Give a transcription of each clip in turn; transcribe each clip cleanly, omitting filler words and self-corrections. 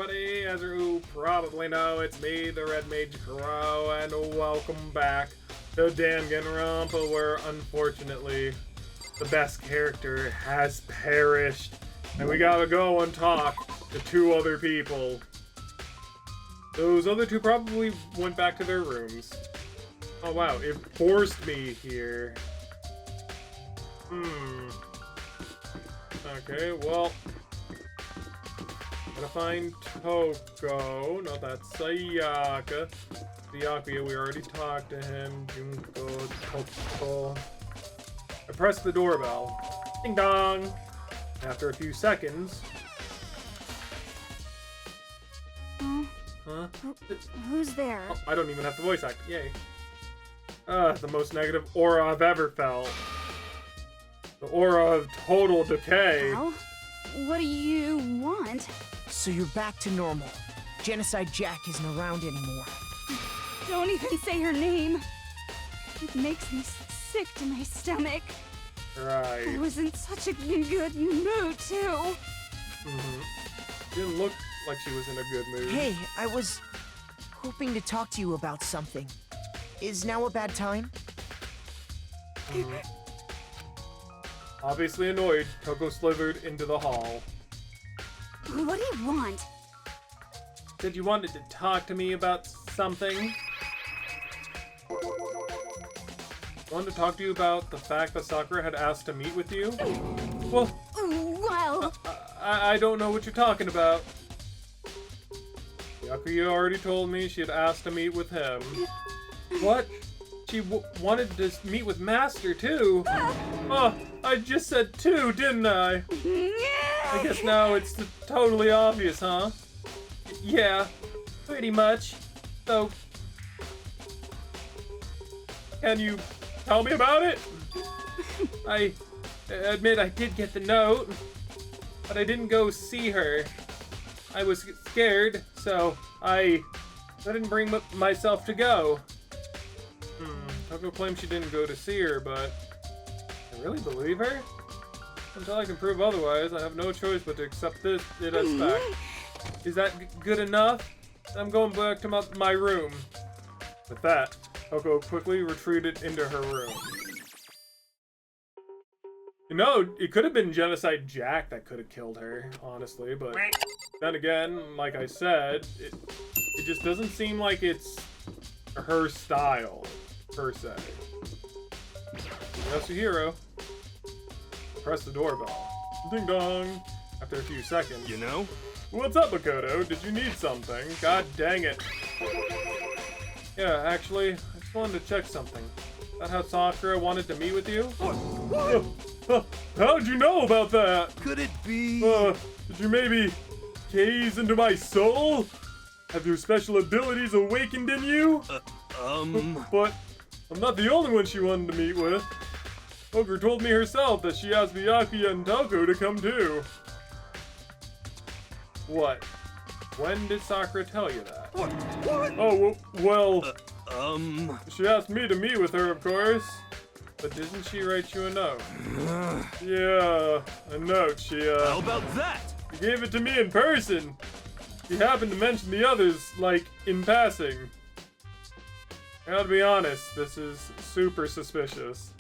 everybody, as you probably know, it's me, the Theredmagekro, and welcome back to Danganronpa, where unfortunately the best character has perished, and we gotta go and talk to two other people. Those other two probably went back to their rooms. Oh wow, it forced me here. Okay, well, gotta find Toko. No, that's Sayaka. Sayaka, we already talked to him. Junko, Toko. I pressed the doorbell. Ding dong! After a few seconds... Huh? Who's there? Oh, I don't even have to voice act. Yay. The most negative aura I've ever felt. The aura of total decay. Well, what do you want? So you're back to normal. Genocide Jack isn't around anymore. Don't even say her name. It makes me sick to my stomach. Right. I was in such a good mood, too. Didn't look like she was in a good mood. Hey, I was hoping to talk to you about something. Is now a bad time? Obviously annoyed, Toko slithered into the hall. What do you want? Said you wanted to talk to me about something? Wanted to talk to you about the fact that Sakura had asked to meet with you? Well, I don't know what you're talking about. Yakuya already told me she had asked to meet with him. What? She wanted to meet with Master, too? Oh, I just said two, didn't I? I guess now it's totally obvious, huh? Yeah, pretty much. So, can you tell me about it? I admit I did get the note, but I didn't go see her. I was scared, so I didn't bring myself to go. Toko claims she didn't go to see her, but I really believe her? Until I can prove otherwise, I have no choice but to accept it as fact. Is that good enough? I'm going back to my room. With that, Toko quickly retreated into her room. You know, it could have been Genocide Jack that could have killed her, honestly, but then again, like I said, it just doesn't seem like it's her style, per se. Yasuhiro. Press the doorbell. Ding dong. After a few seconds. You know? What's up, Makoto? Did you need something? God dang it. Yeah, actually, I just wanted to check something. Is that how Sakura wanted to meet with you? What? How'd you know about that? Could it be? Did you maybe gaze into my soul? Have your special abilities awakened in you? But I'm not the only one she wanted to meet with. Sakura told me herself that she asked Byakuya and Toko to come too. What? When did Sakura tell you that? What? Oh, well, she asked me to meet with her, of course. But didn't she write you a note? Yeah, a note. How about that? She gave it to me in person. She happened to mention the others, like, in passing. I gotta be honest, this is super suspicious.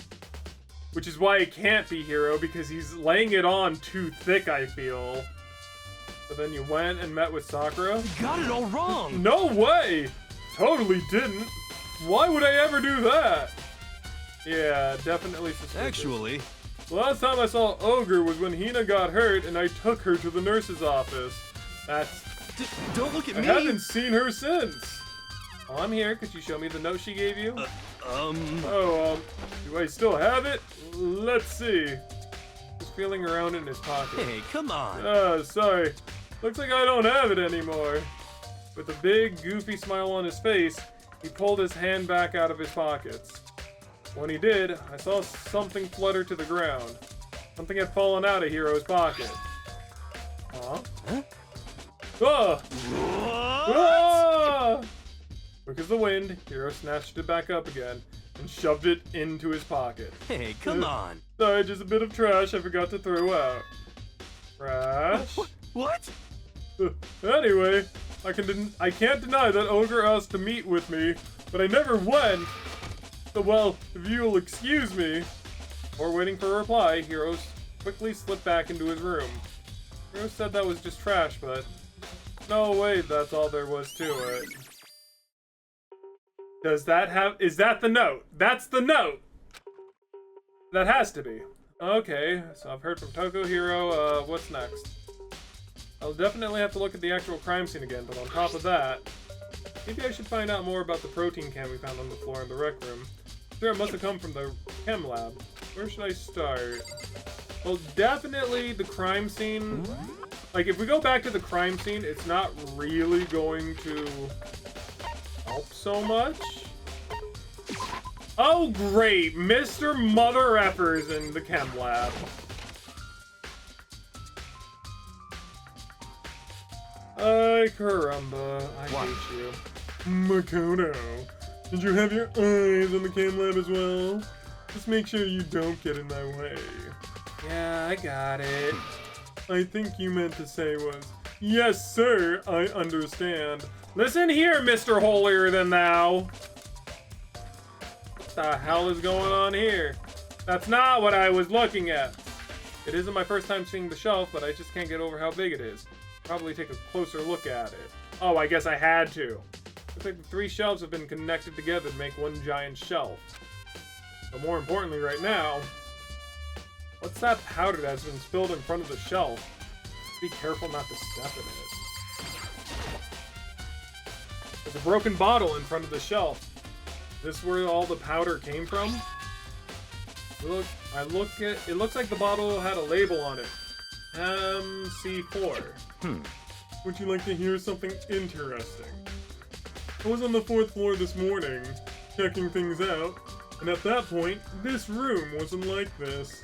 Which is why it can't be Hiro, because he's laying it on too thick, I feel. But then you went and met with Sakura? You got it all wrong! No way! Totally didn't. Why would I ever do that? Yeah, definitely suspicious. Actually... The last time I saw Ogre was when Hina got hurt and I took her to the nurse's office. That's... Don't look at me! I haven't seen her since. Well, I'm here. Could you show me the note she gave you? Do I still have it? Let's see. He's feeling around in his pocket. Hey, come on. Sorry. Looks like I don't have it anymore. With a big, goofy smile on his face, he pulled his hand back out of his pockets. When he did, I saw something flutter to the ground. Something had fallen out of Hiro's pocket. Huh? Ah! Ah! Quick as the wind, Hiro snatched it back up again and shoved it into his pocket. Hey, come on. Sorry, just a bit of trash I forgot to throw out. Trash? What? Anyway, I can't deny that Ogre asked to meet with me, but I never went. So, well, if you'll excuse me. Before waiting for a reply, Heroes quickly slipped back into his room. Heroes said that was just trash, but no way, that's all there was to it. Does that have... Is that the note? That's the note! That has to be. Okay, so I've heard from Toko Hero. What's next? I'll definitely have to look at the actual crime scene again, but on top of that, maybe I should find out more about the protein can we found on the floor in the rec room. Sure, it must have come from the chem lab. Where should I start? Well, definitely the crime scene. Like, if we go back to the crime scene, it's not really going to help so much. Oh, great! Mr. Mother Effers in the chem lab. Ay, caramba. I hate you. Makoto, did you have your eyes on the chem lab as well? Just make sure you don't get in my way. Yeah, I got it. I think you meant to say was, yes, sir, I understand. Listen here, Mr. Holier Than Thou. What the hell is going on here? That's not what I was looking at. It isn't my first time seeing the shelf, but I just can't get over how big it is. Probably take a closer look at it. Oh, I guess I had to. Looks like the 3 shelves have been connected together to make one giant shelf. But more importantly right now, what's that powder that's been spilled in front of the shelf? Be careful not to step in it. There's a broken bottle in front of the shelf. Is this where all the powder came from? Look, it looks like the bottle had a label on it. MC4. Would you like to hear something interesting? I was on the 4th floor this morning, checking things out, and at that point, this room wasn't like this.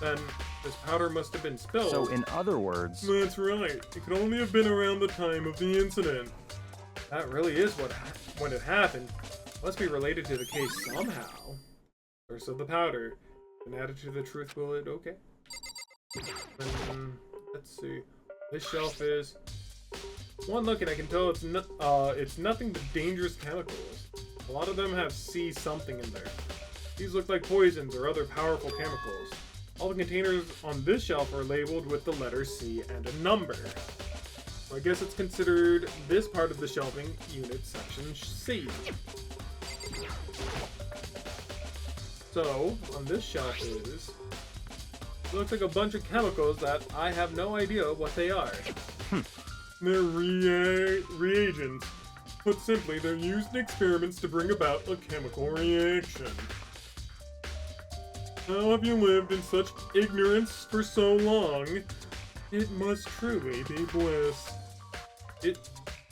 Then, this powder must have been spilled. So, in other words... That's right. It could only have been around the time of the incident. That really is when it happened. Must be related to the case somehow. Source of the powder. And added to the truth bullet, okay. Then, let's see. This shelf is... One look and I can tell it's nothing but dangerous chemicals. A lot of them have C something in there. These look like poisons or other powerful chemicals. All the containers on this shelf are labeled with the letter C and a number. So I guess it's considered this part of the shelving unit section C. So, on this shelf looks like a bunch of chemicals that I have no idea what they are. They're reagents. Put simply, they're used in experiments to bring about a chemical reaction. How have you lived in such ignorance for so long? It must truly be bliss.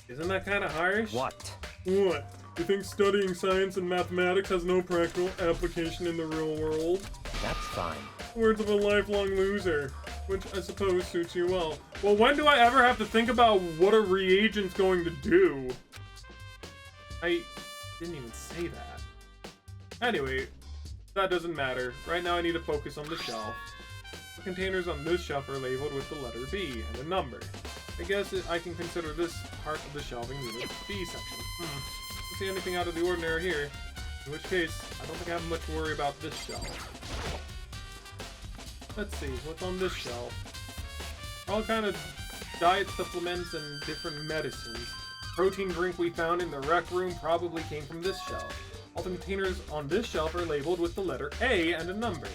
Isn't that kind of harsh? What? What? You think studying science and mathematics has no practical application in the real world? That's fine. Words of a lifelong loser, which I suppose suits you well. Well, when do I ever have to think about what a reagent's going to do? I didn't even say that. Anyway, that doesn't matter. Right now I need to focus on the shelf. The containers on this shelf are labeled with the letter B and a number. I guess I can consider this part of the shelving unit B section. Don't see anything out of the ordinary here. In which case, I don't think I have much to worry about this shelf. Let's see, what's on this shelf? All kind of diet supplements and different medicines. Protein drink we found in the rec room probably came from this shelf. All the containers on this shelf are labeled with the letter A and a number.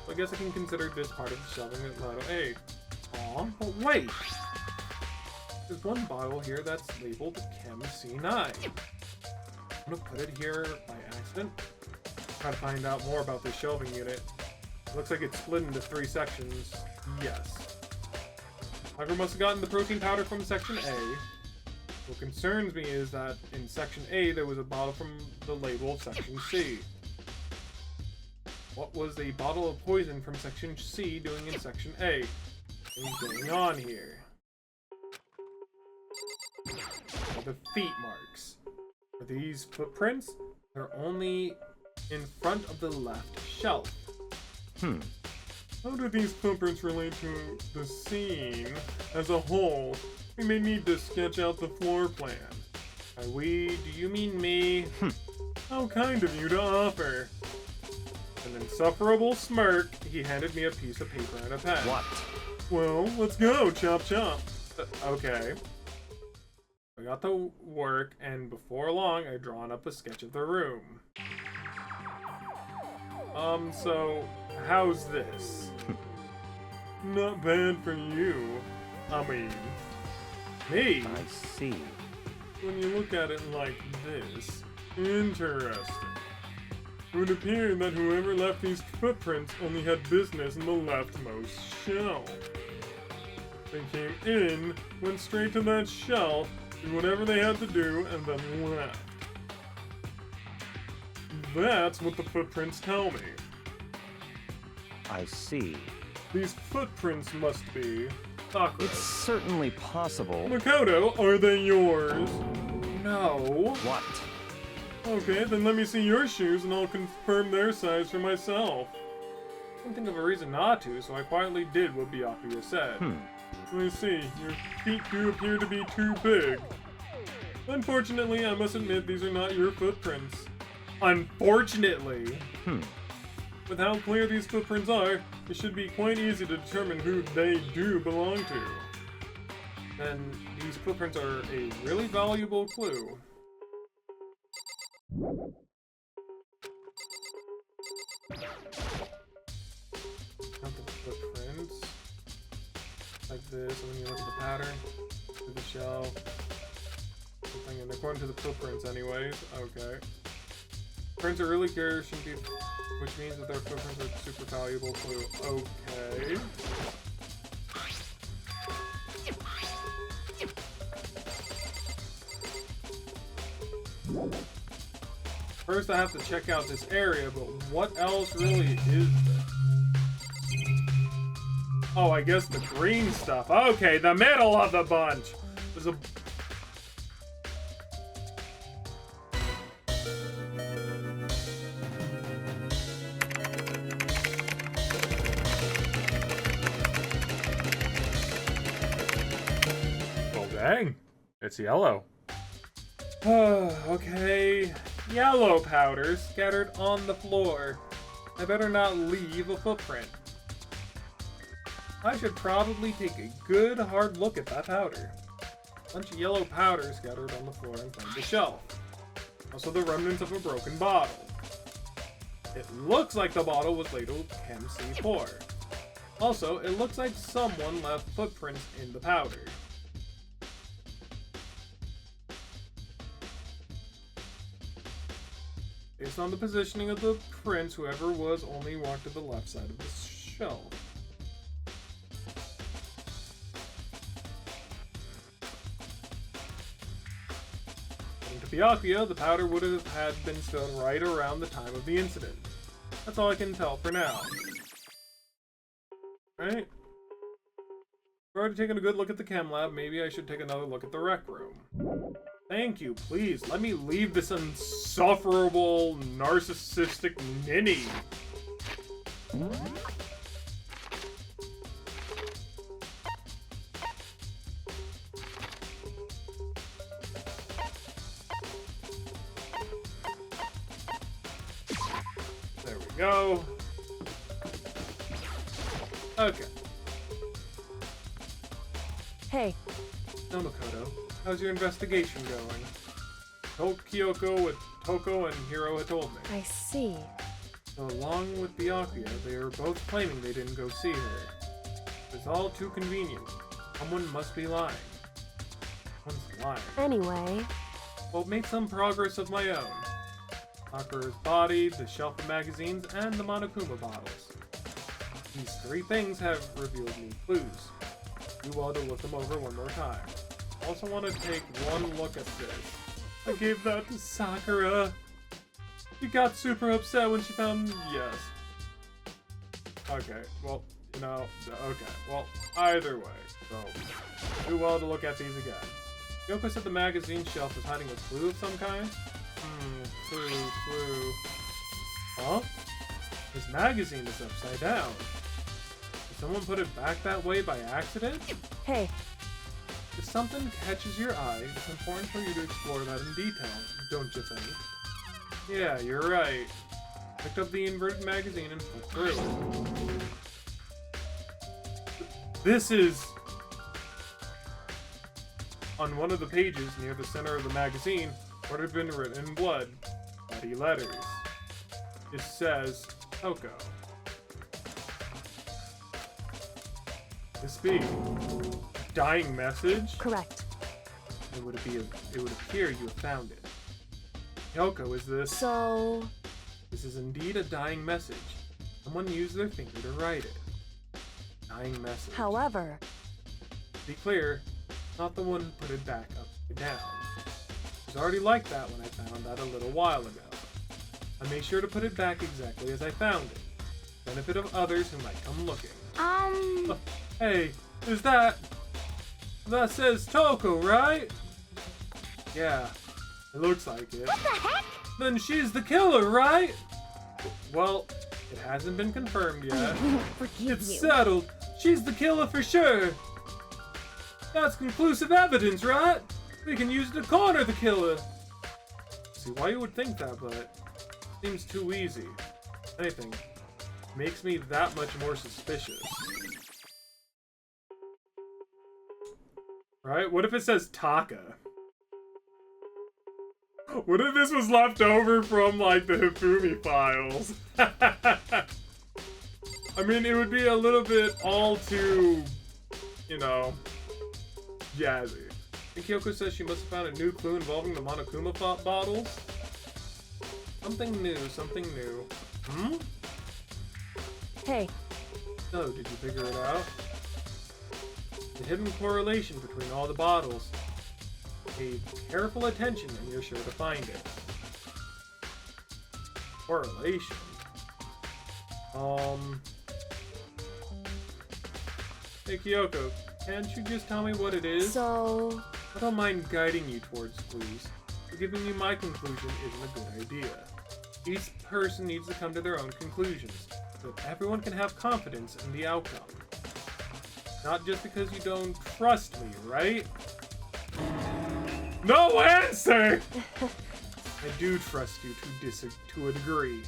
So I guess I can consider this part of the shelving as letter A. Aw, but wait! There's one bottle here that's labeled Chem C9. I'm gonna put it here by accident. Try to find out more about this shelving unit. It looks like it's split into 3 sections. Yes. Sakura must have gotten the protein powder from section A. What concerns me is that in section A there was a bottle from the label of section C. What was the bottle of poison from section C doing in section A? What's going on here? The feet marks. Are these footprints? They're only in front of the left shelf. How do these footprints relate to the scene as a whole? We may need to sketch out the floor plan. By we, do you mean me? How kind of you to offer. An insufferable smirk, he handed me a piece of paper and a pen. What? Well, let's go, chop chop. Okay. I got the work, and before long, I'd drawn up a sketch of the room. So, how's this? Not bad for you. I mean, me? I see. When you look at it like this, interesting. It would appear that whoever left these footprints only had business in the leftmost shelf. They came in, went straight to that shelf, did whatever they had to do, and then left. That's what the footprints tell me. I see. These footprints must be Sakura. It's certainly possible. Makoto, are they yours? No. What? Okay, then let me see your shoes and I'll confirm their size for myself. I couldn't think of a reason not to, so I quietly did what Byakuya said. Let me see, your feet do appear to be too big. Unfortunately, I must admit these are not your footprints. Unfortunately? With how clear these footprints are, it should be quite easy to determine who they do belong to. And these footprints are a really valuable clue. Count the footprints. Like this, and then you look at the pattern. To the shelf. Something, and according to the footprints anyways. Okay. Prints are really clear, shouldn't be, which means that their footprints are super valuable clue. Okay. First I have to check out this area, but what else really is there? Oh, I guess the green stuff. Okay, the middle of the bunch. There's a... Well, dang. It's yellow. Okay. Yellow powder scattered on the floor. I better not leave a footprint. I should probably take a good hard look at that powder. A bunch of yellow powder scattered on the floor in front of the shelf. Also the remnants of a broken bottle. It looks like the bottle was labeled Chem C4. Also, it looks like someone left footprints in the powder. Based on the positioning of the prints, whoever was only walked to the left side of the shelf. According to Byakuya, the powder would have had been spilled right around the time of the incident. That's all I can tell for now. Right? I've already taken a good look at the chem lab, maybe I should take another look at the rec room. Thank you, please. Let me leave this insufferable, narcissistic ninny. There we go. Okay. Hey. No, Makoto. How's your investigation going? Told Kyoko what Toko and Hiro had told me. I see. So along with Byakuya, they are both claiming they didn't go see her. It's all too convenient. Someone must be lying. Someone's lying. Anyway. Well, made some progress of my own. Sakura's body, the shelf of magazines, and the Monokuma bottles. These three things have revealed me clues. Do well to look them over one more time. Also want to take one look at this. I gave that to Sakura. She got super upset when she found... Yes. Okay, well, you know, okay. Well, either way, so do well to look at these again. Yoko said the magazine shelf was hiding a clue of some kind? Clue. Huh? His magazine is upside down. Did someone put it back that way by accident? Hey. Is something catches your eye, it's important for you to explore that in detail, don't you think? Yeah, you're right. Picked up the inverted magazine and flipped through it. This is... On one of the pages near the center of the magazine, what had been written in blood. Bloody letters. It says, Toko. This be a dying message? Correct. It would appear you have found it. Kyoko, is this? So... This is indeed a dying message. Someone used their finger to write it. Dying message. However... To be clear, not the one who put it back upside down. It was already like that when I found that a little while ago. I made sure to put it back exactly as I found it. Benefit of others who might come looking. Hey, is that... That says Toko, right? Yeah, it looks like it. What the heck? Then she's the killer, right? Well, it hasn't been confirmed yet. Forgive It's you. settled. She's the killer for sure. That's conclusive evidence, right? We can use it to corner the killer. See why you would think that, but it seems too easy. Anything makes me that much more suspicious. Right? What if it says Taka? What if this was left over from, like, the Hifumi files? I mean, it would be a little bit all too, you know, jazzy. And Kyoko says she must have found a new clue involving the Monokuma bottles. Something new, something new. Hmm? Hey, So, did you figure it out? The hidden correlation between all the bottles. Pay careful attention and you're sure to find it. Correlation? Hey Kyoko, can't you just tell me what it is? so... I don't mind guiding you towards clues, but giving you my conclusion isn't a good idea. Each person needs to come to their own conclusions, so that everyone can have confidence in the outcome. Not just because you don't trust me, right? No answer! I do trust you to a degree.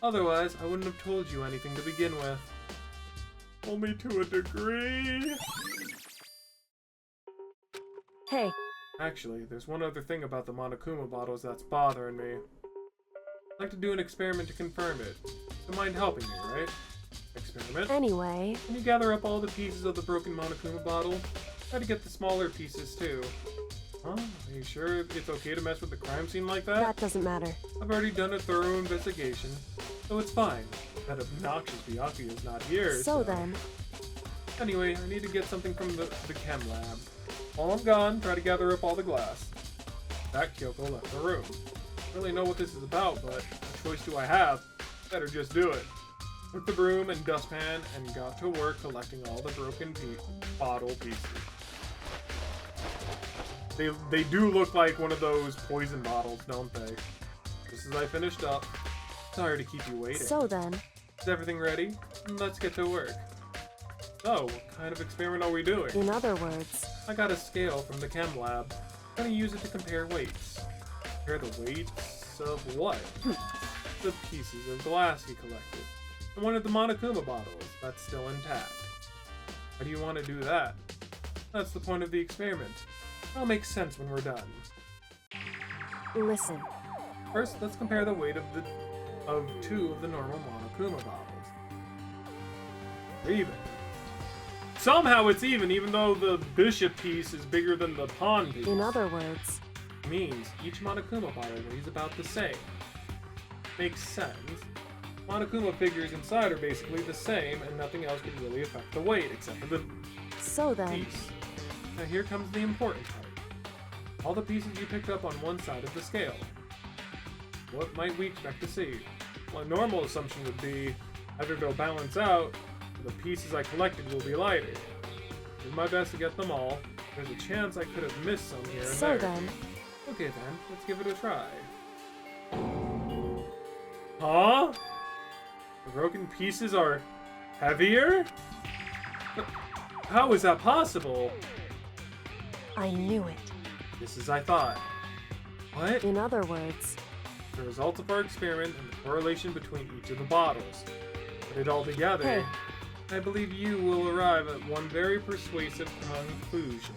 Otherwise, I wouldn't have told you anything to begin with. Only to a degree. Hey, Actually, there's one other thing about the Monokuma bottles that's bothering me. I'd like to do an experiment to confirm it. Don't mind helping me, right? Experiment? anyway... Can you gather up all the pieces of the broken Monokuma bottle? Try to get the smaller pieces, too. Huh? Are you sure it's okay to mess with the crime scene like that? That doesn't matter. I've already done a thorough investigation, so it's fine. That obnoxious Byakuya is not here, So then... Anyway, I need to get something from the chem lab. While I'm gone, try to gather up all the glass. That Kyoko left the room. I don't really know what this is about, but what choice do I have? Better just do it. Took the broom and dustpan and got to work collecting all the broken bottle pieces. They do look like one of those poison bottles, don't they? Just as I finished up. Sorry to keep you waiting. So then... Is everything ready? Let's get to work. So, what kind of experiment are we doing? In other words... I got a scale from the chem lab. I'm gonna use it to compare weights. Compare the weights of what? The pieces of glass he collected. And one of the Monokuma bottles that's still intact. How do you want to do that? That's the point of the experiment. That'll make sense when we're done. Listen. First, let's compare the weight of two of the normal Monokuma bottles. They're even. Somehow it's even though the bishop piece is bigger than the pawn piece. In other words... Means each Monokuma bottle weighs about the same. Makes sense. Monokuma figures inside are basically the same, and nothing else could really affect the weight except for the So then... piece. Now here comes the important part. All the pieces you picked up on one side of the scale. What might we expect to see? Well, a normal assumption would be either they'll balance out, or the pieces I collected will be lighter. Did my best to get them all. There's a chance I could have missed some here and So there. then... Okay then, let's give it a try. Huh? The broken pieces are heavier? But how is that possible? I knew it. Just as I thought. What? In other words, The results of our experiment and the correlation between each of the bottles. Put it all together, Hey. I believe you will arrive at one very persuasive conclusion.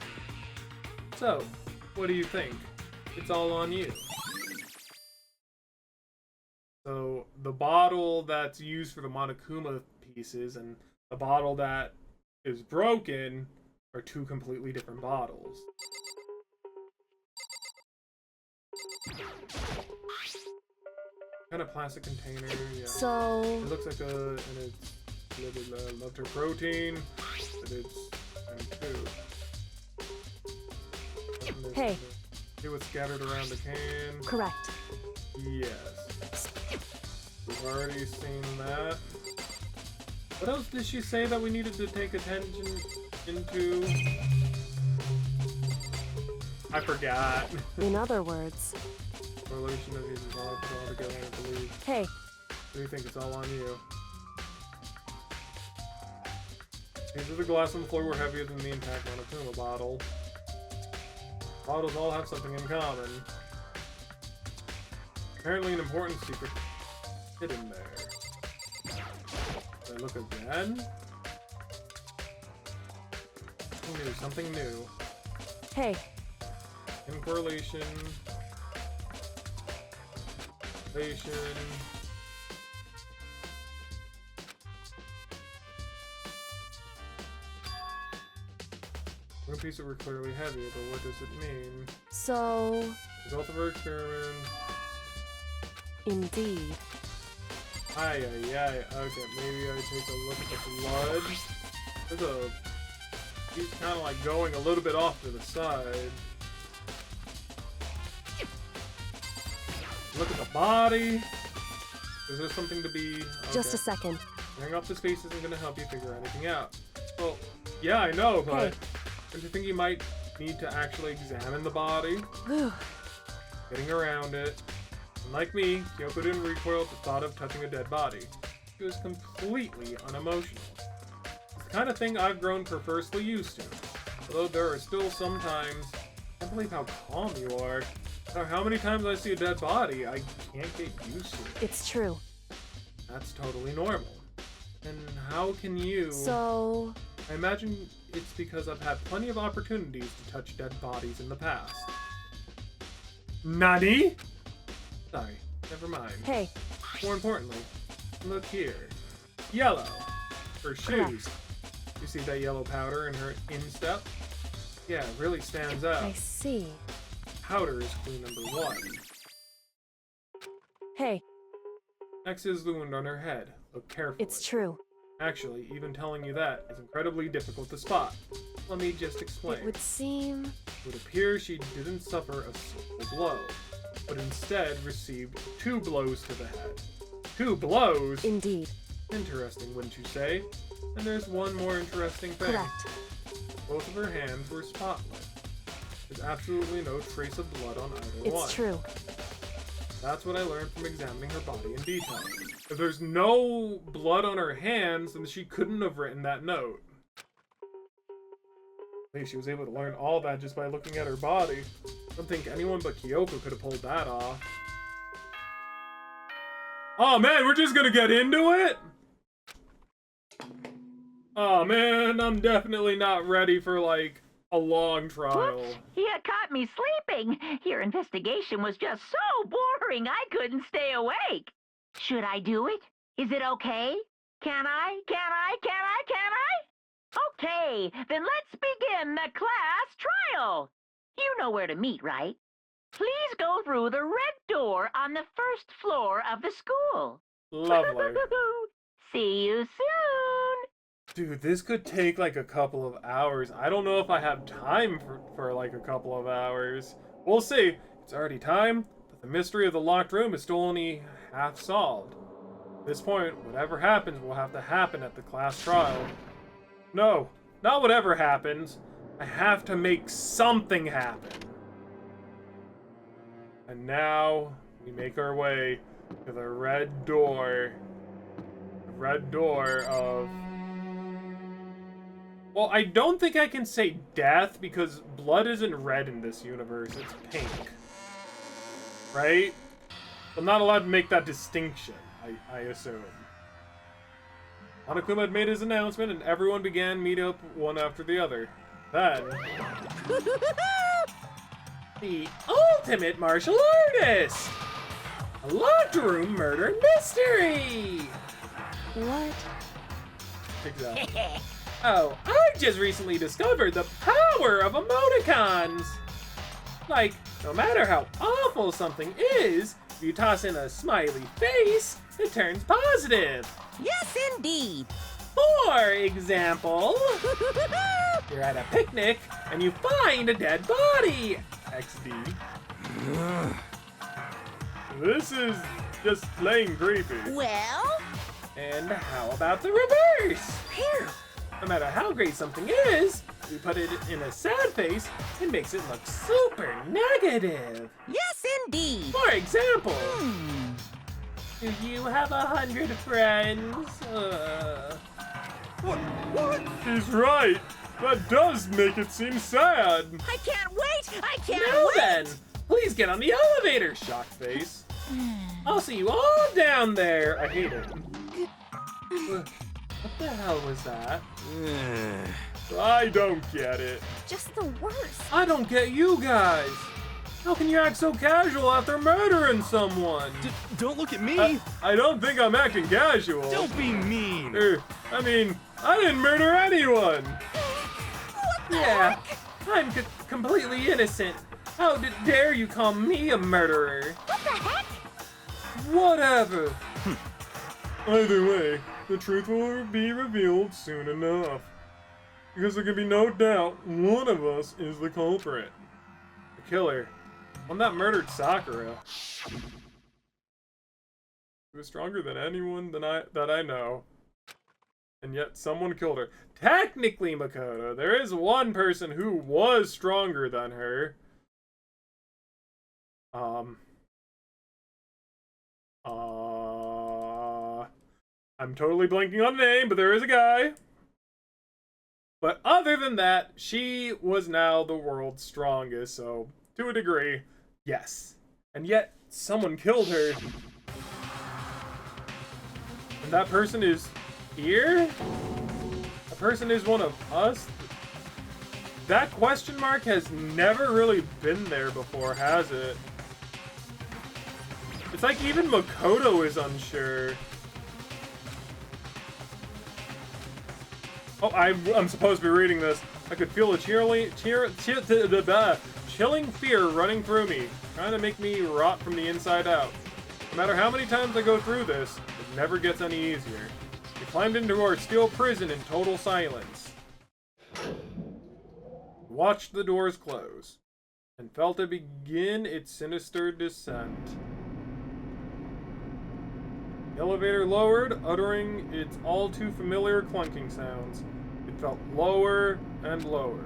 So, what do you think? It's all on you. So, the bottle that's used for the Monokuma pieces and the bottle that is broken are two completely different bottles. Kind of plastic container, yeah. so It looks like and it's left her protein, but it's M2. Hey. See what's scattered around the can? correct. Yes. We've already seen that. What else did she say that we needed to take attention into? I forgot. In other words, Correlation of these is all put all together, I believe. hey, Do you think it's all on you? These are the glass on the floor were heavier than the intact Monokuma bottle. Bottles all have something in common. Apparently an important secret hidden there. Did I look again? Something new. hey, In correlation. Relation. One piece that were clearly heavier, but what does it mean? so Result of our experiment. indeed. Aye. Okay, maybe I take a look at the blood. There's a... He's kind of like going a little bit off to the side. Look at the body. Is there something to be... Okay. Just a second. Tearing off the space isn't going to help you figure anything out. Well, yeah, I know, but... Hey. Don't you think you might need to actually examine the body? Whew. Getting around it. And like me, Kyoko didn't recoil at the thought of touching a dead body. She was completely unemotional. It's the kind of thing I've grown perversely used to. Although there are still some times... I can't believe how calm you are. No matter how many times I see a dead body, I can't get used to it. It's true. That's totally normal. And how can you... So I imagine it's because I've had plenty of opportunities to touch dead bodies in the past. Nani? Sorry, never mind. hey, More importantly, look here. Yellow. Her shoes. You see that yellow powder in her instep? Yeah, it really stands out. I see. Powder is clue number 1. Hey, Next is the wound on her head. Look carefully. it's true. Actually, even telling you that is incredibly difficult to spot. Let me just explain. It would seem It would appear she didn't suffer a single blow, but instead received 2 blows to the head. 2 blows? indeed. Interesting, wouldn't you say? And there's one more interesting thing. Correct. Both of her hands were spotless. There's absolutely no trace of blood on either one. It's true. That's what I learned from examining her body in detail. If there's no blood on her hands, then she couldn't have written that note. I think she was able to learn all that just by looking at her body. I don't think anyone but Kyoko could have pulled that off. Oh man, we're just gonna get into it? Oh man, I'm definitely not ready for like a long trial. Whoops, you caught me sleeping. Your investigation was just so boring I couldn't stay awake. Should I do it? Is it okay? Can I? Okay, then let's begin the class trial. You know where to meet, right? Please go through the red door on the first floor of the school. Lovely. See you soon. Dude, this could take like a couple of hours. I don't know if I have time for like a couple of hours. We'll see. It's already time, but the mystery of the locked room is still only half solved. At this point, whatever happens will have to happen at the class trial. No, not whatever happens. I have to make something happen. And now we make our way to the red door. The red door of Well, I don't think I can say death because blood isn't red in this universe. It's pink. Right? I'm not allowed to make that distinction, I assume. Monokuma had made his announcement and everyone began meet up one after the other. Then... the ultimate martial artist! A locked room murder mystery! What? Exactly. Oh, I just recently discovered the power of emoticons! Like, no matter how awful something is, if you toss in a smiley face, it turns positive. Yes, indeed. For example, you're at a picnic and you find a dead body. XD. This is just plain creepy. Well? And how about the reverse? Here. No matter how great something is, you put it in a sad face, it makes it look super negative. Yes, indeed. For example, do you have 100 friends? What? He's right. That does make it seem sad. I can't wait. I can't Now wait. then, please get on the elevator, shock face. I'll see you all down there. I hate it. What the hell was that? I don't get it. Just the worst. I don't get you guys. How can you act so casual after murdering someone? Don't look at me! I don't think I'm acting casual. Don't be mean! I mean, I didn't murder anyone. Yeah, I'm completely innocent. How dare you call me a murderer? What the heck? Whatever. Either way, the truth will be revealed soon enough. Because there can be no doubt one of us is the culprit. The killer. One that murdered Sakura. He was stronger than anyone that I know. And yet someone killed her. Technically, Makoto, there is one person who was stronger than her. I'm totally blanking on the name, but there is a guy. But other than that, she was now the world's strongest, so to a degree, yes. And yet, someone killed her. And that person is here? That person is one of us? That question mark has never really been there before, has it? It's like even Makoto is unsure. Oh, I'm supposed to be reading this. I could feel a chilling fear running through me, trying to make me rot from the inside out. No matter how many times I go through this, it never gets any easier. We climbed into our steel prison in total silence. Watched the doors close, and felt it begin its sinister descent. The elevator lowered, uttering its all too familiar clunking sounds. It felt lower and lower.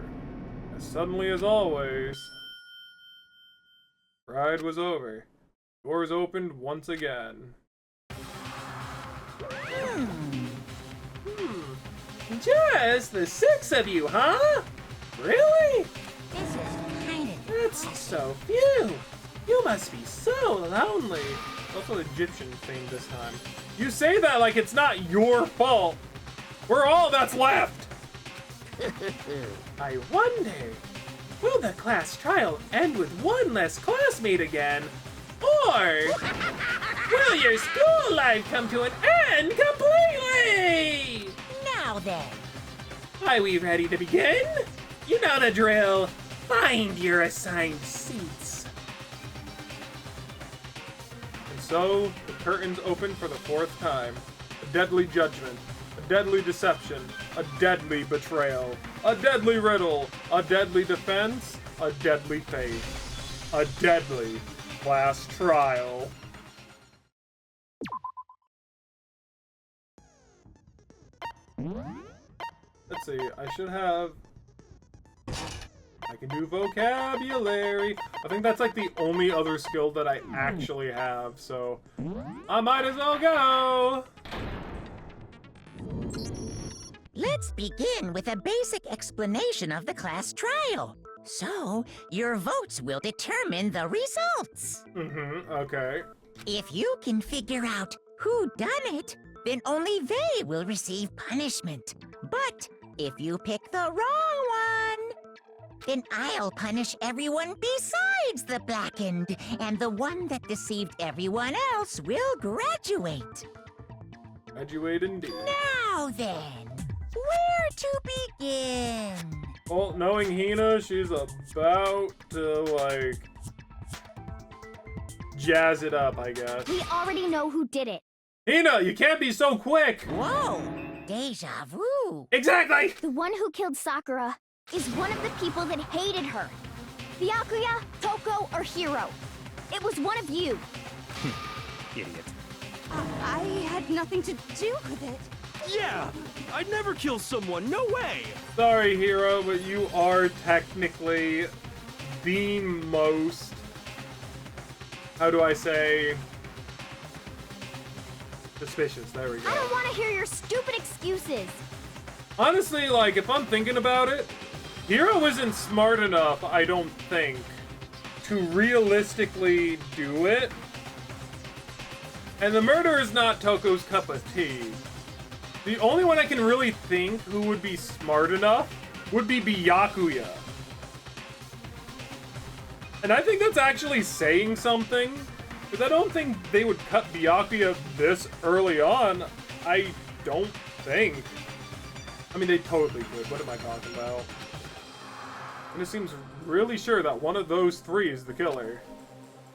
As suddenly as always, the ride was over. Doors opened once again. Just the 6 of you, huh? Really? This is kind of... That's so few. You must be so lonely. Also Egyptian theme this time. You say that like it's not your fault. We're all that's left. I wonder, will the class trial end with one less classmate again? Or will your school life come to an end completely? Now then. Are we ready to begin? You know the drill. Find your assigned seats. And so, the curtains open for the 4th time. A deadly judgment. A deadly deception. A deadly betrayal. A deadly riddle. A deadly defense. A deadly fate. A deadly class trial. Let's see, I should have... I can do vocabulary. I think that's like the only other skill that I actually have, so I might as well go. Let's begin with a basic explanation of the class trial. So, your votes will determine the results. Okay. If you can figure out who done it, then only they will receive punishment. But if you pick the wrong one, then I'll punish everyone besides the blackened, and the one that deceived everyone else will graduate. Graduate indeed. Now then, where to begin? Well, knowing Hina, she's about to, like, jazz it up, I guess. We already know who did it. Hina, you can't be so quick! Whoa, deja vu. Exactly! The one who killed Sakura is one of the people that hated her. Byakuya, Toko, or Hiro. It was one of you. Idiot. I had nothing to do with it. Yeah! I'd never kill someone, no way! Sorry, Hiro, but you are technically the most... How do I say... suspicious. There we go. I don't want to hear your stupid excuses. Honestly, like, if I'm thinking about it, Hiro isn't smart enough, I don't think, to realistically do it. And the murder is not Toko's cup of tea. The only one I can really think who would be smart enough would be Byakuya. And I think that's actually saying something, because I don't think they would cut Byakuya this early on. I don't think. I mean, they totally could. What am I talking about? And it seems really sure that one of those three is the killer.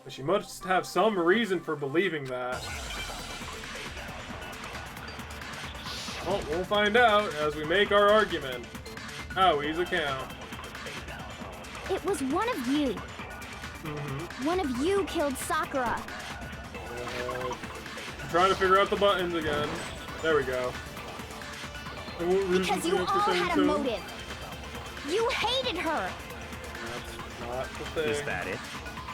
But she must have some reason for believing that. Well, we'll find out as we make our argument. Howie's account. It was one of you. One of you killed Sakura. I'm trying to figure out the buttons again. There we go. And what reason Because you for all saying had a so? motive. You hated her. That's not the thing. Is that it?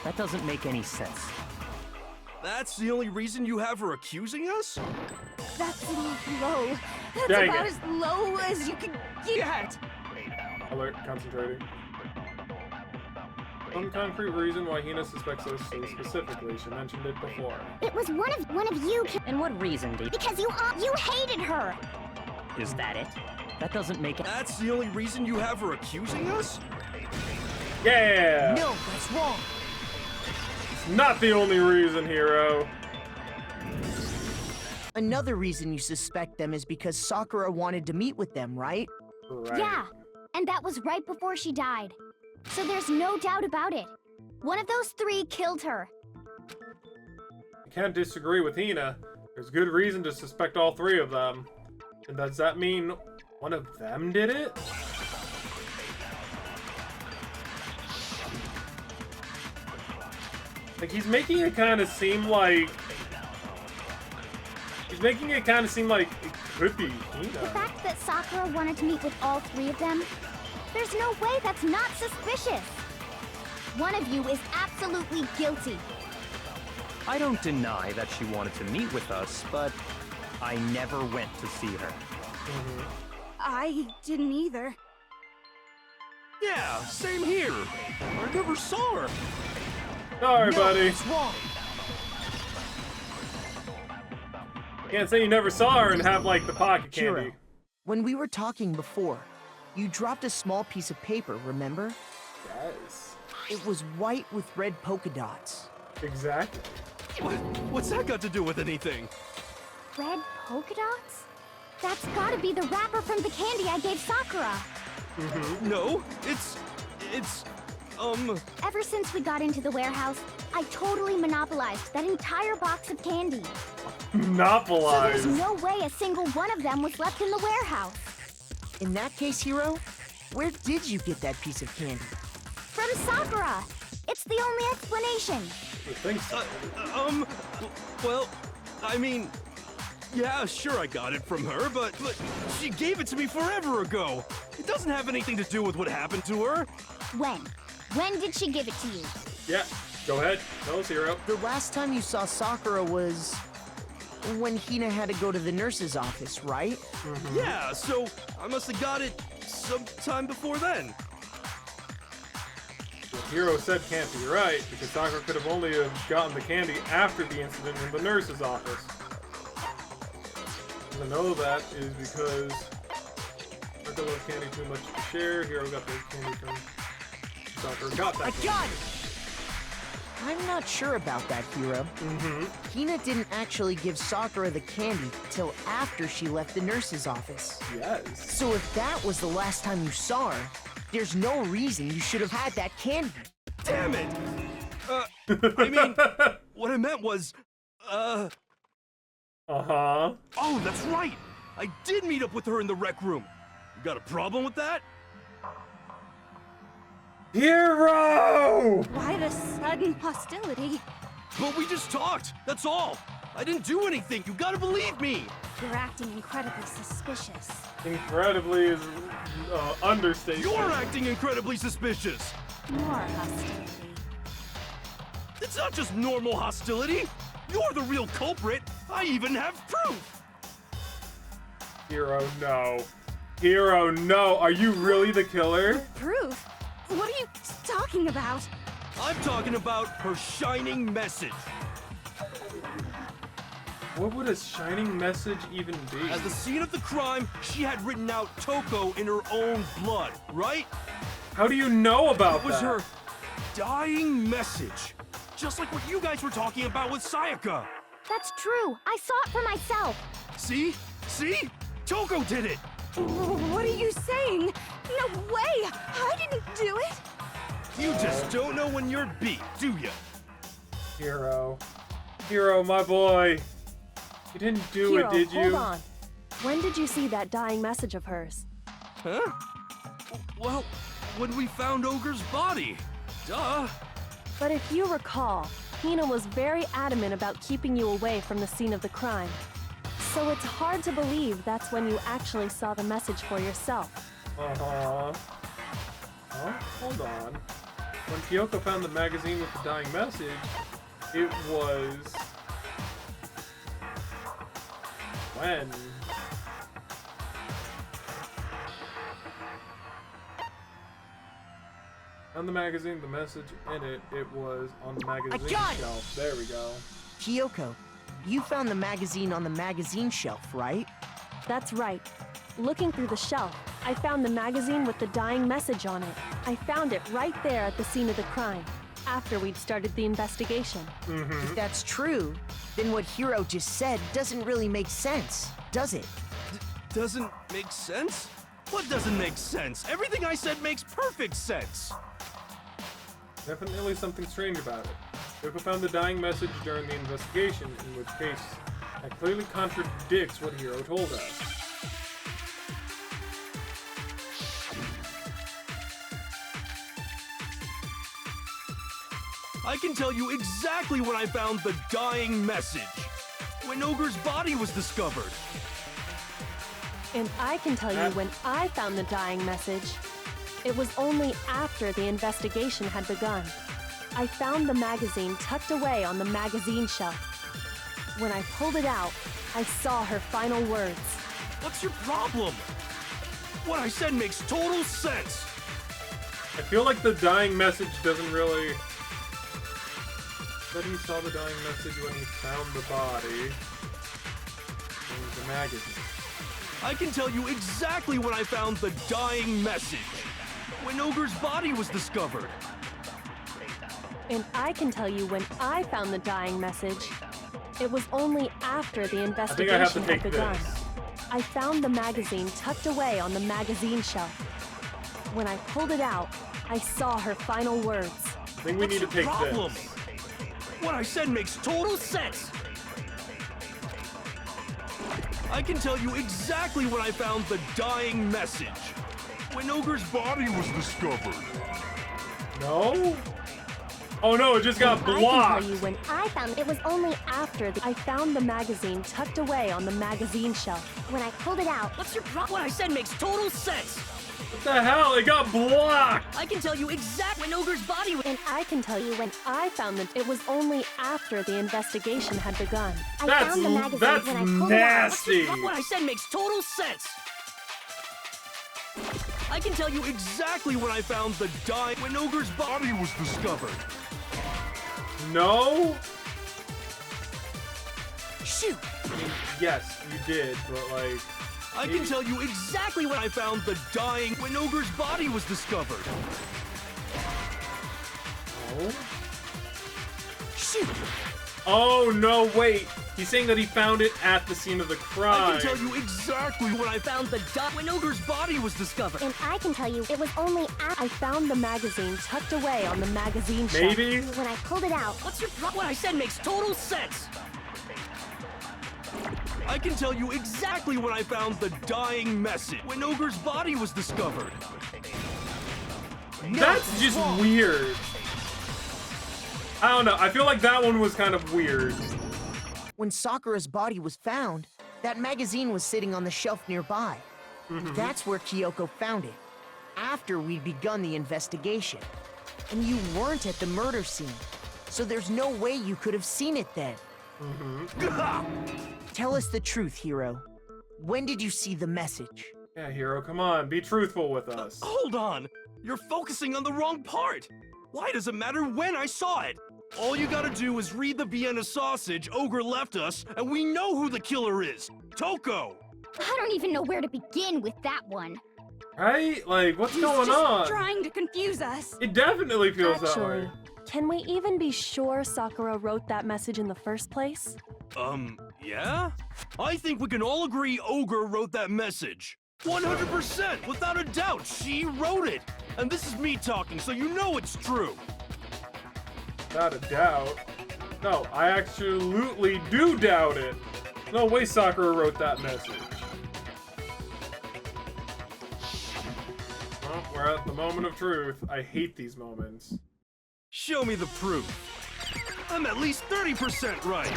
That doesn't make any sense. That's the only reason you have her accusing us? That's low. That's Dang about it. as low as you can get. Alert, concentrating. Some concrete reason why Hina suspects us so specifically. She mentioned it before. It was one of you. And what reason, Dee? Because you hated her. Is that it? That doesn't make it. That's the only reason you have her accusing us? Yeah! No, that's wrong. Not the only reason, Hiro. Another reason you suspect them is because Sakura wanted to meet with them, right? Right. Yeah, and that was right before she died. So there's no doubt about it. One of those three killed her. I can't disagree with Hina. There's good reason to suspect all three of them. And does that mean one of them did it? Like, he's making it kind of seem like... He's making it kind of seem like it could be The Hina. fact that Sakura wanted to meet with all three of them, there's no way that's not suspicious. One of you is absolutely guilty. I don't deny that she wanted to meet with us, but I never went to see her. I didn't either. Yeah, same here. I never saw her. Sorry, No, buddy. that's wrong. Can't say you never saw her and have, like, the pocket Hiro, candy. when we were talking before, you dropped a small piece of paper, remember? Yes. It was white with red polka dots. Exactly. What's that got to do with anything? Red polka dots? That's gotta be the wrapper from the candy I gave Sakura. No, it's, Ever since we got into the warehouse, I totally monopolized that entire box of candy. So Monopolized. there's no way a single one of them was left in the warehouse. In that case, Hiro, where did you get that piece of candy? From Sakura! It's the only explanation. I think so. well, I mean, yeah, sure I got it from her, but she gave it to me forever ago. It doesn't have anything to do with what happened to her. When? When did she give it to you? Yeah, go ahead. Tell us, Hiro. The last time you saw Sakura was when Hina had to go to the nurse's office, right? Yeah, so I must have got it sometime before then. What Hiro said can't be right, because Sakura could have only gotten the candy after the incident in the nurse's office. I know that is because Sakura loved candy too much to share. Hiro got the candy from Sakura. Got that candy. got it! I'm not sure about that, Hiro. Hina didn't actually give Sakura the candy till after she left the nurse's office. Yes. So if that was the last time you saw her, there's no reason you should have had that candy. Damn it! I mean, what I meant was, Uh-huh. Oh, that's right! I did meet up with her in the rec room. You got a problem with that? Hiro! Why the sudden hostility? But we just talked, that's all. I didn't do anything, you gotta believe me! You're acting incredibly suspicious. Incredibly is understatement. You're acting incredibly suspicious! More hostility. It's not just normal hostility! You're the real culprit! I even have proof! Hiro, no. Hiro, no. Are you really the killer? Proof? What are you talking about? I'm talking about her shining message. What would a shining message even be? At the scene of the crime, she had written out Toko in her own blood, right? How do you know about It was that? her dying message. Just like what you guys were talking about with Sayaka. That's true. I saw it for myself. See? See? Toko did it! What are you saying? No way! I didn't do it! You just don't know when you're beat, do ya? Hiro. Hiro, my boy. You didn't do Hiro, it, did you? hold on. When did you see that dying message of hers? Huh? Well, when we found Ogre's body. Duh. But if you recall, Hina was very adamant about keeping you away from the scene of the crime. So it's hard to believe that's when you actually saw the message for yourself. Uh-huh. Oh, hold on. When Kyoko found the magazine with the dying message, it was... when? On the magazine, the message in it, it was on the magazine got it! shelf. There we go. Kyoko, you found the magazine on the magazine shelf, right? That's right. Looking through the shelf, I found the magazine with the dying message on it. I found it right there at the scene of the crime, after we'd started the investigation. If that's true, then what Hiro just said doesn't really make sense, does it? Doesn't make sense? What doesn't make sense? Everything I said makes perfect sense. Definitely something strange about it. Kyoko found the dying message during the investigation, in which case that clearly contradicts what Hiro told us. I can tell you exactly when I found the dying message. When Ogre's body was discovered. And I can tell you when I found the dying message. It was only after the investigation had begun. I found the magazine tucked away on the magazine shelf. When I pulled it out, I saw her final words. What's your problem? What I said makes total sense. I feel like the dying message doesn't really... But he saw the dying message when he found the body. In the magazine. I can tell you exactly when I found the dying message. When Ogre's body was discovered. And I can tell you when I found the dying message. It was only after the investigation I have to take had begun. this. I found the magazine tucked away on the magazine shelf. When I pulled it out, I saw her final words. I think we need to What's your take problem? this. What I said makes total sense. I can tell you exactly when I found the dying message. When Ogre's body was discovered. No? Oh no, it just got I can blocked. tell you when I found it was only after I found the magazine tucked away on the magazine shelf. When I pulled it out, What's your problem? What I said makes total sense. What the hell? It got blocked. I can tell you exactly when Ogre's body was. And I can tell you when I found that it was only after the investigation had begun. I That's found the magazine that's when I pulled it out. nasty. What I said makes total sense. I can tell you exactly when I found the when Ogre's body was discovered. No. Shoot. I mean, yes, you did, but like. I can tell you exactly when I found the when Ogre's body was discovered. Oh. Shoot. Oh no! Wait. He's saying that he found it at the scene of the crime. I can tell you exactly when I found the when Ogre's body was discovered. And I can tell you it was only after I found the magazine tucked away on the magazine shelf. Maybe. when I pulled it out. What's your problem? What I said makes total sense. I can tell you exactly when I found the dying message when Ogre's body was discovered. That's just weird. I don't know. I feel like that one was kind of weird. When Sakura's body was found, that magazine was sitting on the shelf nearby. That's where Kyoko found it, after we'd begun the investigation. And you weren't at the murder scene, so there's no way you could have seen it then. Tell us the truth, Hiro. When did you see the message? Yeah, Hiro, come on. Be truthful with us. Hold on! You're focusing on the wrong part! Why does it matter when I saw it? All you gotta do is read the Vienna sausage Ogre left us, and we know who the killer is! Toko! I don't even know where to begin with that one. Right? Like, what's He's going just on? trying to confuse us. It definitely feels that Actually, way. can we even be sure Sakura wrote that message in the first place? Yeah? I think we can all agree Ogre wrote that message. 100%, without a doubt, she wrote it! And this is me talking, so you know it's true! Without a doubt. No, I absolutely do doubt it. No way Sakura wrote that message. Well, we're at the moment of truth. I hate these moments. Show me the proof. I'm at least 30% right.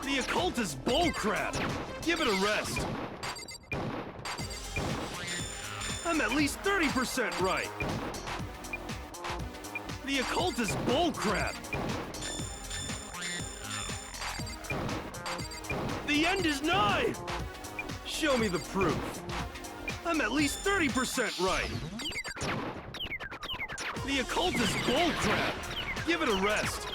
The occult is bullcrap. Give it a rest. I'm at least 30% right. The occult is bullcrap. The end is nigh. Show me the proof. I'm at least 30% right. The occult is bullcrap. Give it a rest.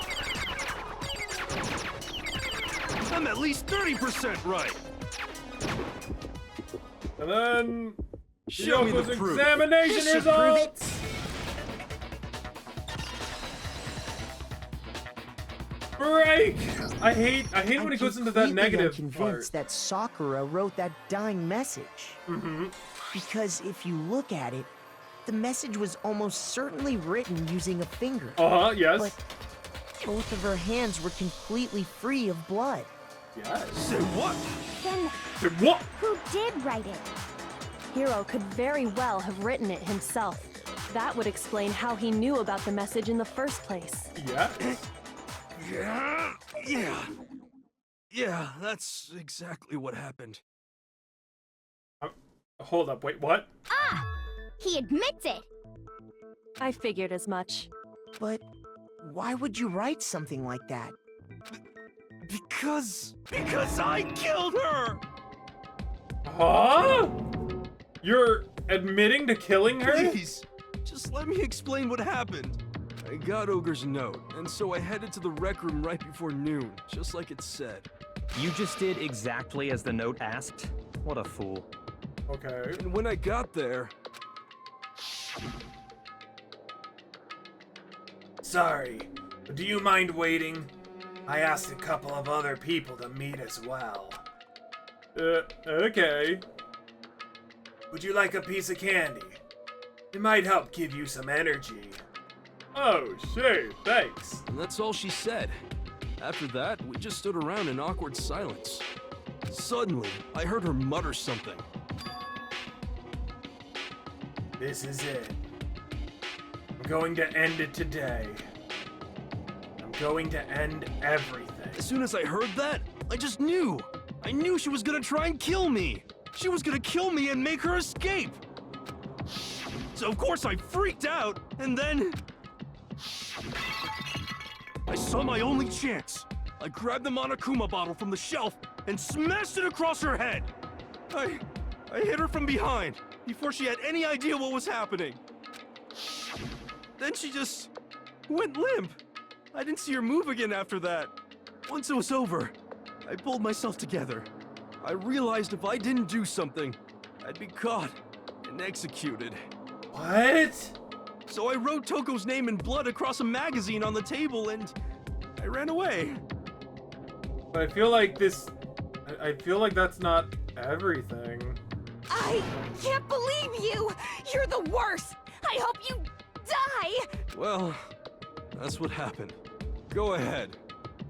I'm at least 30% right. And then Show me the Kyoko's proof. examination This should prove results. it. Break! I hate when it goes into that negative I'm part. convinced that Sakura wrote that dying message. Because if you look at it, the message was almost certainly written using a finger. Yes. But both of her hands were completely free of blood. Yes. Say what? Then What? who did write it? Hiro could very well have written it himself. That would explain how he knew about the message in the first place. Yes. Yeah, that's exactly what happened. Hold up, wait, what? Ah! He admits it! I figured as much. But why would you write something like that? Because I killed her! Huh? You're admitting to killing her? Please, just let me explain what happened. I got Ogre's note, and so I headed to the rec room right before noon, just like it said. You just did exactly as the note asked? What a fool. Okay. And when I got there... Sorry, but do you mind waiting? I asked a couple of other people to meet as well. Okay. Would you like a piece of candy? It might help give you some energy. Oh, shit, thanks. And that's all she said. After that, we just stood around in awkward silence. Suddenly, I heard her mutter something. This is it. going to end it today. I'm going to end everything. As soon as I heard that, I just knew. I knew she was gonna try and kill me. She was gonna kill me and make her escape. So of course I freaked out, and then I saw my only chance. I grabbed the Monokuma bottle from the shelf and smashed it across her head. I hit her from behind before she had any idea what was happening. Then she just went limp. I didn't see her move again after that. Once it was over, I pulled myself together. I realized if I didn't do something, I'd be caught and executed. What? So I wrote Toko's name in blood across a magazine on the table and I ran away. But I feel like I feel like that's not everything. I can't believe you! You're the worst! I hope you die! Well, that's what happened. Go ahead.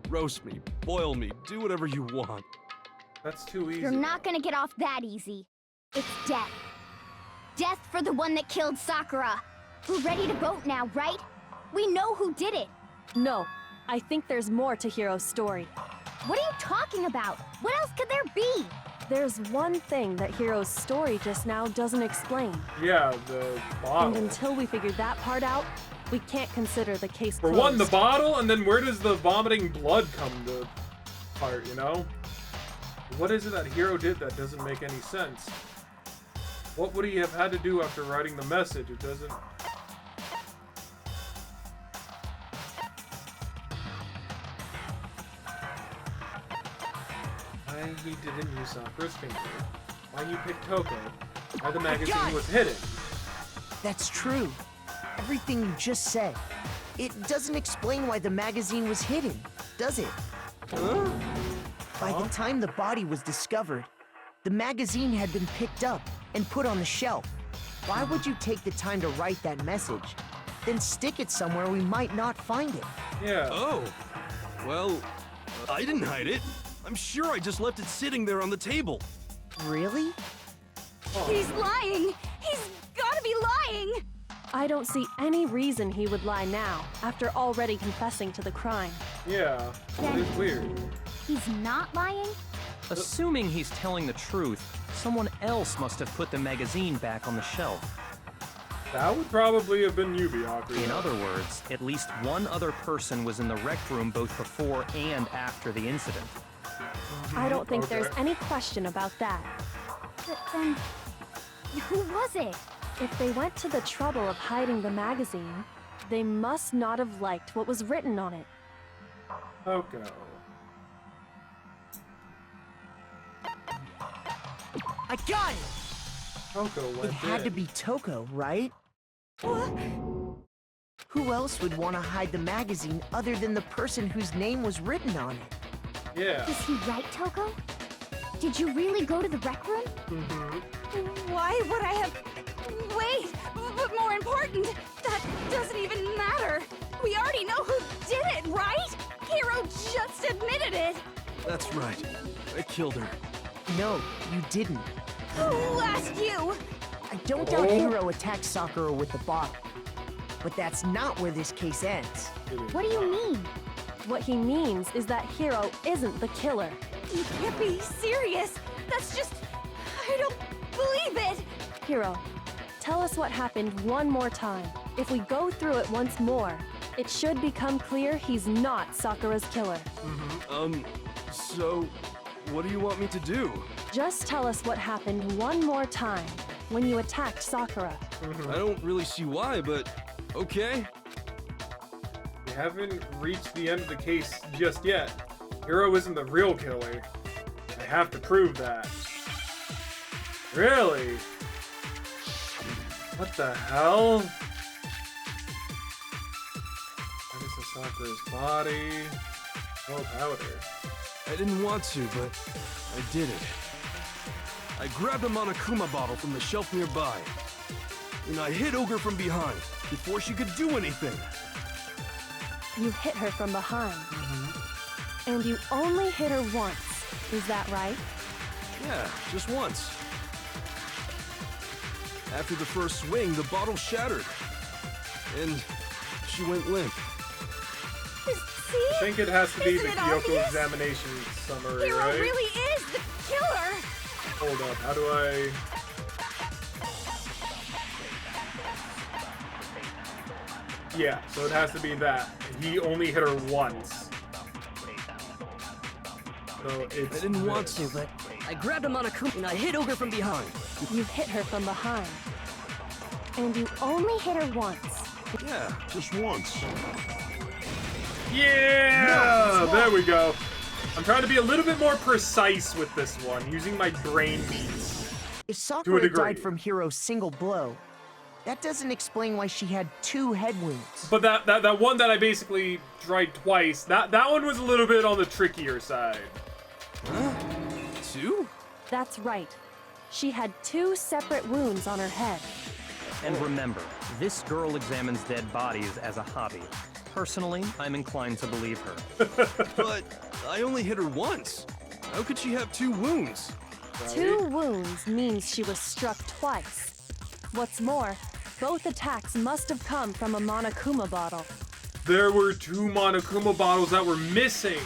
Roast me, boil me, do whatever you want. That's too easy. You're not gonna get off that easy. It's death. Death for the one that killed Sakura. We're ready to vote now, right? We know who did it. No, I think there's more to Hiro's story. What are you talking about? What else could there be? There's one thing that Hiro's story just now doesn't explain. Yeah, the bottle. And until we figure that part out, we can't consider the case For closed. one, the bottle, and then where does the vomiting blood come to part, you know? What is it that Hiro did that doesn't make any sense? What would he have had to do after writing the message? It doesn't... Why he didn't use Sakura's finger? Why you picked Toko? Why the magazine was hidden? That's true. Everything you just said. It doesn't explain why the magazine was hidden, does it? Huh? By the time the body was discovered, the magazine had been picked up and put on the shelf. Why would you take the time to write that message, then stick it somewhere we might not find it? Yeah. Oh. Well, I didn't hide it. I'm sure I just left it sitting there on the table. Really? He's lying! He's gotta be lying! I don't see any reason he would lie now, after already confessing to the crime. Yeah. It is weird. He's not lying? Assuming he's telling the truth, someone else must have put the magazine back on the shelf. That would probably have been you, Byakuya. In other words, at least one other person was in the rec room both before and after the incident. I don't think Okay. there's any question about that. But then, who was it? If they went to the trouble of hiding the magazine, they must not have liked what was written on it. Toko. I got it! Toko went It had to in. be Toko, right? Who else would want to hide the magazine other than the person whose name was written on it? Yeah. Is he right, Toko? Did you really go to the rec room? Mm-hmm. Why would I have... Wait! But more important, that doesn't even matter! We already know who did it, right? Hiro just admitted it! That's right. I killed her. No, you didn't. Who asked you? I don't doubt Hiro attacked Sakura with the bottle. But that's not where this case ends. What do you mean? What he means is that Hiro isn't the killer. You can't be serious! That's just... I don't believe it! Hiro, tell us what happened one more time. If we go through it once more, it should become clear he's not Sakura's killer. So, what do you want me to do? Just tell us what happened one more time when you attacked Sakura. I don't really see why, but okay. We haven't reached the end of the case just yet. Hiro isn't the real killer. I have to prove that. Really? What the hell? That is Sakura's body. Oh, powder. I didn't want to, but I did it. I grabbed a Monokuma bottle from the shelf nearby, and I hit Ogre from behind before she could do anything. You hit her from behind. And you only hit her once. Is that right? Yeah, just once. After the first swing, the bottle shattered. and she went limp. See? I think it has to be Isn't the it Kyoko obvious? examination summary, Hero right? really is the killer! Hold up, how do I... Yeah, so it has to be that. He only hit her once. So it's I didn't want to, but I grabbed a Monokuma and I hit Ogre from behind. You hit her from behind. And you only hit her once. Yeah, just once. Yeah! There we go. I'm trying to be a little bit more precise with this one, using my brain beats. If Sakura degree. died from Hiro's single blow, that doesn't explain why she had 2 head wounds. But that one that I basically tried twice, that one was a little bit on the trickier side. Huh? 2? That's right. She had 2 separate wounds on her head. And remember, this girl examines dead bodies as a hobby. Personally, I'm inclined to believe her. But I only hit her once. How could she have 2 wounds? 2 wounds means she was struck twice. What's more, both attacks must have come from a Monokuma bottle. There were 2 Monokuma bottles that were missing.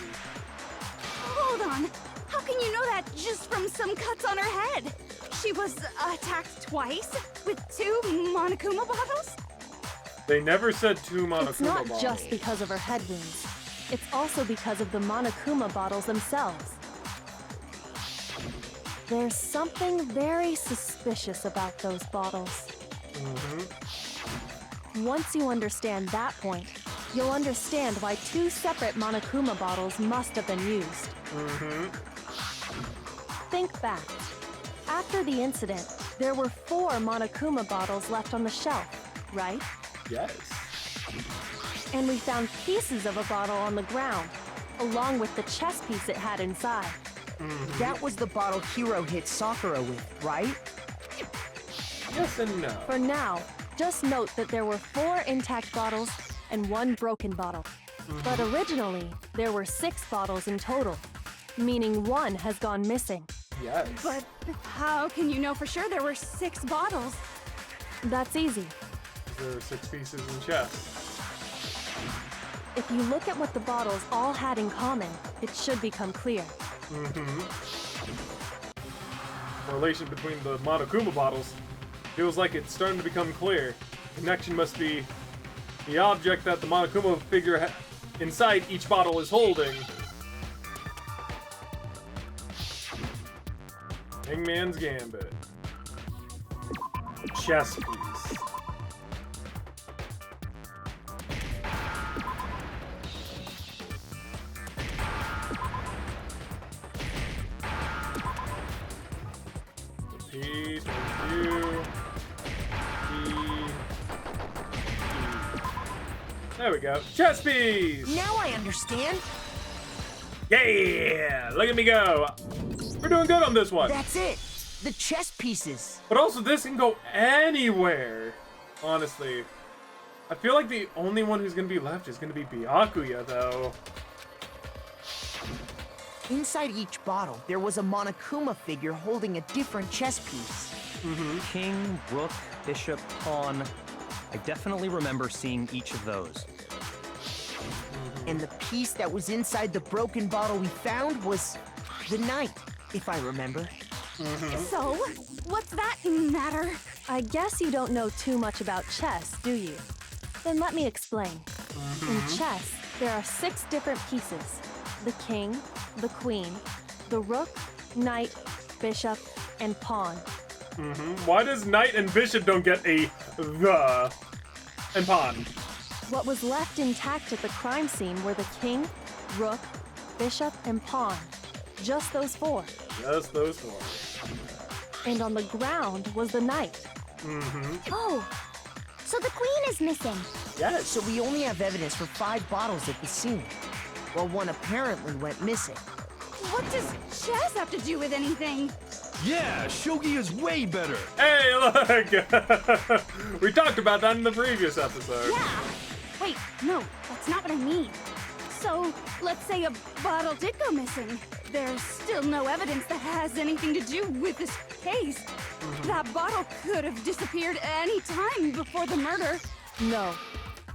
Hold on. How can you know that just from some cuts on her head? She was attacked twice with 2 Monokuma bottles? They never said 2 Monokuma It's not bottles. just because of her head wounds. It's also because of the Monokuma bottles themselves. There's something very suspicious about those bottles. Once you understand that point, you'll understand why 2 separate Monokuma bottles must have been used. Think back. After the incident, there were 4 Monokuma bottles left on the shelf, right? Yes. And we found pieces of a bottle on the ground, along with the chess piece it had inside. That was the bottle Hiro hit Sakura with, right? Yes and no. For now, just note that there were 4 intact bottles and 1 broken bottle. But originally, there were 6 bottles in total, meaning 1 has gone missing. Yes. But how can you know for sure there were 6 bottles? That's easy. There were 6 pieces in chest. If you look at what the bottles all had in common, it should become clear. Relation between the Monokuma bottles feels like it's starting to become clear. The connection must be the object that the Monokuma figure inside each bottle is holding. Hangman's Gambit. Chess piece. P, thank you. E. There we go. Chess piece! Now I understand. Yeah! Look at me go! We're doing good on this one. That's it. The chess pieces. But also, this can go anywhere. Honestly. I feel like the only one who's gonna be left is gonna be Byakuya, though. Inside each bottle, there was a Monokuma figure holding a different chess piece. King, rook, bishop, pawn. I definitely remember seeing each of those. And the piece that was inside the broken bottle we found was the knight, if I remember. So, what's that matter? I guess you don't know too much about chess, do you? Then let me explain. In chess, there are 6 different pieces. The king, the queen, the rook, knight, bishop, and pawn. Why does knight and bishop don't get a the and pawn? What was left intact at the crime scene were the king, rook, bishop, and pawn. Just those 4. Just those 4. And on the ground was the knight. Oh, so the queen is missing. Yes. So we only have evidence for 5 bottles at the scene. Well, one apparently went missing. What does chess have to do with anything? Yeah, shogi is way better. Hey, look! We talked about that in the previous episode. Yeah. Wait, no, that's not what I mean. So, let's say a bottle did go missing. There's still no evidence that has anything to do with this case. That bottle could have disappeared any time before the murder. No,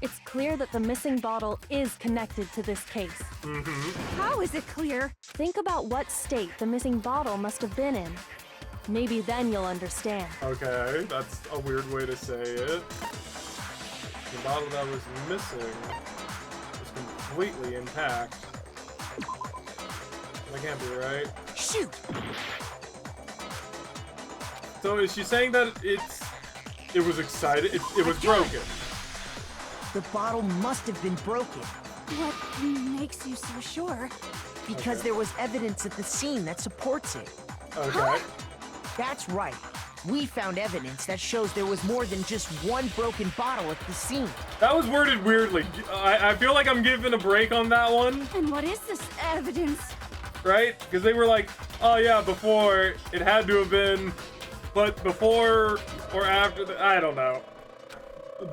it's clear that the missing bottle is connected to this case. How is it clear? Think about what state the missing bottle must have been in. Maybe then you'll understand. Okay, that's a weird way to say it. The bottle that was missing was completely intact. That can't be right. Shoot! So is she saying that it was excited? It was broken. The bottle must have been broken. What makes you so sure? Because there was evidence at the scene that supports it. Okay. That's right. We found evidence that shows there was more than just one broken bottle at the scene. That was worded weirdly. I feel like I'm giving a break on that one, And what is this evidence? right? Because they were like, oh yeah, before, it had to have been, but before or after, I don't know.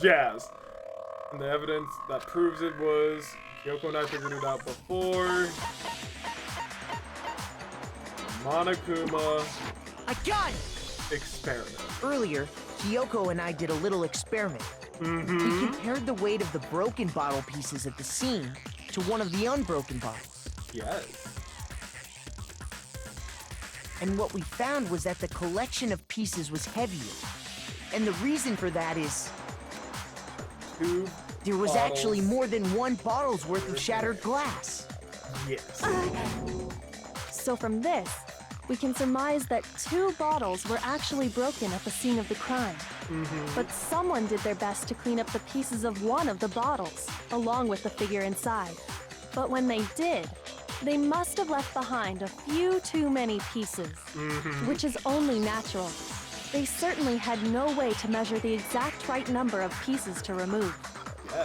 Jazz. And the evidence that proves it was, Kyoko and I figured it out before. Monokuma I got it! experiment. Earlier, Kyoko and I did a little experiment. We compared the weight of the broken bottle pieces at the scene to one of the unbroken bottles. Yes. And what we found was that the collection of pieces was heavier. And the reason for that is Two there was bottles. actually more than one bottle's worth of shattered glass. Yes. So from this, we can surmise that 2 bottles were actually broken at the scene of the crime. But someone did their best to clean up the pieces of one of the bottles, along with the figure inside. But when they did, they must have left behind a few too many pieces, which is only natural. They certainly had no way to measure the exact right number of pieces to remove.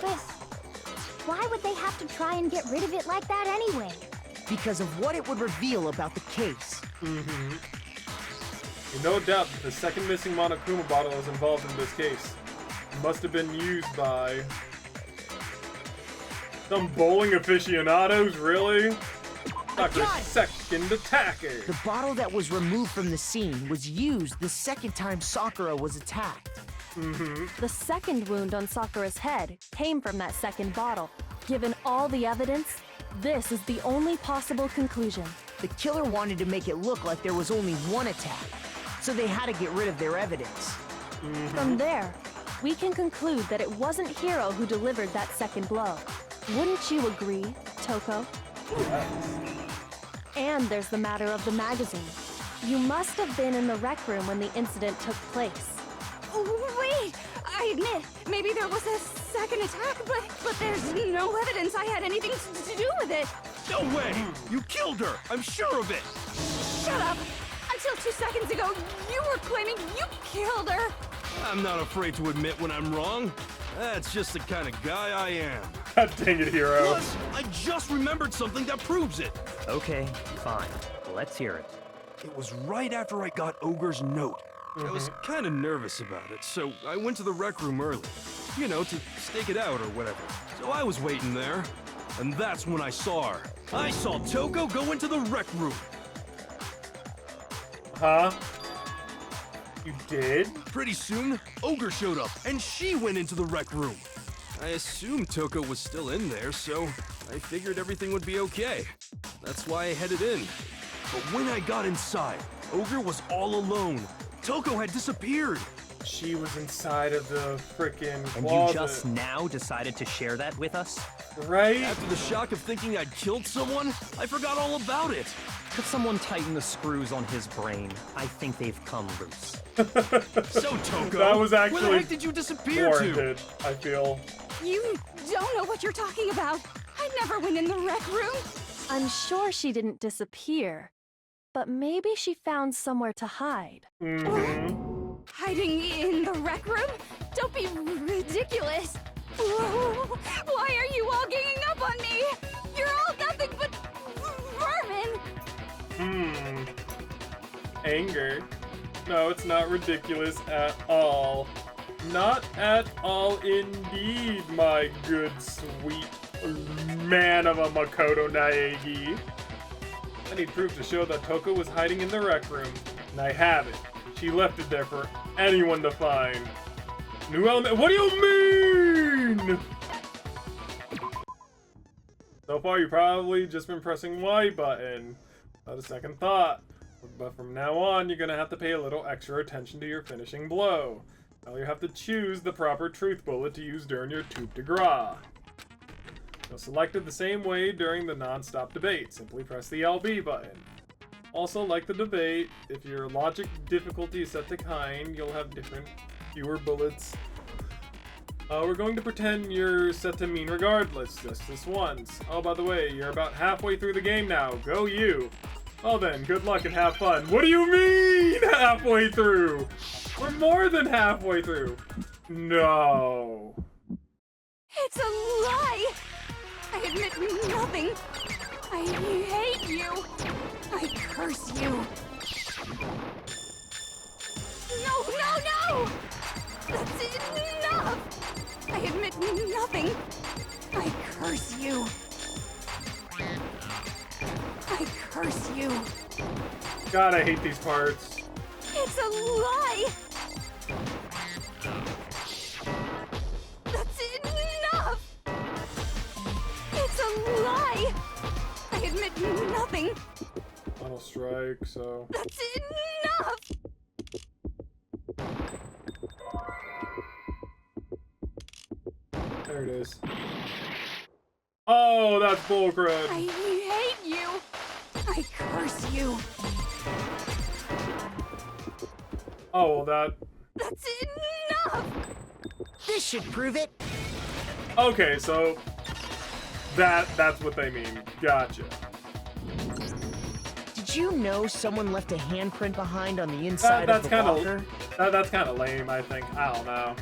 But why would they have to try and get rid of it like that anyway? Because of what it would reveal about the case. No doubt that the second missing Monokuma bottle is involved in this case. It must have been used by some bowling aficionados, really? Dr. got it. Second Attacker. The bottle that was removed from the scene was used the second time Sakura was attacked. The second wound on Sakura's head came from that second bottle. Given all the evidence, this is the only possible conclusion. The killer wanted to make it look like there was only one attack, so they had to get rid of their evidence. From there, we can conclude that it wasn't Hiro who delivered that second blow. Wouldn't you agree, Toko? And there's the matter of the magazine. You must have been in the rec room when the incident took place. Wait! I admit, maybe there was a second attack, but there's no evidence I had anything to do with it. No way! You killed her! I'm sure of it! Shut up! Until 2 seconds ago, you were claiming you killed her! I'm not afraid to admit when I'm wrong. That's just the kind of guy I am. God dang it, Hiro. Plus, I just remembered something that proves it. Okay, fine. Let's hear it. It was right after I got Ogre's note. I was kind of nervous about it, so I went to the rec room early. You know, to stake it out or whatever. So I was waiting there, and that's when I saw her. I saw Toko go into the rec room. Huh? You did? Pretty soon, Ogre showed up, and she went into the rec room. I assumed Toko was still in there, so I figured everything would be okay. That's why I headed in. But when I got inside, Ogre was all alone. Toko had disappeared. She was inside of the frickin' And closet. you just now decided to share that with us? Right? After the shock of thinking I'd killed someone, I forgot all about it. Could someone tighten the screws on his brain? I think they've come loose. So, Toko, That was where actually the heck did you disappear to? warranted, I feel. You don't know what you're talking about. I never went in the rec room. I'm sure she didn't disappear, but maybe she found somewhere to hide. Hiding in the rec room? Don't be ridiculous. Whoa, why are you all ganging up on me? You're all nothing but vermin. Anger. No, it's not ridiculous at all. Not at all indeed, my good, sweet man of a Makoto Naegi. I need proof to show that Toko was hiding in the rec room, and I have it. She left it there for anyone to find. New element. What do you mean? So far, you've probably just been pressing Y button without a second thought. But from now on, you're gonna have to pay a little extra attention to your finishing blow. Now you have to choose the proper truth bullet to use during your coup de grace. You'll select it the same way during the non-stop debate. Simply press the LB button. Also, like the debate, if your logic difficulty is set to kind, you'll have fewer bullets. We're going to pretend you're set to mean regardless, just this once. Oh, by the way, you're about halfway through the game now. Go you! Well then, good luck and have fun. What do you mean, halfway through? We're more than halfway through. No. It's a lie! I admit nothing. I hate you. I curse you. No, no, no! That's enough! I admit nothing. I curse you. I curse you. God, I hate these parts. It's a lie! That's enough! It's a lie! I admit nothing. Final strike, so... That's enough! There it is. Oh, that's bullcrud. I hate you! I curse you! Oh, well that... That's enough! This should prove it. Okay, so... That's what they mean. Gotcha. Did you know someone left a handprint behind on the inside of the locker? That's kind of lame, I think. I don't know.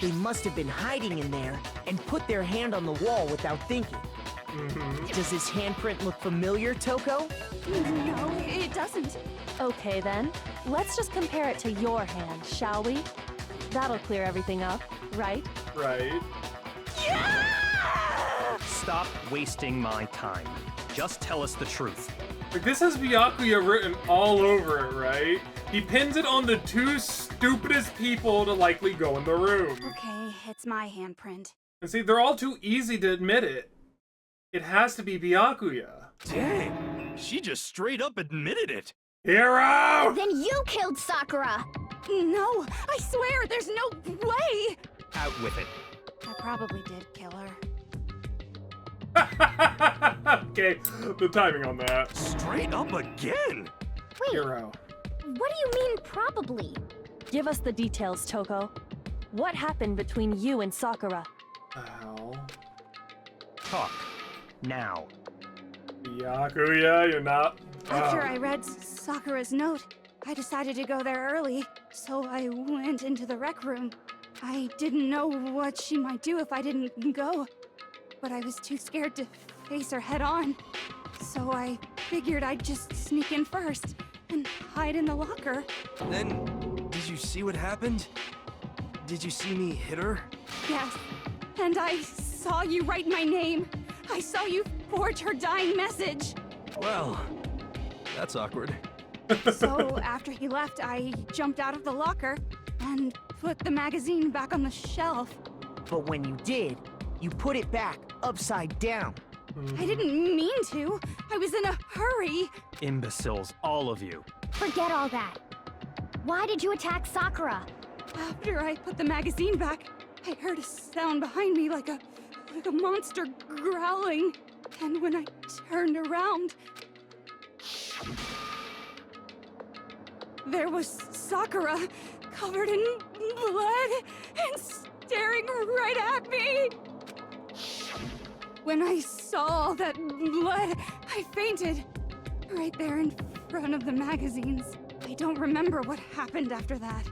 They must have been hiding in there and put their hand on the wall without thinking. Does this handprint look familiar, Toko? No, it doesn't. Okay then, let's just compare it to your hand, shall we? That'll clear everything up, right? Right. Stop wasting my time. Just tell us the truth. Like, this has Byakuya written all over it, right? He pins it on the two stupidest people to likely go in the room. Okay, it's my handprint. And see, they're all too easy to admit it. It has to be Byakuya. Dang, she just straight up admitted it. Hero! Then you killed Sakura! No, I swear, there's no way! Out with it. I probably did kill her. Okay, the timing on that. Straight up again? Wait, Hero. what do you mean probably? Give us the details, Toko. What happened between you and Sakura? Ow. Talk. Now. Byakuya, you're not... After I read Sakura's note, I decided to go there early, so I went into the rec room. I didn't know what she might do if I didn't go, but I was too scared to face her head on. So I figured I'd just sneak in first and hide in the locker. Then, did you see what happened? Did you see me hit her? Yes, and I saw you write my name. I saw you forge her dying message. Well, that's awkward. So after he left, I jumped out of the locker and put the magazine back on the shelf. But when you did, you put it back upside down. I didn't mean to. I was in a hurry. Imbeciles, all of you. Forget all that. Why did you attack Sakura? After I put the magazine back, I heard a sound behind me like a monster growling. And when I turned around, there was Sakura, covered in blood and staring right at me. When I saw all that blood, I fainted. Right there in front of the magazines. I don't remember what happened after that.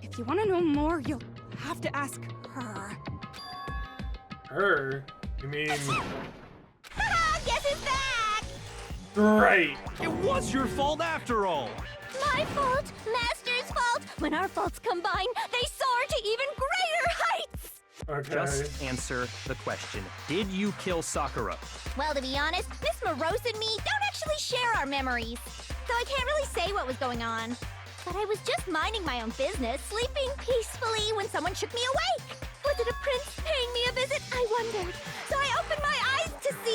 If you want to know more, you'll have to ask her. Her? You mean... Guess who's back? Great! It was your fault after all! My fault, Master's fault. When our faults combine, they soar to even greater heights. Okay. Just answer the question. Did you kill Sakura? Well, to be honest, Miss Morose and me don't actually share our memories, so I can't really say what was going on. But I was just minding my own business, sleeping peacefully when someone shook me awake. Was it a prince paying me a visit? I wondered. So I opened my eyes to see...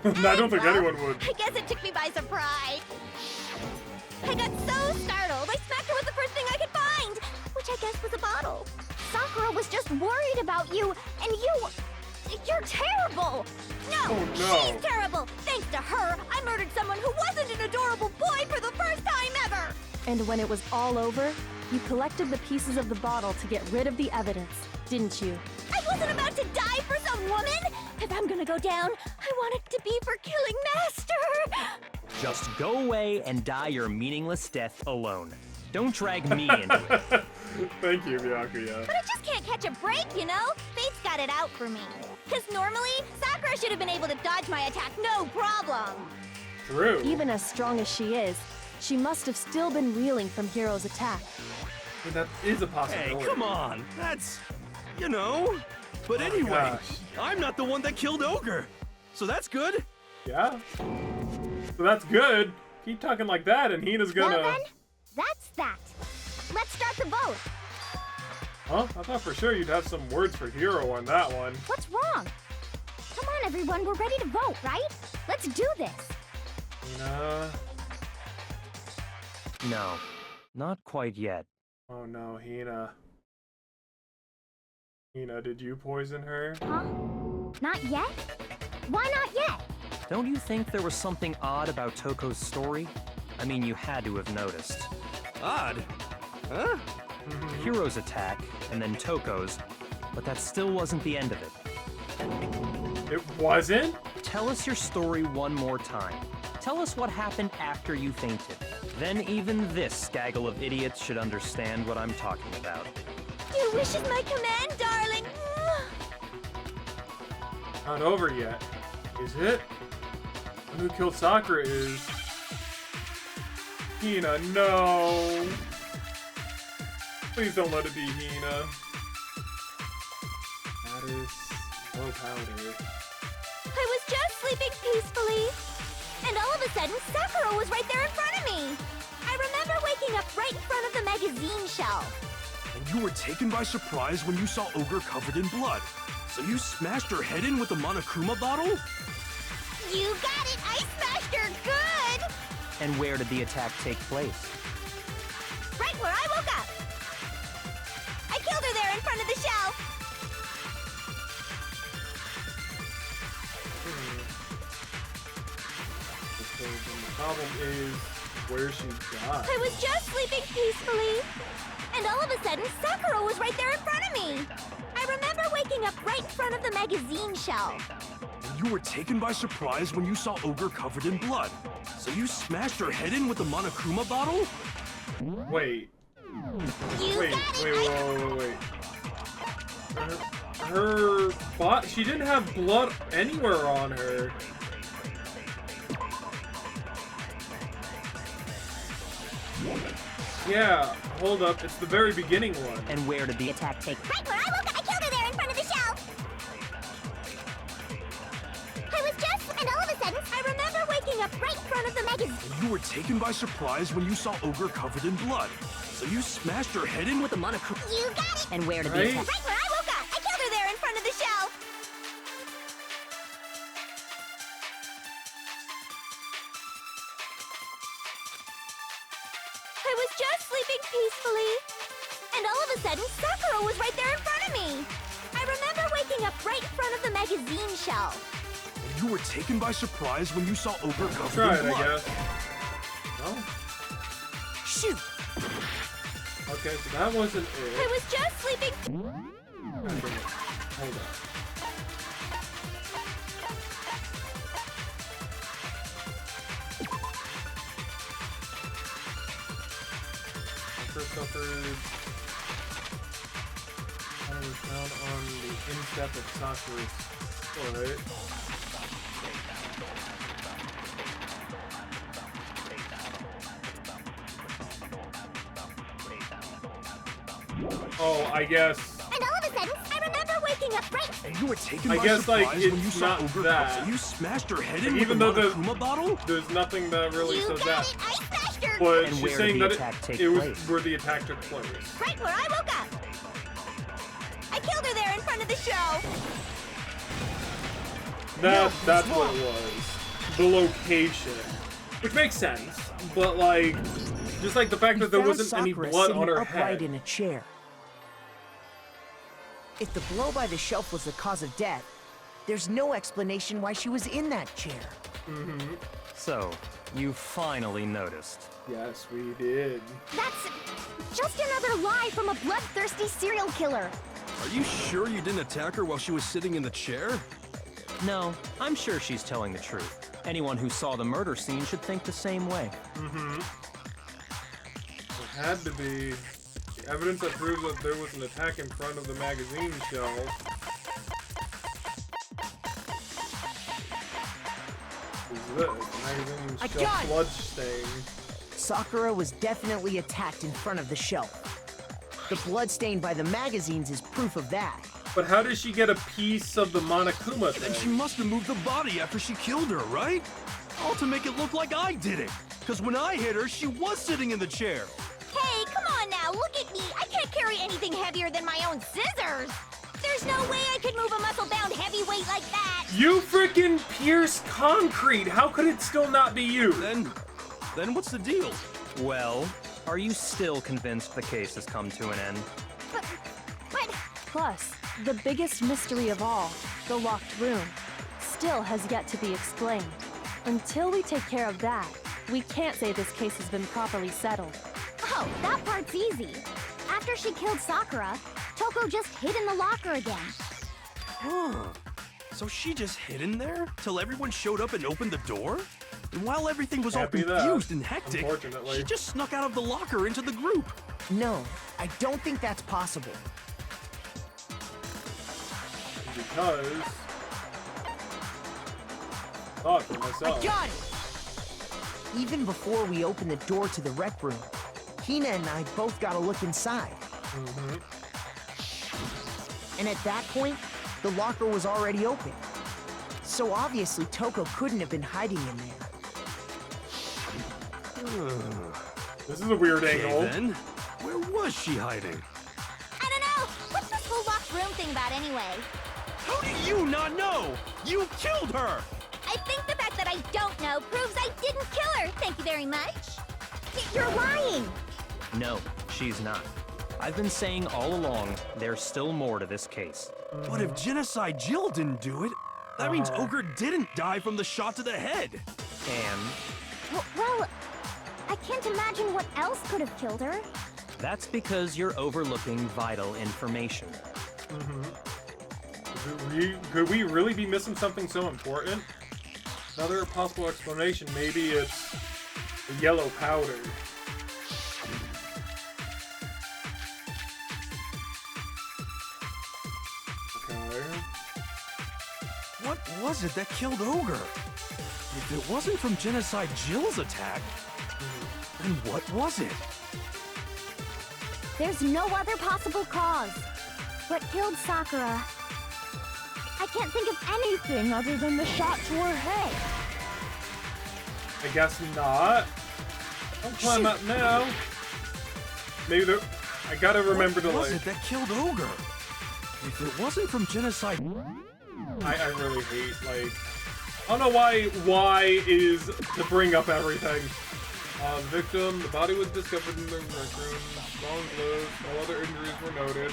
I don't think anyone would. I guess it took me by surprise. I got so startled, I smacked her with the first thing I could find, which I guess was a bottle. Sakura was just worried about you, and you're terrible. No, Oh, no. she's terrible. Thanks to her, I murdered someone who wasn't an adorable boy for the first time ever. And when it was all over, you collected the pieces of the bottle to get rid of the evidence, didn't you? I wasn't about to die for some woman. If I'm gonna go down, I want it to be for killing Master. Just go away and die your meaningless death alone. Don't drag me into it. Thank you, Byakuya. But I just can't catch a break, you know? Fate's got it out for me. Because normally, Sakura should have been able to dodge my attack no problem. True. Even as strong as she is, she must have still been reeling from Hiro's attack. I mean, that is a Hey, possibility. come on. That's, you know. But Oh, anyway, gosh. I'm not the one that killed Ogre. So that's good. Yeah. So that's good. Keep talking like that, and Hina's gonna. Well then, that's that. Let's start the vote. Huh? I thought for sure you'd have some words for Hiro on that one. What's wrong? Come on, everyone, we're ready to vote, right? Let's do this. Hina. No, not quite yet. Oh no, Hina. Hina, did you poison her? Huh? Not yet? Why not yet? Don't you think there was something odd about Toko's story? I mean, you had to have noticed. Odd. Huh? Hiro's attack, and then Toko's, but that still wasn't the end of it. It wasn't? Tell us your story one more time. Tell us what happened after you fainted. Then even this gaggle of idiots should understand what I'm talking about. Your wish is my command, darling. Not over yet. Is it? Who killed Sakura is... Hina, no! Please don't let it be Hina. That is no powder. I was just sleeping peacefully. And all of a sudden, Sakura was right there in front of me. I remember waking up right in front of the magazine shelf. And you were taken by surprise when you saw Ogre covered in blood. So you smashed her head in with the Monokuma bottle? You got it! I smashed her good! And where did the attack take place? Right where I woke up. I killed her there in front of the shelf. So the problem is where she died. I was just sleeping peacefully. And all of a sudden, Sakura was right there in front of me. I remember waking up right in front of the magazine shelf. And you were taken by surprise when you saw Ogre covered in blood. So you smashed her head in with the Monokuma bottle? Wait. You Wait, got it! wait. Her bot, she didn't have blood anywhere on her. Yeah, hold up, it's the very beginning one. And where did the attack take place? Right where I woke up, I killed her there in front of the shelf. I was just, and all of a sudden, I remember waking up right in front of the magazine. And you were taken by surprise when you saw Ogre covered in blood. So you smashed her head in with the Monokuma. You got it! And where did Right? the attack... Right where I woke up, I killed her there in front of the shelf. I was just sleeping peacefully. And all of a sudden, Sakura was right there in front of me. I remember waking up right in front of the magazine shelf. And you were taken by surprise when you saw Ogre covered Try in it, I blood. guess. No? Shoot! Okay, so that wasn't I it. was just sleeping. God damn it. Hold on. First suffered. I was found on the instep of Sakura's foot. Oh, I guess. And all of a sudden, I remember waking up right. And you were taken I by guess, like, surprise when you it's saw not Ogre that. covered. So you smashed her head in Even with the though the- Monokuma bottle? There's nothing that really You says got that. it! I smashed her! But And she's where saying did the that attack take it was place? where the attack took place. Right where I woke up. I killed her there in front of the show. That's what it was. The location. Which makes sense, but like, just like the fact that there wasn't any blood on her head. In a chair. If the blow by the shelf was the cause of death, there's no explanation why she was in that chair. Mm-hmm. So, you finally noticed. Yes, we did. That's just another lie from a bloodthirsty serial killer. Are you sure you didn't attack her while she was sitting in the chair? No, I'm sure she's telling the truth. Anyone who saw the murder scene should think the same way. Mm-hmm. It had to be. The evidence that proves that there was an attack in front of the magazine shelf. Is this? The magazine shelf blood stain. Sakura was definitely attacked in front of the shelf. The blood stain by the magazines is proof of that. But how does she get a piece of the Monokuma thing? Then she must have moved the body after she killed her, right? All to make it look like I did it. Because when I hit her, she was sitting in the chair. Hey, come on now, look at me. I can't carry anything heavier than my own scissors. There's no way I could move a muscle-bound heavyweight like that. You freaking pierced concrete. How could it still not be you? Then what's the deal? Well, are you still convinced the case has come to an end? But... Plus, the biggest mystery of all, the locked room, still has yet to be explained. Until we take care of that, we can't say this case has been properly settled. Oh, that part's easy. After she killed Sakura, Toko just hid in the locker again. Huh. So she just hid in there till everyone showed up and opened the door? And while everything was all confused and hectic, she just snuck out of the locker into the group. No, I don't think that's possible. Because... thought for myself. I got it! Even before we opened the door to the rec room, Hina and I both got a look inside. Mm-hmm. And at that point, the locker was already open. So obviously Toko couldn't have been hiding in there. This is a weird angle. Then, where was she hiding? I don't know. What's this whole locked room thing about anyway? How do you not know? You killed her! I think the fact that I don't know proves I didn't kill her. Thank you very much. You're lying. No, she's not. I've been saying all along, there's still more to this case. But if Genocide Jill didn't do it, that means Ogre didn't die from the shot to the head. And? Well, I can't imagine what else could have killed her. That's because you're overlooking vital information. Could we really be missing something so important? Another possible explanation, maybe it's the yellow powder. Okay. What was it that killed Ogre? If it wasn't from Genocide Jill's attack, then what was it? There's no other possible cause. What killed Sakura? I can't think of anything other than the shot to her head. I guess not. Don't climb up now. Maybe there... I gotta remember to What like... was it that killed Ogre? If it wasn't from Genocide... I really hate, like... I don't know why is to bring up everything. The victim, the body was discovered in the rec room. Strong blows, no other injuries were noted.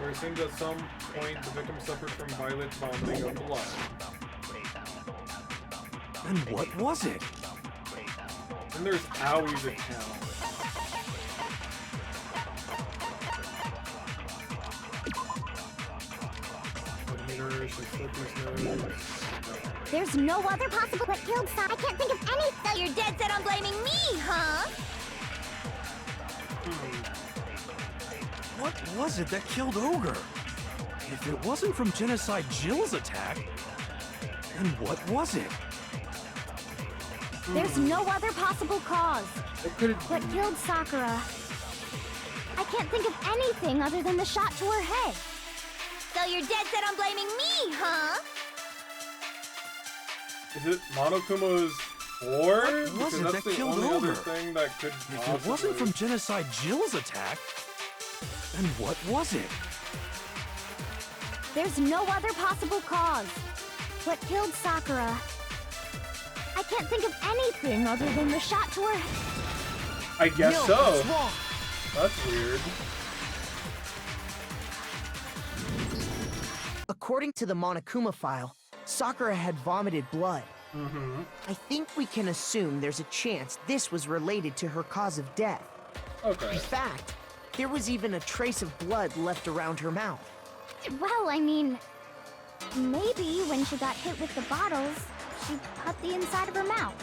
It seems at some point the victim suffered from violent vomiting of blood. And what was it? And there's Awie's account. There's no other possible what killed Sakura. I can't think of any. So you're dead set on blaming me, huh? What was it that killed Ogre? If it wasn't from Genocide Jill's attack, then what was it? There's no other possible cause. What killed Sakura? I can't think of anything other than the shot to her head. So you're dead set on blaming me, huh? Is it Monokuma's ore? What was it that killed Ogre? Thing that could If it wasn't from Genocide Jill's attack, then what was it? There's no other possible cause. What killed Sakura? I can't think of anything other than the shot to her. I guess No, so. it's wrong. That's weird. According to the Monokuma file, Sakura had vomited blood. I think we can assume there's a chance this was related to her cause of death. Okay. In fact, there was even a trace of blood left around her mouth. Well, I mean, maybe when she got hit with the bottles, she cut the inside of her mouth.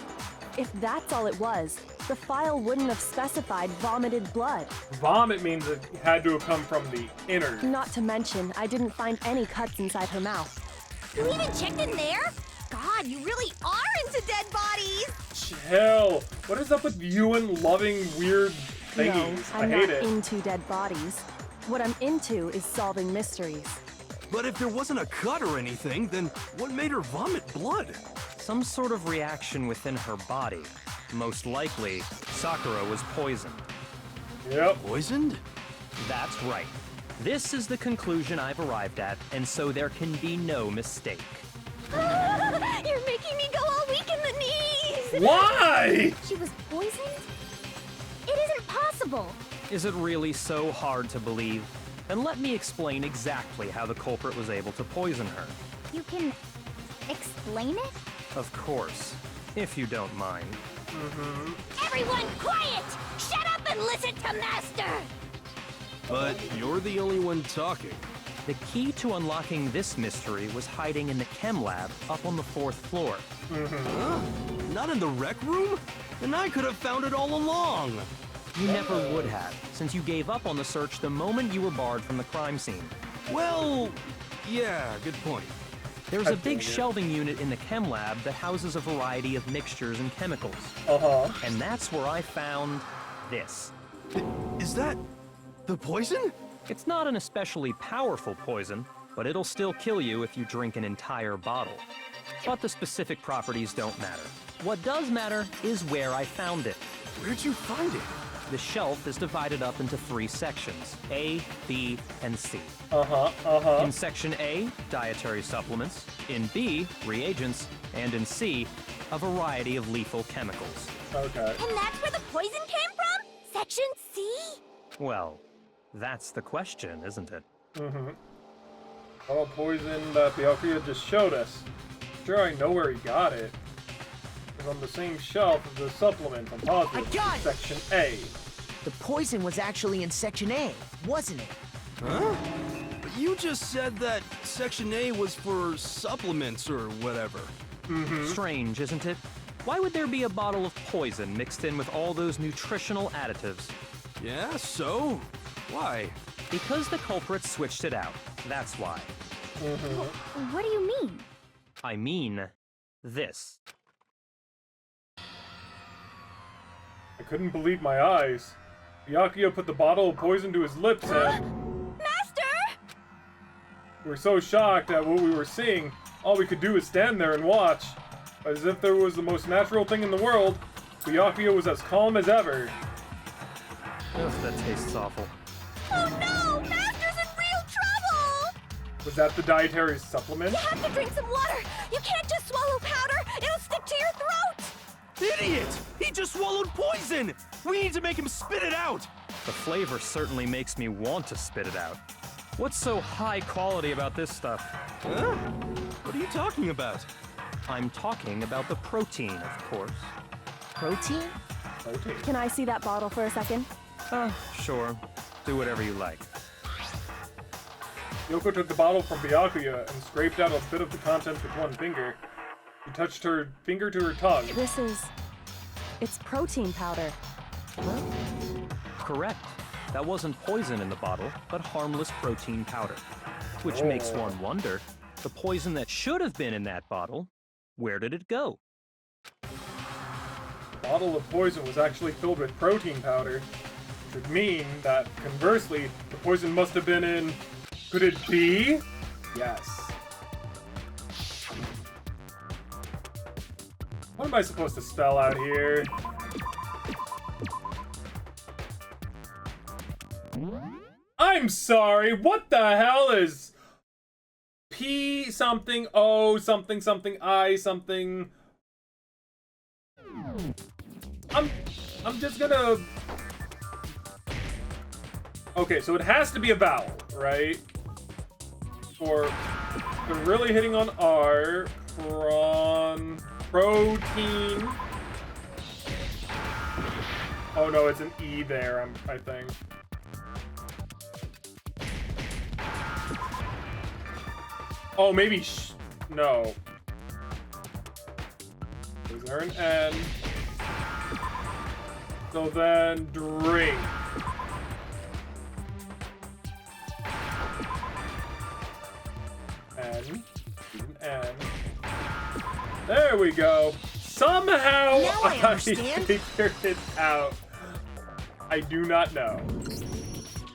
If that's all it was, the file wouldn't have specified vomited blood. Vomit means it had to have come from the inner. Not to mention, I didn't find any cuts inside her mouth. You even checked in there? God, you really are into dead bodies! Chill. What is up with you and loving weird No, thingies? I I'm hate not it. into dead bodies. What I'm into is solving mysteries. But if there wasn't a cut or anything, then what made her vomit blood? Some sort of reaction within her body. Most likely, Sakura was poisoned. Yep. Poisoned? That's right. This is the conclusion I've arrived at, and so there can be no mistake. You're making me go all weak in the knees! Why? She was poisoned? It isn't possible. Is it really so hard to believe? Then let me explain exactly how the culprit was able to poison her. You can explain it? Of course, if you don't mind. Everyone quiet! Shut up and listen to Master! But you're the only one talking. The key to unlocking this mystery was hiding in the chem lab up on the 4th floor. Huh? Not in the rec room? Then I could have found it all along. You never would have, since you gave up on the search the moment you were barred from the crime scene. Well, yeah, good point. There's a big shelving unit in the chem lab that houses a variety of mixtures and chemicals. And that's where I found this. Is that the poison? It's not an especially powerful poison, but it'll still kill you if you drink an entire bottle. But the specific properties don't matter. What does matter is where I found it. Where'd you find it? The shelf is divided up into 3 sections, A, B, and C. In Section A, dietary supplements. In B, reagents. And in C, a variety of lethal chemicals. Okay. And that's where the poison came from? Section C? Well, that's the question, isn't it? All poison that Byakuya just showed us. Sure, I know where he got it. It's on the same shelf as the supplement. I'm positive. I got it! Section A. The poison was actually in Section A, wasn't it? Huh? But you just said that Section A was for supplements or whatever. Strange, isn't it? Why would there be a bottle of poison mixed in with all those nutritional additives? Yeah, so? Why? Because the culprit switched it out. That's why. What do you mean? I mean, this. I couldn't believe my eyes. Byakuya put the bottle of poison to his lips and... Master! We were so shocked at what we were seeing, all we could do was stand there and watch. As if there was the most natural thing in the world, Byakuya was as calm as ever. Ugh, that tastes awful. Oh no! Master's in real trouble! Was that the dietary supplement? You have to drink some water! You can't just swallow powder! It'll stick to your throat! Idiot! He just swallowed poison! We need to make him spit it out! The flavor certainly makes me want to spit it out. What's so high quality about this stuff? Huh? What are you talking about? I'm talking about the protein, of course. Protein? Protein. Can I see that bottle for a second? Sure. Do whatever you like. Yoko took the bottle from Byakuya and scraped out a bit of the contents with one finger. He touched her finger to her tongue. It's protein powder. Correct. That wasn't poison in the bottle, but harmless protein powder. Which makes one wonder, the poison that should have been in that bottle, where did it go? The bottle of poison was actually filled with protein powder, which would mean that, conversely, the poison must have been in... Could it be? Yes. What am I supposed to spell out here? I'm sorry, what the hell is... P something, O something, something, I something. I'm just gonna... Okay, so it has to be a vowel, right? Or they're really hitting on R. Protein. Oh no, it's an E there, I think. Oh, maybe no. Is there an N? So then, drink. N. N. There we go. Somehow Now I understand. figured it out. I do not know.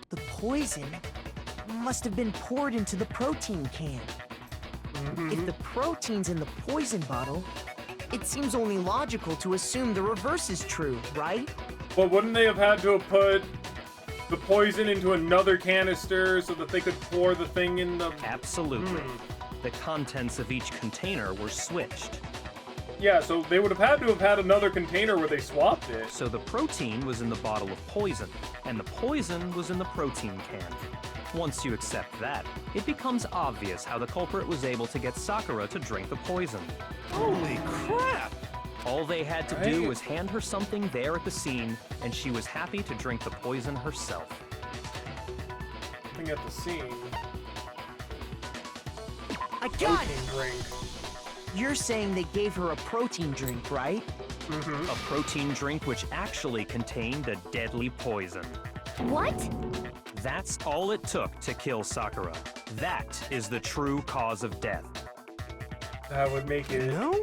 The poison must have been poured into the protein can. If the protein's in the poison bottle, it seems only logical to assume the reverse is true, right? But wouldn't they have had to have put the poison into another canister so that they could pour the thing in the... Absolutely. The contents of each container were switched. Yeah, so they would have had to have had another container where they swapped it. So the protein was in the bottle of poison, and the poison was in the protein can. Once you accept that, it becomes obvious how the culprit was able to get Sakura to drink the poison. Holy crap! All they had to do was hand her something there at the scene, and she was happy to drink the poison herself. Something at the scene. I got it! Drink. You're saying they gave her a protein drink, right? A protein drink which actually contained a deadly poison. What? That's all it took to kill Sakura. That is the true cause of death. That would make it... No?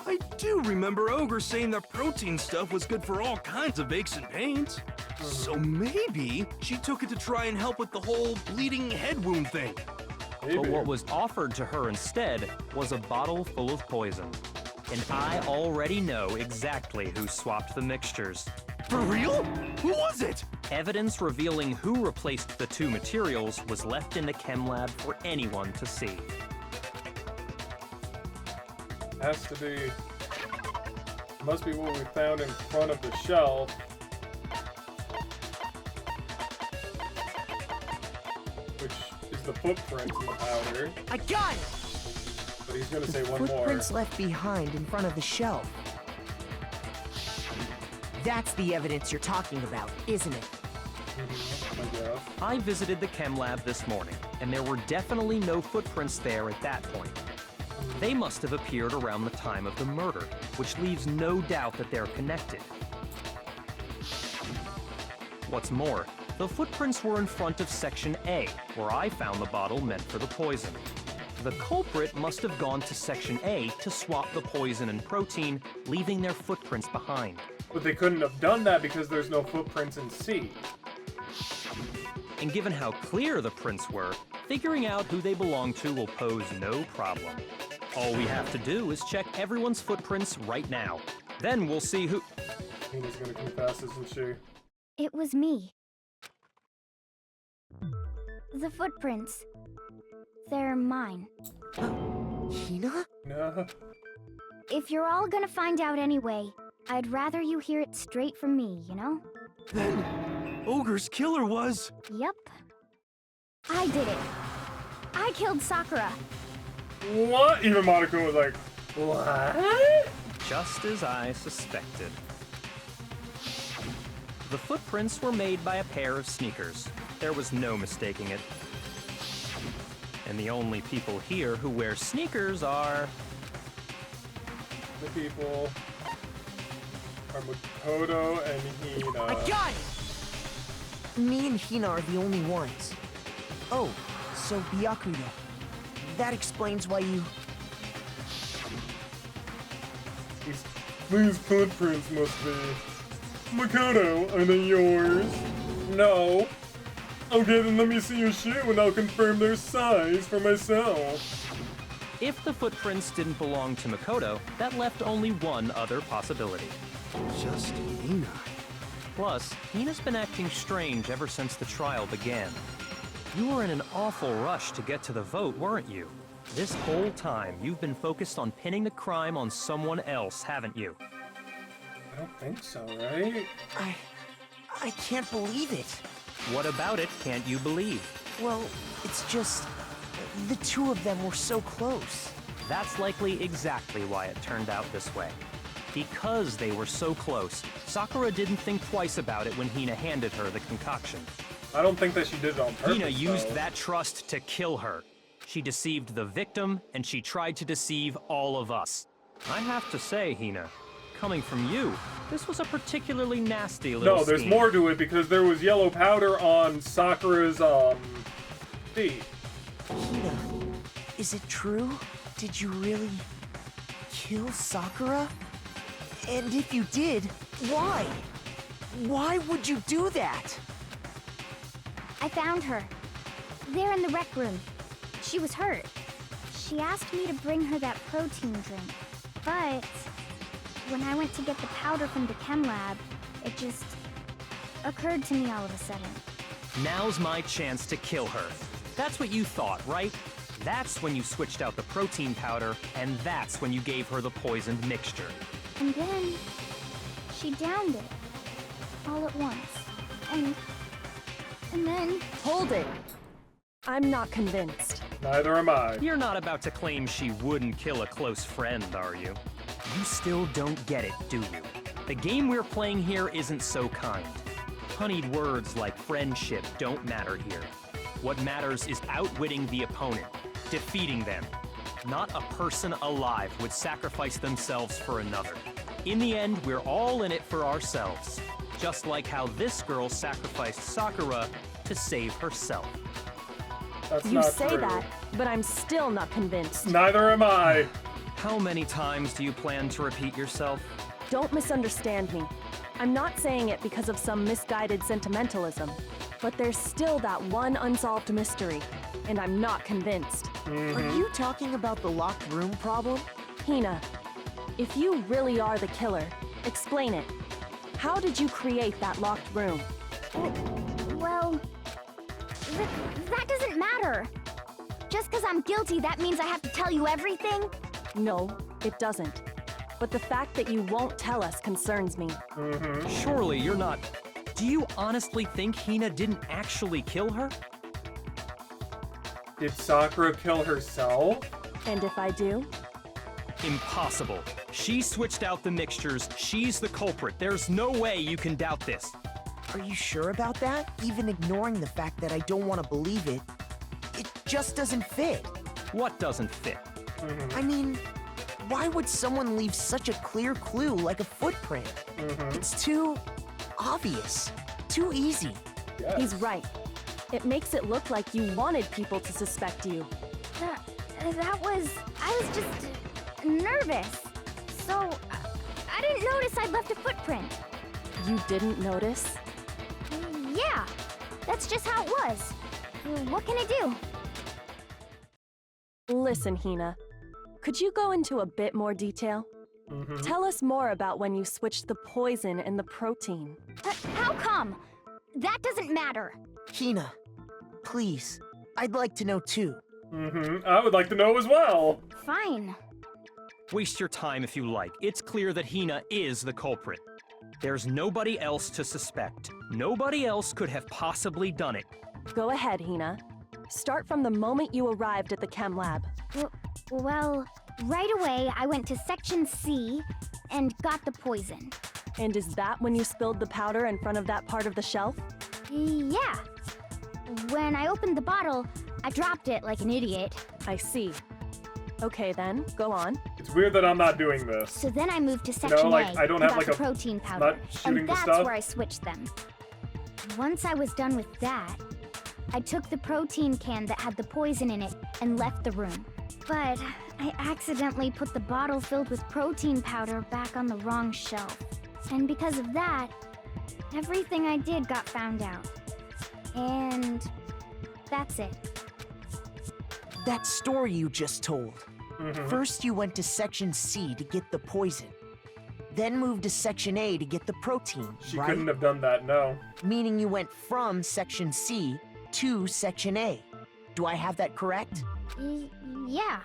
I do remember Ogre saying that protein stuff was good for all kinds of aches and pains. So maybe she took it to try and help with the whole bleeding head wound thing. Maybe. But what was offered to her instead was a bottle full of poison. And I already know exactly who swapped the mixtures. For real? Who was it? Evidence revealing who replaced the two materials was left in the chem lab for anyone to see. Has to be... Must be what we found in front of the shelf. Which is the footprints in the powder. I got it! But he's gonna say The one more. footprints left behind in front of the shelf. That's the evidence you're talking about, isn't it? I guess. I visited the chem lab this morning, and there were definitely no footprints there at that point. They must have appeared around the time of the murder, which leaves no doubt that they're connected. What's more, the footprints were in front of Section A, where I found the bottle meant for the poison. The culprit must have gone to Section A to swap the poison and protein, leaving their footprints behind. But they couldn't have done that because there's no footprints in C. And given how clear the prints were, figuring out who they belong to will pose no problem. All we have to do is check everyone's footprints right now. Then we'll see who... Tina's gonna confess, isn't she? It was me. The footprints. They're mine. Hina? No. If you're all gonna find out anyway, I'd rather you hear it straight from me, you know? Then Ogre's killer was... Yep. I did it. I killed Sakura. What? Even Monaco was like, what? Just as I suspected. The footprints were made by a pair of sneakers. There was no mistaking it. And the only people here who wear sneakers are... The people are Makoto and Hina. I got it! Me and Hina are the only ones. Oh, so Byakuya. That explains why you... These footprints must be... Makoto, are they yours? No. Okay, then let me see your shoe and I'll confirm their size for myself. If the footprints didn't belong to Makoto, that left only one other possibility. Just Hina. Plus, Hina's been acting strange ever since the trial began. You were in an awful rush to get to the vote, weren't you? This whole time, you've been focused on pinning the crime on someone else, haven't you? I don't think so, right? I can't believe it. What about it can't you believe? Well, it's just... the two of them were so close. That's likely exactly why it turned out this way. Because they were so close, Sakura didn't think twice about it when Hina handed her the concoction. I don't think that she did it on purpose, Hina used though. that trust to kill her. She deceived the victim, and she tried to deceive all of us. I have to say, Hina, coming from you, this was a particularly nasty little No, there's scheme. more to it because there was yellow powder on Sakura's, feet. Hina, is it true? Did you really kill Sakura? And if you did, why? Why would you do that? I found her. There in the rec room. She was hurt. She asked me to bring her that protein drink. But when I went to get the powder from the chem lab, it just occurred to me all of a sudden. Now's my chance to kill her. That's what you thought, right? That's when you switched out the protein powder, and that's when you gave her the poisoned mixture. And then she downed it all at once. And then... Hold it! I'm not convinced. Neither am I. You're not about to claim she wouldn't kill a close friend, are you? You still don't get it, do you? The game we're playing here isn't so kind. Honeyed words like friendship don't matter here. What matters is outwitting the opponent, defeating them. Not a person alive would sacrifice themselves for another. In the end, we're all in it for ourselves. Just like how this girl sacrificed Sakura to save herself. That's You not say true. that, but I'm still not convinced. Neither am I. How many times do you plan to repeat yourself? Don't misunderstand me. I'm not saying it because of some misguided sentimentalism, but there's still that one unsolved mystery, and I'm not convinced. Are you talking about the locked room problem? Hina, if you really are the killer, explain it. How did you create that locked room? Well... that doesn't matter. Just because I'm guilty, that means I have to tell you everything? No, it doesn't. But the fact that you won't tell us concerns me. Surely you're not... Do you honestly think Hina didn't actually kill her? Did Sakura kill herself? And if I do? Impossible. She switched out the mixtures. She's the culprit. There's no way you can doubt this. Are you sure about that? Even ignoring the fact that I don't want to believe it, it just doesn't fit. What doesn't fit? I mean, why would someone leave such a clear clue like a footprint? It's too obvious, too easy. Yes. He's right. It makes it look like you wanted people to suspect you. I was just nervous. So, I didn't notice I'd left a footprint. You didn't notice? Yeah, that's just how it was. What can I do? Listen, Hina. Could you go into a bit more detail? Tell us more about when you switched the poison and the protein. How come? That doesn't matter. Hina, please, I'd like to know too. I would like to know as well. Fine. Waste your time if you like. It's clear that Hina is the culprit. There's nobody else to suspect. Nobody else could have possibly done it. Go ahead, Hina. Start from the moment you arrived at the chem lab. Well, right away I went to Section C and got the poison. And is that when you spilled the powder in front of that part of the shelf? Yeah. When I opened the bottle, I dropped it like an idiot. I see. Okay then, go on. It's weird that I'm not doing this. So then I moved to Section like, A I don't and have, got like, the a- protein not powder. shooting And the that's stuff. where I switched them. Once I was done with that, I took the protein can that had the poison in it and left the room. But I accidentally put the bottle filled with protein powder back on the wrong shelf. And because of that, everything I did got found out. And that's it. That story you just told. First you went to Section C to get the poison. Then moved to Section A to get the protein, She right? couldn't have done that, no. Meaning you went from Section C to Section A. Do I have that correct? Yeah.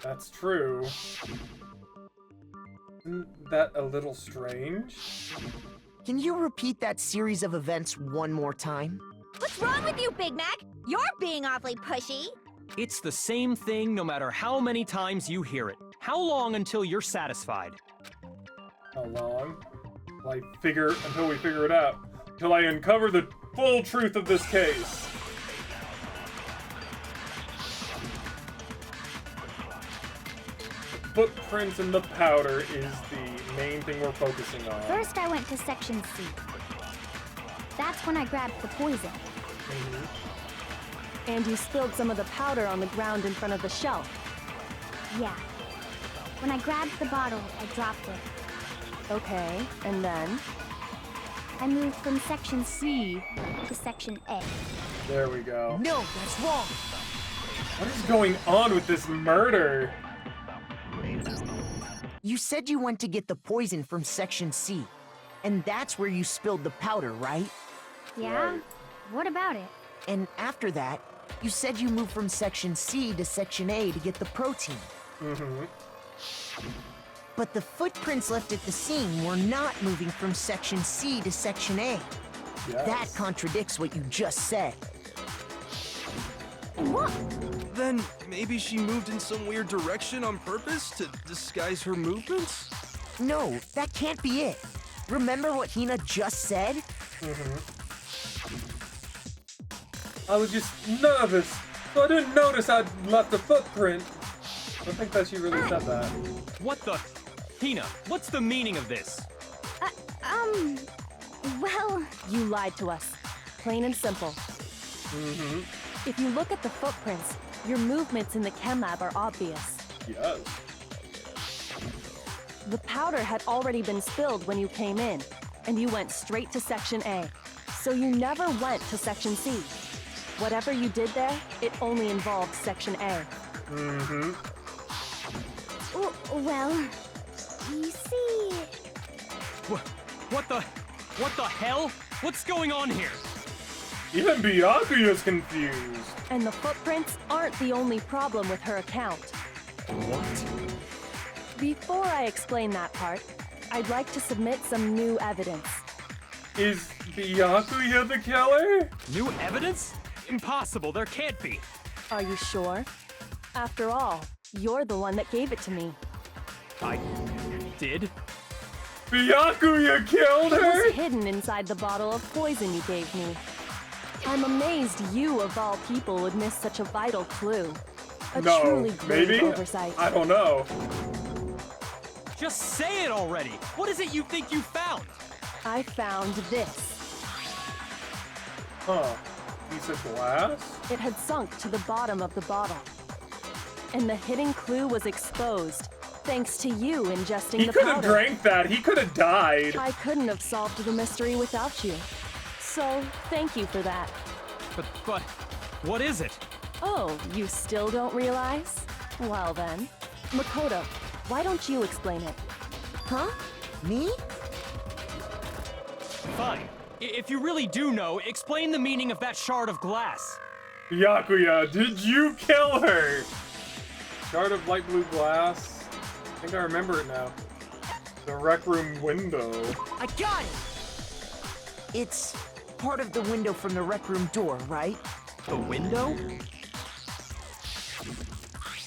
That's true. Isn't that a little strange? Can you repeat that series of events one more time? What's wrong with you, Big Mac? You're being awfully pushy. It's the same thing no matter how many times you hear it. How long until you're satisfied? How long? Until we figure it out. Until I uncover the full truth of this case. The footprints and the powder is the main thing we're focusing on. First, I went to Section C. That's when I grabbed the poison. And you spilled some of the powder on the ground in front of the shelf. Yeah. When I grabbed the bottle, I dropped it. Okay, and then? I moved from Section C to Section A. There we go. No, that's wrong. What is going on with this murder? You said you went to get the poison from Section C, and that's where you spilled the powder, right? Yeah? Right. What about it? And after that, you said you moved from Section C to Section A to get the protein. But the footprints left at the scene were not moving from Section C to Section A. Yes. That contradicts what you just said. What? Then maybe she moved in some weird direction on purpose to disguise her movements? No, that can't be it. Remember what Hina just said? I was just nervous, so I didn't notice I'd left a footprint. I don't think that she really said that. What the? Hina, what's the meaning of this? Well... You lied to us. Plain and simple. If you look at the footprints, your movements in the chem lab are obvious. Yes. The powder had already been spilled when you came in, and you went straight to Section A. So you never went to Section C. Whatever you did there, it only involved Section A. Well, you see... What the hell? What's going on here? Even Byakuya's confused. And the footprints aren't the only problem with her account. What? Before I explain that part, I'd like to submit some new evidence. Is Byakuya the killer? New evidence? Impossible, there can't be. Are you sure? After all, you're the one that gave it to me. I did? Byakuya killed It her? was hidden inside the bottle of poison you gave me. I'm amazed you, of all people, would miss such a vital clue. A truly grave maybe? oversight. I don't know. Just say it already! What is it you think you found? I found this. Huh. Piece of glass? It had sunk to the bottom of the bottle. And the hidden clue was exposed, thanks to you ingesting He the could have powder. drank that. He could have died. I couldn't have solved the mystery without you. So, thank you for that. But, what is it? Oh, you still don't realize? Well then. Makoto, why don't you explain it? Huh? Me? Fine. If you really do know, explain the meaning of that shard of glass. Byakuya, did you kill her? Shard of light blue glass. I think I remember it now. The rec room window. I got it! It's part of the window from the rec room door, right? The window?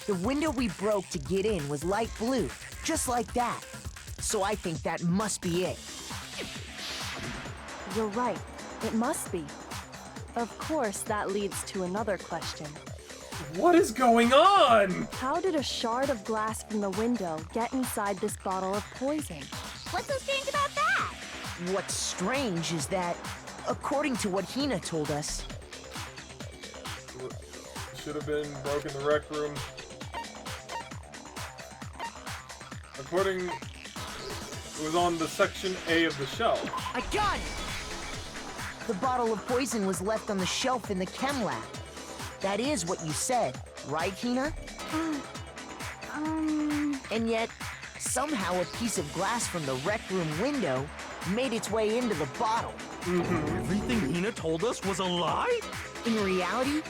The window we broke to get in was light blue, just like that. So I think that must be it. You're right. It must be. Of course, that leads to another question. What is going on? How did a shard of glass from the window get inside this bottle of poison? What's so strange about that? What's strange is that, according to what Hina told us, Should have been broke in the rec room. According, it was on the section A of the shelf. I got it! The bottle of poison was left on the shelf in the chem lab. That is what you said, right, Hina? And yet, somehow a piece of glass from the rec room window made its way into the bottle. Everything Hina told us was a lie? In reality,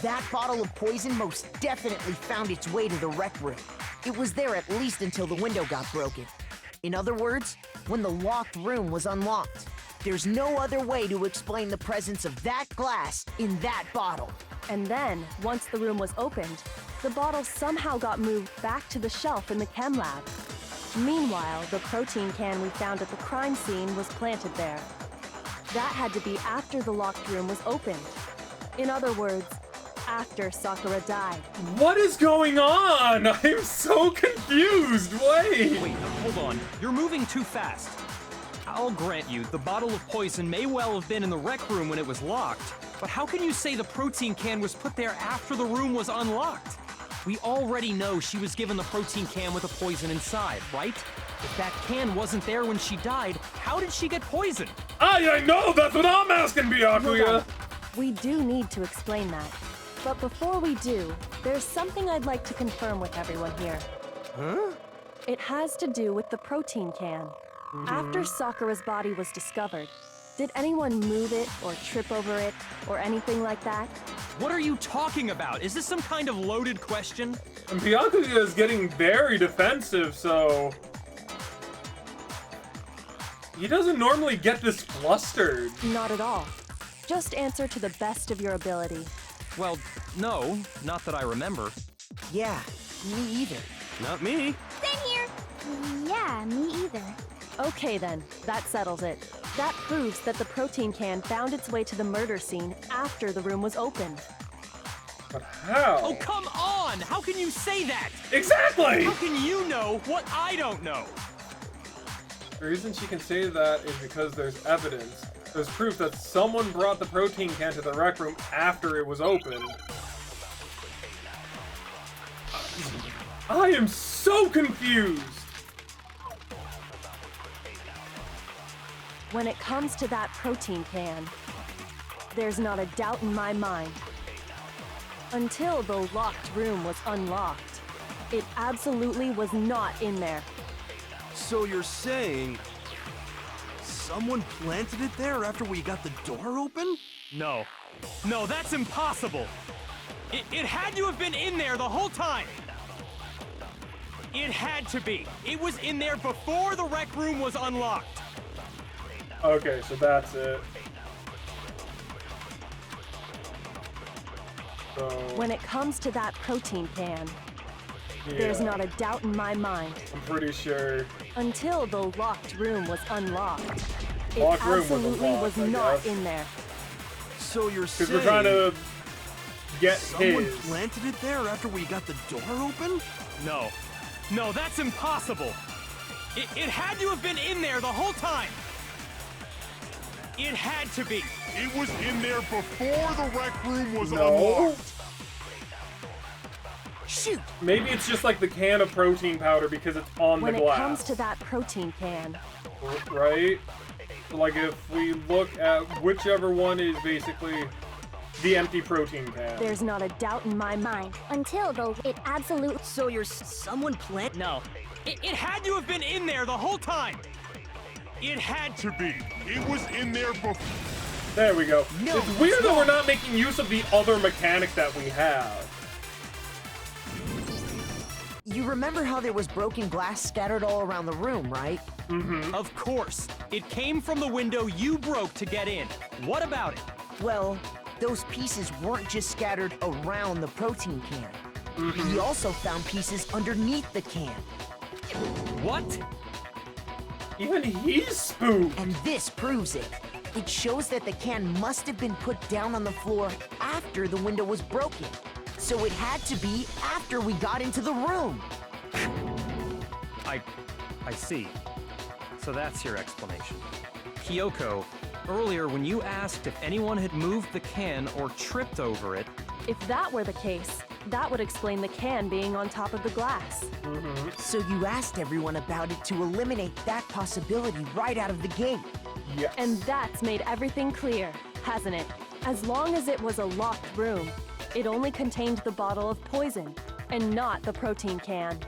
that bottle of poison most definitely found its way to the rec room. It was there at least until the window got broken. In other words, when the locked room was unlocked. There's no other way to explain the presence of that glass in that bottle. And then, once the room was opened, the bottle somehow got moved back to the shelf in the chem lab. Meanwhile, the protein can we found at the crime scene was planted there. That had to be after the locked room was opened. In other words, after Sakura died. What is going on? I'm so confused. Wait, hold on. You're moving too fast. I'll grant you, the bottle of poison may well have been in the rec room when it was locked, but how can you say the protein can was put there after the room was unlocked? We already know she was given the protein can with the poison inside, right? If that can wasn't there when she died, how did she get poisoned? I know, that's what I'm asking, Byakuya! We do need to explain that. But before we do, there's something I'd like to confirm with everyone here. Huh? It has to do with the protein can. After Sakura's body was discovered, did anyone move it or trip over it or anything like that? What are you talking about? Is this some kind of loaded question? And Byakuya is getting very defensive, so... He doesn't normally get this flustered. Not at all. Just answer to the best of your ability. Well, no, not that I remember. Yeah, me either. Not me. Same here. Yeah, me either. Okay then, that settles it. That proves that the protein can found its way to the murder scene after the room was opened. But how? Oh, come on! How can you say that? Exactly! How can you know what I don't know? The reason she can say that is because there's evidence. There's proof that someone brought the protein can to the rec room after it was opened. I am so confused! When it comes to that protein can, there's not a doubt in my mind. Until the locked room was unlocked, it absolutely was not in there. So you're saying someone planted it there after we got the door open? No. No, that's impossible. It had to have been in there the whole time. It had to be. It was in there before the rec room was unlocked. Okay, so that's it. So... When it comes to that protein can, there's not a doubt in my mind. I'm pretty sure. Until the locked room was unlocked, it Locked room absolutely was not in there. So you're saying... Because we're trying to get someone his. planted it there after we got the door open? No. No, that's impossible. It had to have been in there the whole time. It had to be. It was in there before the rec room was No. unlocked. Shoot! Maybe it's just like the can of protein powder because it's on When the it glass. comes to that protein can, Right? Like if we look at whichever one is basically the empty protein can. there's not a doubt in my mind. Until though, it absolutely. So you're someone plant? No. It had to have been in there the whole time. It had to be. It was in there before. There we go. No, it's weird it's that we're not. not making use of the other mechanic that we have. You remember how there was broken glass scattered all around the room, right? Of course. It came from the window you broke to get in. What about it? Well, those pieces weren't just scattered around the protein can. We also found pieces underneath the can. What? Even he's spooked. And this proves it. It shows that the can must have been put down on the floor after the window was broken. So it had to be after we got into the room. I see. So that's your explanation. Kyoko, earlier when you asked if anyone had moved the can or tripped over it... If that were the case, that would explain the can being on top of the glass. So you asked everyone about it to eliminate that possibility right out of the gate. Yes. And that's made everything clear, hasn't it? As long as it was a locked room, it only contained the bottle of poison, and not the protein can.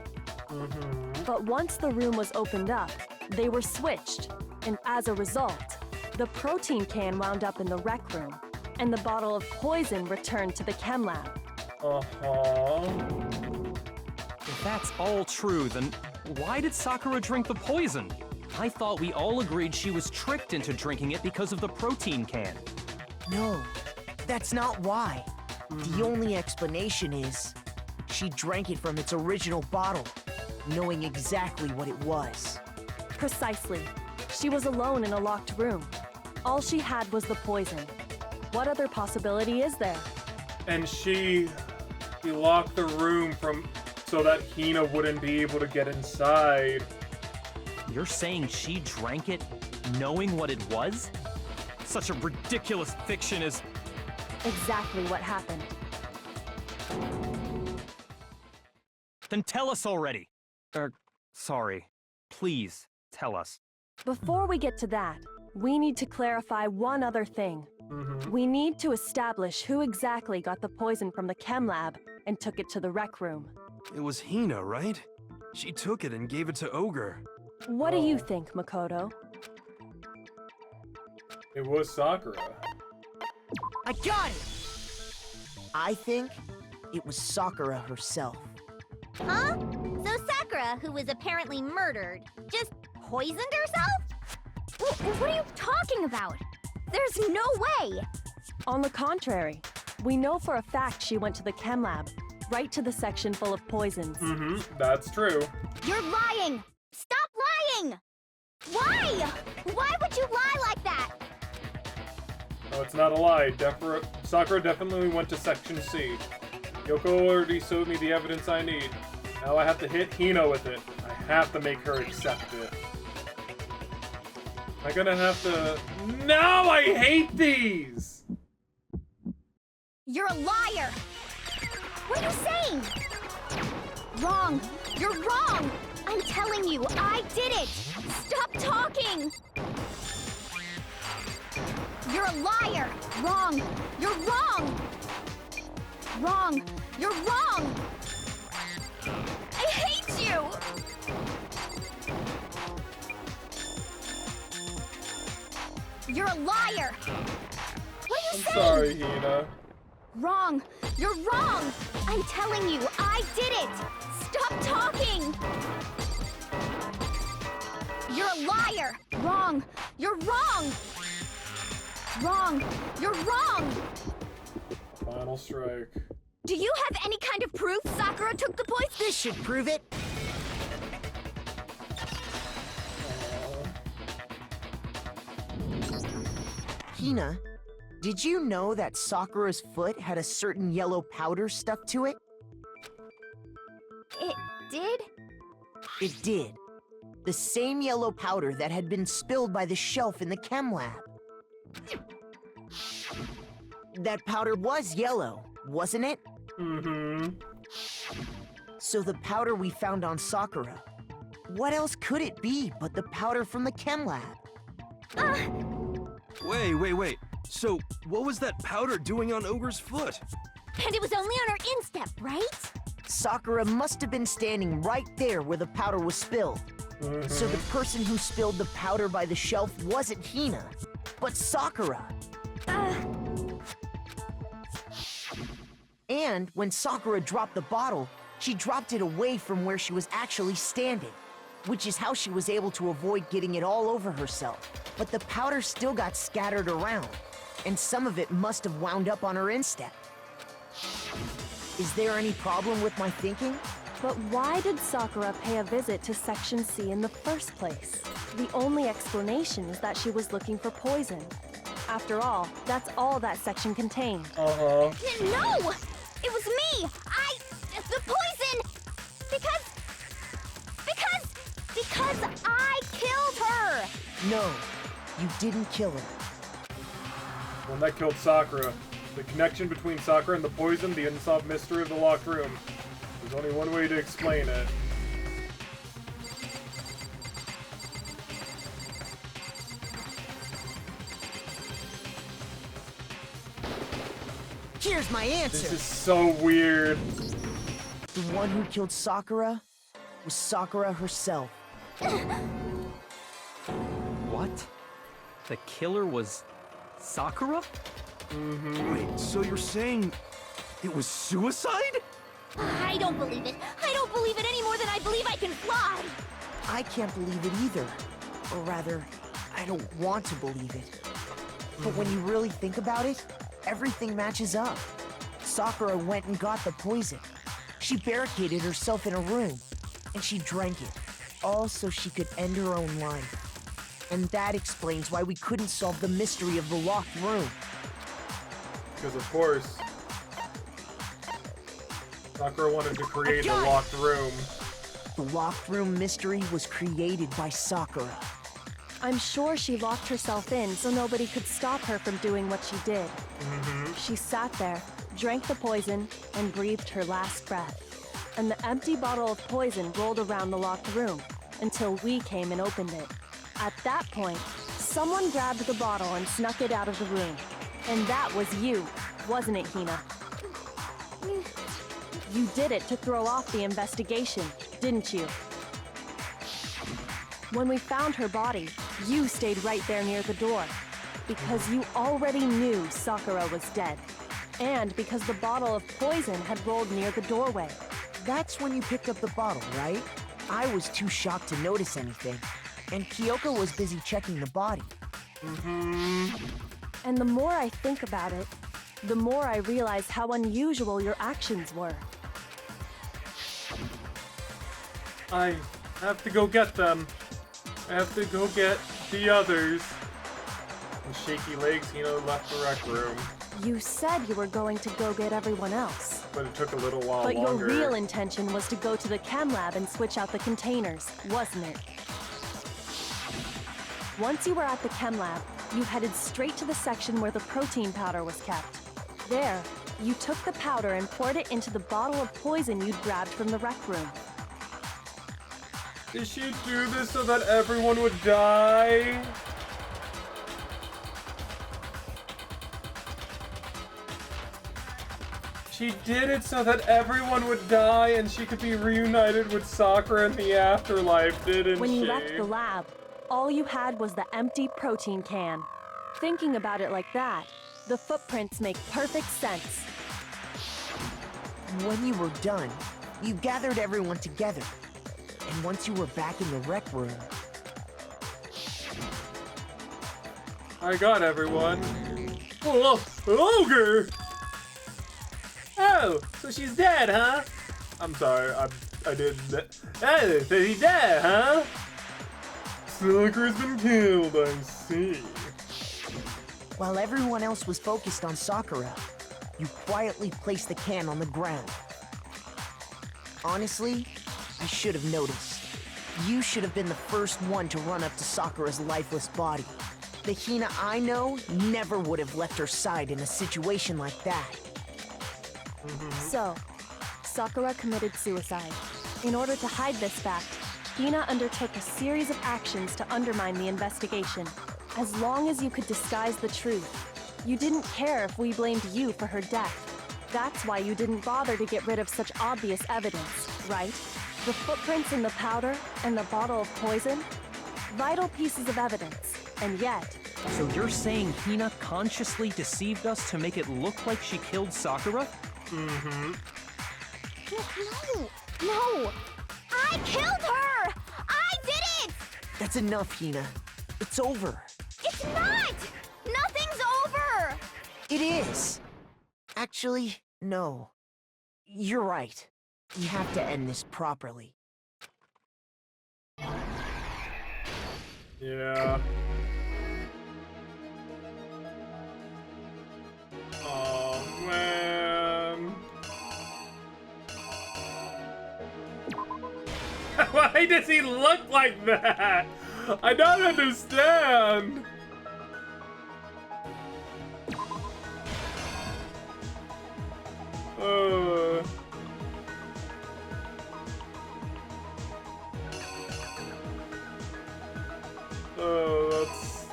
But once the room was opened up, they were switched, and as a result, The protein can wound up in the rec room, and the bottle of poison returned to the chem lab. If that's all true, then why did Sakura drink the poison? I thought we all agreed she was tricked into drinking it because of the protein can. No, that's not why. The only explanation is she drank it from its original bottle, knowing exactly what it was. Precisely. She was alone in a locked room. All she had was the poison. What other possibility is there? And he locked the room so that Hina wouldn't be able to get inside. You're saying she drank it knowing what it was? Such a ridiculous fiction is... Exactly what happened. Then tell us already! Sorry. Please, tell us. Before we get to that, we need to clarify one other thing. We need to establish who exactly got the poison from the chem lab and took it to the rec room. It was Hina, right? She took it and gave it to Ogre. What do you think, Makoto? It was Sakura. I got it! I think it was Sakura herself. Huh? So Sakura, who was apparently murdered, just poisoned herself? What are you talking about? There's no way! On the contrary, we know for a fact she went to the chem lab, right to the section full of poisons. That's true. You're lying! Stop lying! Why? Why would you lie like that? Oh, it's not a lie. Sakura definitely went to Section C. Yoko already showed me the evidence I need. Now I have to hit Hina with it. I have to make her accept it. I'm gonna have to... No! I hate these! You're a liar! What are you saying? Wrong! You're wrong! I'm telling you, I did it! Stop talking! You're a liar! Wrong! You're wrong! Wrong! You're wrong! I hate you! You're a liar! What are you saying? Sorry, Hina. Wrong! You're wrong! I'm telling you, I did it! Stop talking! You're a liar! Wrong! You're wrong! Wrong! You're wrong! Final strike. Do you have any kind of proof Sakura took the poison? This should prove it. Hina, did you know that Sakura's foot had a certain yellow powder stuck to it? It did? It did. The same yellow powder that had been spilled by the shelf in the chem lab. That powder was yellow, wasn't it? So the powder we found on Sakura, what else could it be but the powder from the chem lab? Wait. So, what was that powder doing on Ogre's foot? And it was only on her instep, right? Sakura must have been standing right there where the powder was spilled. So the person who spilled the powder by the shelf wasn't Hina, but Sakura. And when Sakura dropped the bottle, she dropped it away from where she was actually standing, which is how she was able to avoid getting it all over herself. But the powder still got scattered around, and some of it must have wound up on her instep. Is there any problem with my thinking? But why did Sakura pay a visit to Section C in the first place? The only explanation is that she was looking for poison. After all, that's all that section contained. No! It was me! The poison! Because I killed her! No, you didn't kill her. One that killed Sakura. The connection between Sakura and the poison, the unsolved mystery of the locked room. There's only one way to explain it. Here's my answer. This is so weird. The one who killed Sakura was Sakura herself. What? the killer was Sakura? Wait, so you're saying it was suicide? I don't believe it. I don't believe it any more than I believe I can fly. I can't believe it either. Or rather, I don't want to believe it. But when you really think about it, everything matches up. Sakura went and got the poison. She barricaded herself in a room, and she drank it, all so she could end her own life. And that explains why we couldn't solve the mystery of the locked room. Because of course, Sakura wanted to create the locked room. The locked room mystery was created by Sakura. I'm sure she locked herself in so nobody could stop her from doing what she did. She sat there, drank the poison, and breathed her last breath. And the empty bottle of poison rolled around the locked room until we came and opened it. At that point, someone grabbed the bottle and snuck it out of the room. And that was you, wasn't it, Hina? You did it to throw off the investigation, didn't you? When we found her body, you stayed right there near the door. Because you already knew Sakura was dead. And because the bottle of poison had rolled near the doorway. That's when you picked up the bottle, right? I was too shocked to notice anything. And Kyoko was busy checking the body. And the more I think about it, the more I realize how unusual your actions were. I have to go get them. I have to go get the others. With shaky legs, Hina left the rec room. You said you were going to go get everyone else. But it took a little while But longer. your real intention was to go to the chem lab and switch out the containers, wasn't it? Once you were at the chem lab, you headed straight to the section where the protein powder was kept. There, you took the powder and poured it into the bottle of poison you'd grabbed from the rec room. Did she do this so that everyone would die? She did it so that everyone would die and she could be reunited with Sakura in the afterlife, didn't she? When you left the lab, all you had was the empty protein can. Thinking about it like that, the footprints make perfect sense. When you were done, you gathered everyone together. And once you were back in the rec room... I got everyone. Oh, an ogre! Oh, so she's dead, huh? I'm sorry, I did that. Oh, so she's dead, huh? Sakura's been killed, I see. While everyone else was focused on Sakura, you quietly placed the can on the ground. Honestly, I should have noticed. You should have been the first one to run up to Sakura's lifeless body. The Hina I know never would have left her side in a situation like that. So, Sakura committed suicide. In order to hide this fact, Hina undertook a series of actions to undermine the investigation. As long as you could disguise the truth, you didn't care if we blamed you for her death. That's why you didn't bother to get rid of such obvious evidence, right? The footprints in the powder and the bottle of poison? Vital pieces of evidence, and yet... So you're saying Hina consciously deceived us to make it look like she killed Sakura? No! I killed her! I did it! That's enough, Hina. It's over. It's not! Nothing's over! It is. Actually, no. You're right. We have to end this properly. Yeah. Oh, man. Why does he look like that? I don't understand. Oh,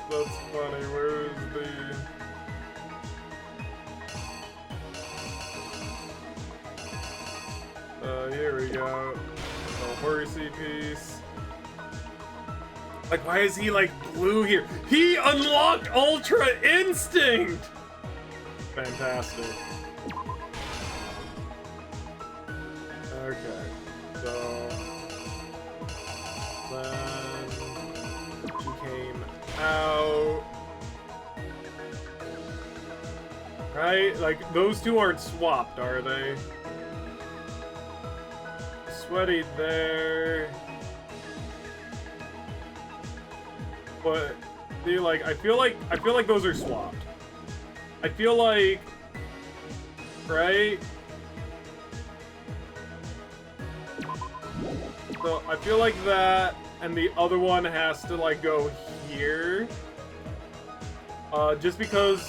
that's funny. Where is the... here we go. A horsey piece. Like, why is he, like, blue here? He unlocked Ultra Instinct! Fantastic. Okay, so... Then... She came out... Right? Like, those two aren't swapped, are they? Sweaty there... But see, like I feel like those are swapped. I feel like, right? So I feel like that, and the other one has to like go here. Just because,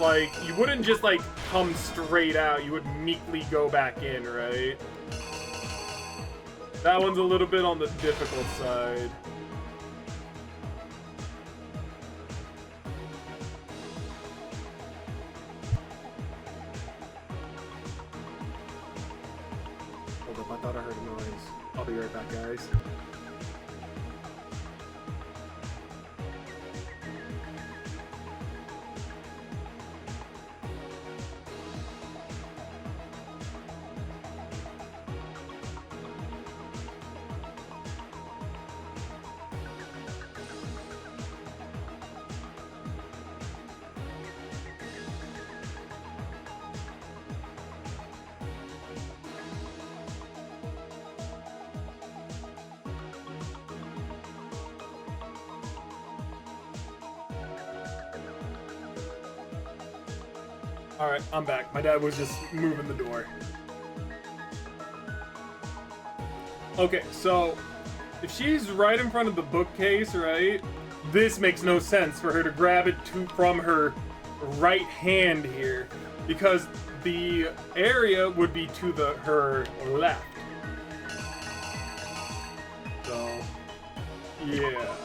like, you wouldn't just like come straight out. You would meekly go back in, right? That one's a little bit on the difficult side. I thought I heard a noise. I'll be right back, guys. Alright, I'm back. My dad was just moving the door. Okay, so if she's right in front of the bookcase, right? This makes no sense for her to grab it from her right hand here, because the area would be to her left. So, yeah.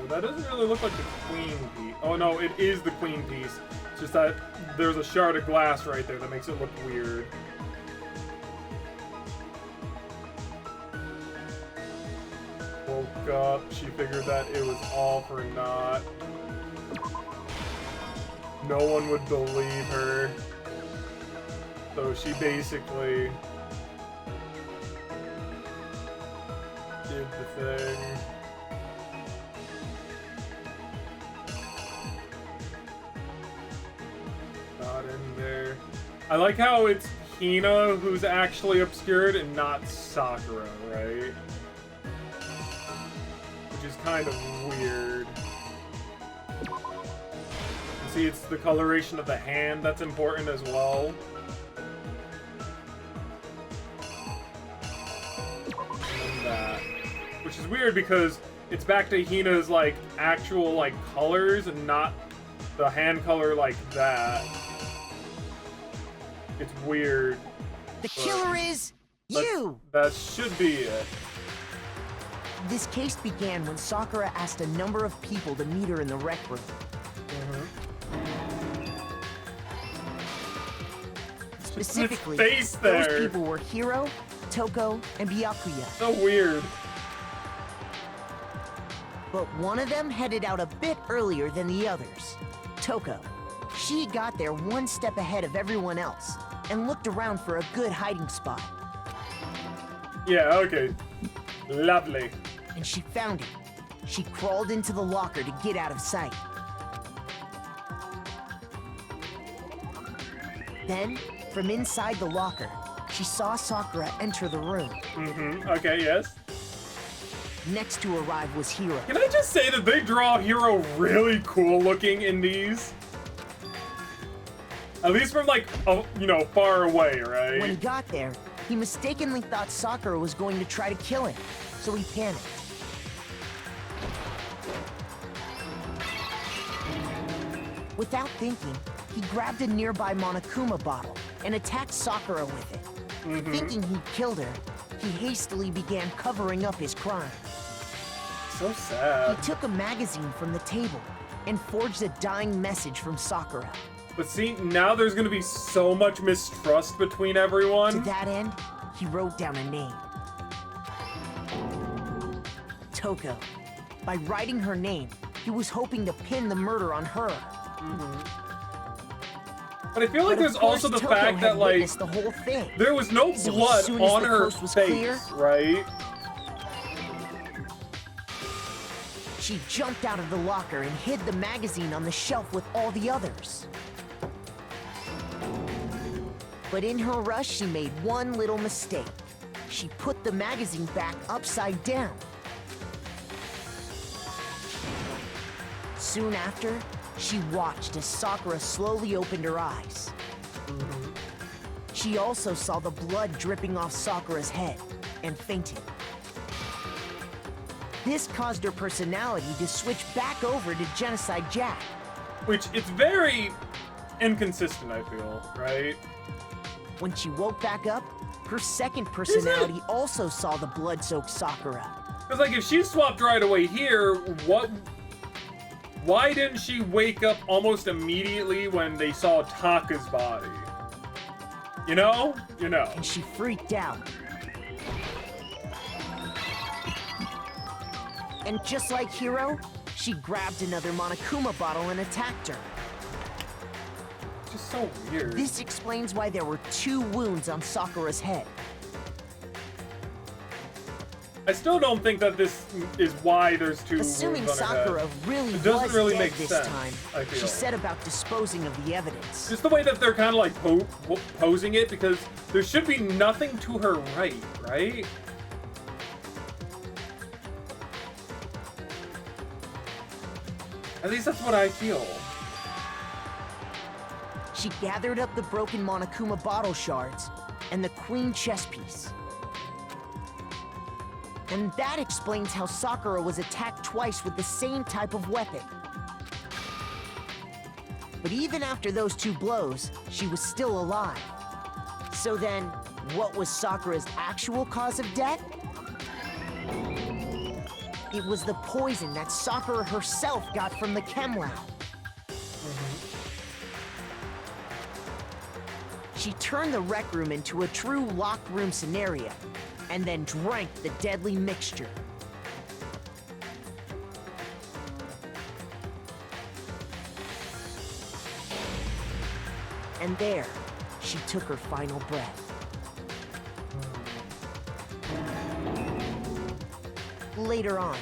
That doesn't really look like the queen piece. Oh no, it is the queen piece. It's just that there's a shard of glass right there that makes it look weird. Woke up, she figured that it was all for naught. No one would believe her. So she basically did the thing. In there. I like how it's Hina who's actually obscured and not Sakura, right? Which is kind of weird. And see, it's the coloration of the hand that's important as well. And that. Which is weird because it's back to Hina's, like, actual, like, colors and not the hand color like that. It's weird. The killer is you! That should be it. This case began when Sakura asked a number of people to meet her in the rec room. Specifically, those people were Hiro, Toko, and Byakuya. So weird. But one of them headed out a bit earlier than the others. Toko. She got there one step ahead of everyone else and looked around for a good hiding spot. Yeah, okay. Lovely. And she found it. She crawled into the locker to get out of sight. Then, from inside the locker, she saw Sakura enter the room. Okay, yes. Next to arrive was Hiro. Can I just say that they draw Hiro really cool looking in these? At least from, like, you know, far away, right? When he got there, he mistakenly thought Sakura was going to try to kill him, so he panicked. Without thinking, he grabbed a nearby Monokuma bottle and attacked Sakura with it. Thinking he'd killed her, he hastily began covering up his crime. So sad. He took a magazine from the table and forged a dying message from Sakura. But see, now there's gonna be so much mistrust between everyone. To that end, he wrote down a name. Toko. By writing her name, he was hoping to pin the murder on her. But I feel like there's also the fact that, like, the whole thing. there was no blood on her face, right? She jumped out of the locker and hid the magazine on the shelf with all the others. But in her rush, she made one little mistake. She put the magazine back upside down. Soon after, she watched as Sakura slowly opened her eyes. She also saw the blood dripping off Sakura's head and fainted. This caused her personality to switch back over to Genocide Jack. Which, it's very inconsistent, I feel, right? When she woke back up, her second personality also saw the blood-soaked Sakura. Because, like, if she swapped right away here, why didn't she wake up almost immediately when they saw Taka's body? You know? You know. And she freaked out. And just like Hiro, she grabbed another Monokuma bottle and attacked her. Just so weird. This explains why there were 2 wounds on Sakura's head. I still don't think that this is why there's 2 Assuming wounds on her Sakura head. really It doesn't was really dead make this sense, time, I feel. she set about disposing of the evidence. Just the way that they're kind of like posing it, because there should be nothing to her right? At least that's what I feel. She gathered up the broken Monokuma bottle shards and the queen chess piece. And that explains how Sakura was attacked twice with the same type of weapon. But even after those 2 blows, she was still alive. So then, what was Sakura's actual cause of death? It was the poison that Sakura herself got from the chem lab. She turned the rec room into a true locked room scenario, and then drank the deadly mixture. And there, she took her final breath. Later on,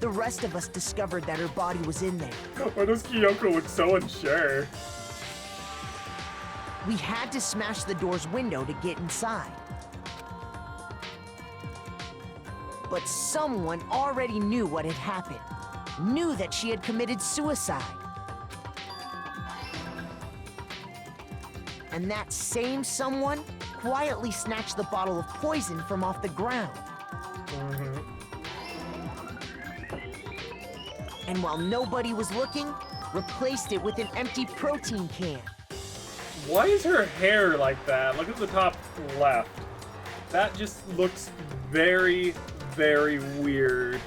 the rest of us discovered that her body was in there. Why does Kyoko look so unsure? We had to smash the door's window to get inside. But someone already knew what had happened. Knew that she had committed suicide. And that same someone quietly snatched the bottle of poison from off the ground. And while nobody was looking, replaced it with an empty protein can. Why is her hair like that? Look at the top left. That just looks very, very weird.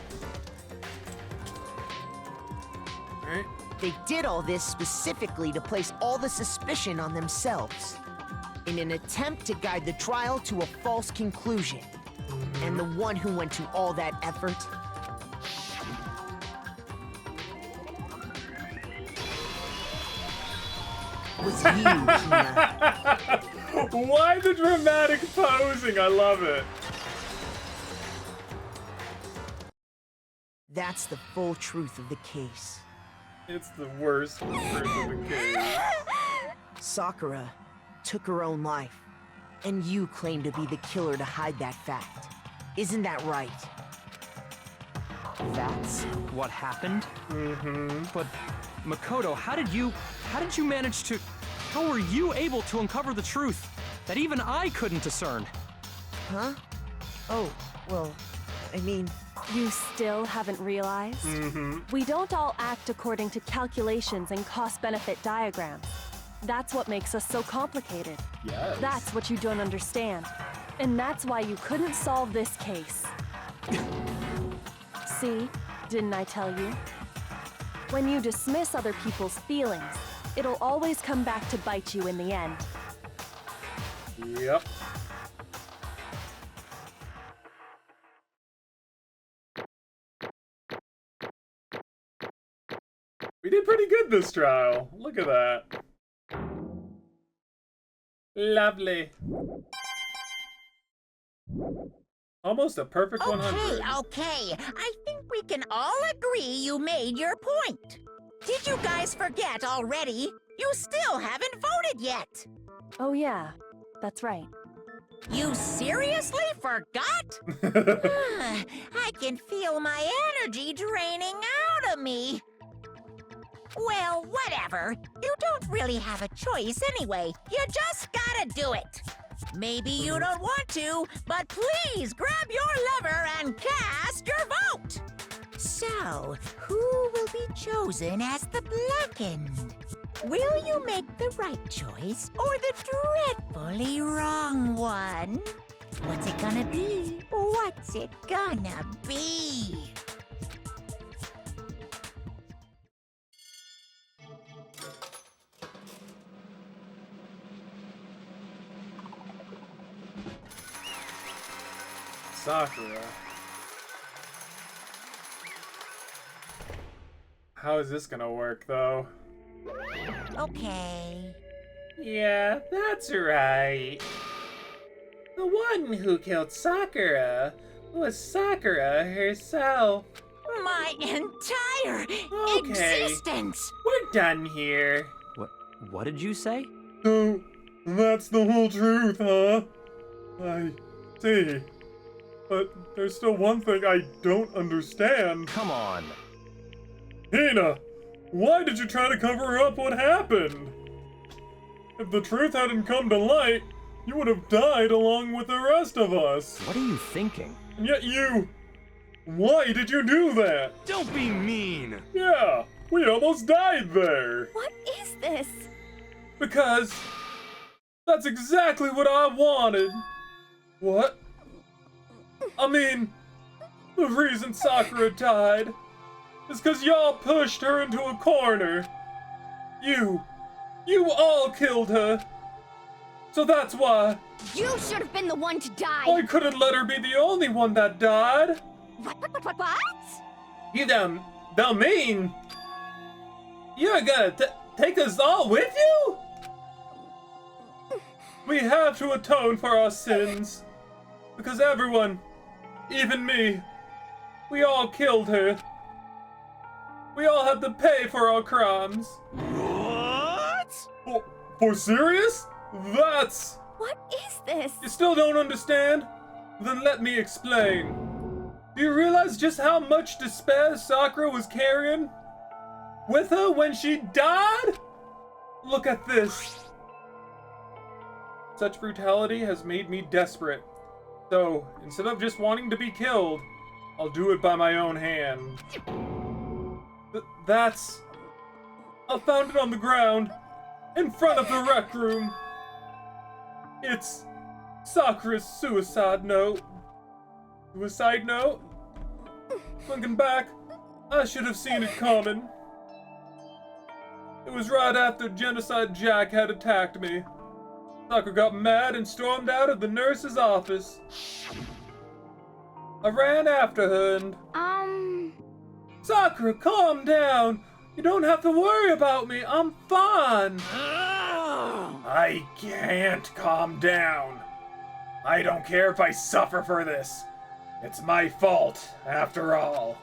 Right? They did all this specifically to place all the suspicion on themselves, in an attempt to guide the trial to a false conclusion. And the one who went to all that effort was you, Hina. Why the dramatic posing? I love it. That's the full truth of the case. It's the worst truth of the case. Sakura took her own life, and you claim to be the killer to hide that fact. Isn't that right? That's what happened? But Makoto, how did you manage to... How were you able to uncover the truth that even I couldn't discern? Huh? Oh, well, I mean... You still haven't realized? We don't all act according to calculations and cost-benefit diagrams. That's what makes us so complicated. Yes. That's what you don't understand. And that's why you couldn't solve this case. See? Didn't I tell you? When you dismiss other people's feelings, it'll always come back to bite you in the end. Yep. We did pretty good this trial. Look at that. Lovely. Almost a perfect 100. Okay. I think we can all agree you made your point. Did you guys forget already? You still haven't voted yet. Oh yeah, that's right. You seriously forgot? I can feel my energy draining out of me. Well, whatever. You don't really have a choice anyway. You just gotta do it. Maybe you don't want to, but please grab your lever and cast your vote. So, who will be chosen as the blackened? Will you make the right choice or the dreadfully wrong one? What's it gonna be? What's it gonna be? Sakura. How is this gonna work, though? Okay. Yeah, that's right. The one who killed Sakura was Sakura herself. My entire existence! We're done here. What did you say? So, that's the whole truth, huh? I see. But there's still one thing I don't understand. Come on. Hina, why did you try to cover up what happened? If the truth hadn't come to light, you would have died along with the rest of us. What are you thinking? And yet you... Why did you do that? Don't be mean! Yeah, we almost died there. What is this? Because... that's exactly what I wanted. What? I mean, the reason Sakura died is because y'all pushed her into a corner. You all killed her. So that's why. You should have been the one to die. I couldn't let her be the only one that died. What? You don't mean you're gonna take us all with you? We have to atone for our sins. Because everyone, even me, we all killed her. We all had to pay for our crimes. What? For serious? That's... What is this? You still don't understand? Then let me explain. Do you realize just how much despair Sakura was carrying with her when she died? Look at this. Such brutality has made me desperate. So, instead of just wanting to be killed, I'll do it by my own hand. That's... I found it on the ground, in front of the rec room. It's Sakura's suicide note. Suicide note? Looking back, I should have seen it coming. It was right after Genocide Jack had attacked me. Sakura got mad and stormed out of the nurse's office. I ran after her and... Sakura, calm down! You don't have to worry about me, I'm fine! I can't calm down. I don't care if I suffer for this. It's my fault, after all.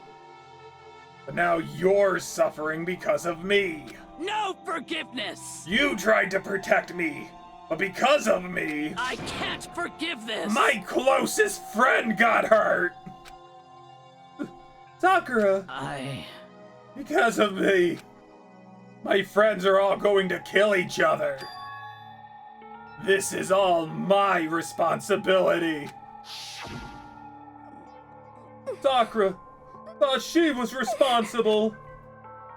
But now you're suffering because of me. No forgiveness! You tried to protect me, but because of me... I can't forgive this! My closest friend got hurt! Sakura! Because of me, my friends are all going to kill each other. This is all my responsibility. Sakura thought she was responsible.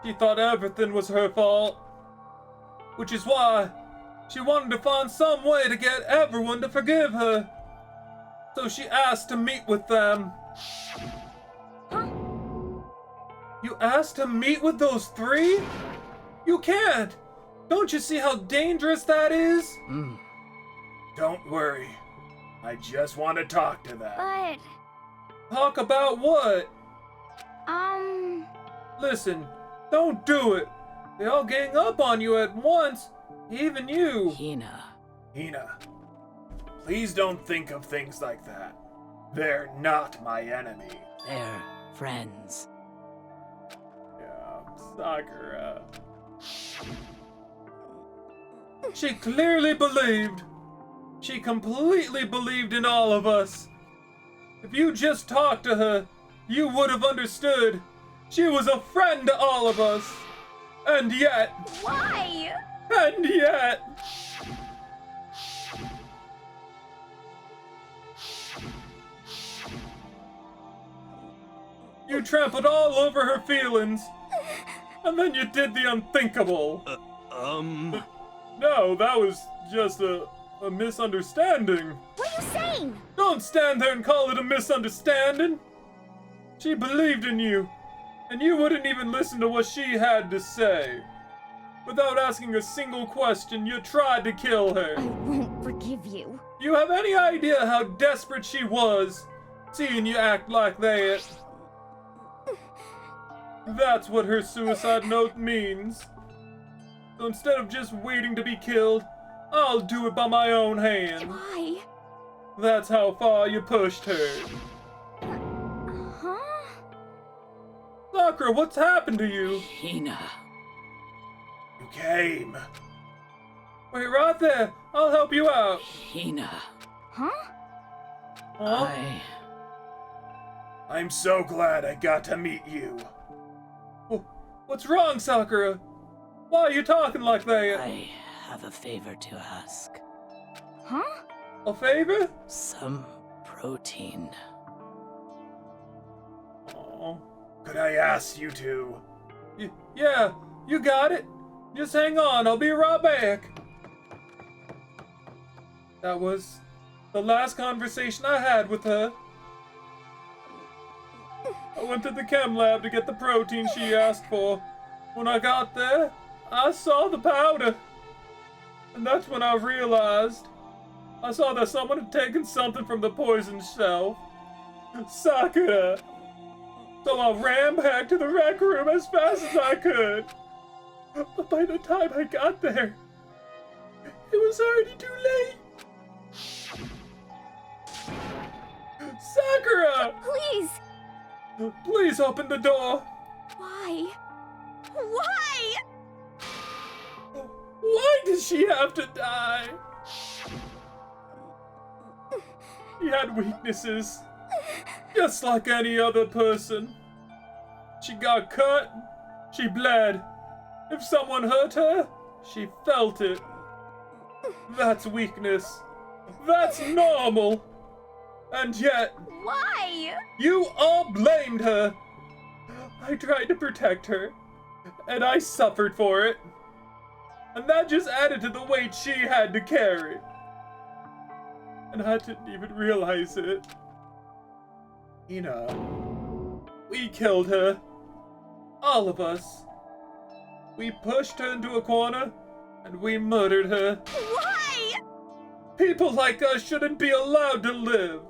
She thought everything was her fault. Which is why she wanted to find some way to get everyone to forgive her. So she asked to meet with them. You asked to meet with those three? You can't! Don't you see how dangerous that is? Don't worry. I just want to talk to them. But... Talk about what? Listen, don't do it. They all gang up on you at once, even you. Hina. Hina, please don't think of things like that. They're not my enemy. They're friends. Yeah, Sakura. She clearly believed. She completely believed in all of us. If you just talked to her, you would have understood. She was a friend to all of us. And yet... Why? And yet... You trampled all over her feelings. And then you did the unthinkable. No, that was just a misunderstanding. What are you saying? Don't stand there and call it a misunderstanding. She believed in you, and you wouldn't even listen to what she had to say. Without asking a single question, you tried to kill her. I won't forgive you. Do you have any idea how desperate she was, seeing you act like that? That's what her suicide note means. So instead of just waiting to be killed, I'll do it by my own hand. Why? That's how far you pushed her. Huh? Sakura, what's happened to you? Hina. You came. Wait right there. I'll help you out. Hina. Huh? Huh? I'm so glad I got to meet you. What's wrong, Sakura? Why are you talking like that? I have a favor to ask. Huh? A favor? Some protein. Oh. Could I ask you to? Yeah, you got it. Just hang on, I'll be right back. That was the last conversation I had with her. I went to the chem lab to get the protein she asked for. When I got there, I saw the powder. And that's when I realized. I saw that someone had taken something from the poison shelf. Sakura. So I ran back to the rec room as fast as I could. But by the time I got there, it was already too late. Sakura! Please! Please open the door. Why? Why? Why does she have to die? She had weaknesses, just like any other person. She got cut, she bled. If someone hurt her, she felt it. That's weakness. That's normal. And yet... Why? You all blamed her. I tried to protect her, and I suffered for it. And that just added to the weight she had to carry. And I didn't even realize it. You know, we killed her. All of us. We pushed her into a corner, and we murdered her. Why? People like us shouldn't be allowed to live.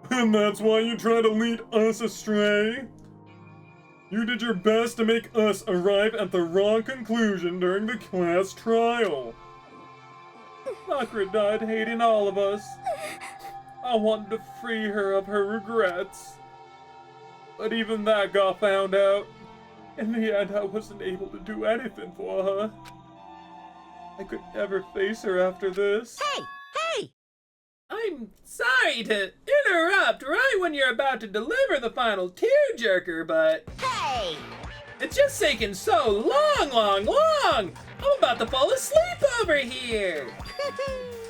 And that's why you try to lead us astray? You did your best to make us arrive at the wrong conclusion during the class trial. Sakura died hating all of us. I wanted to free her of her regrets. But even that got found out. In the end, I wasn't able to do anything for her. I could never face her after this. Hey! I'm sorry to interrupt right when you're about to deliver the final tearjerker, but... Hey! It's just taking so long! I'm about to fall asleep over here!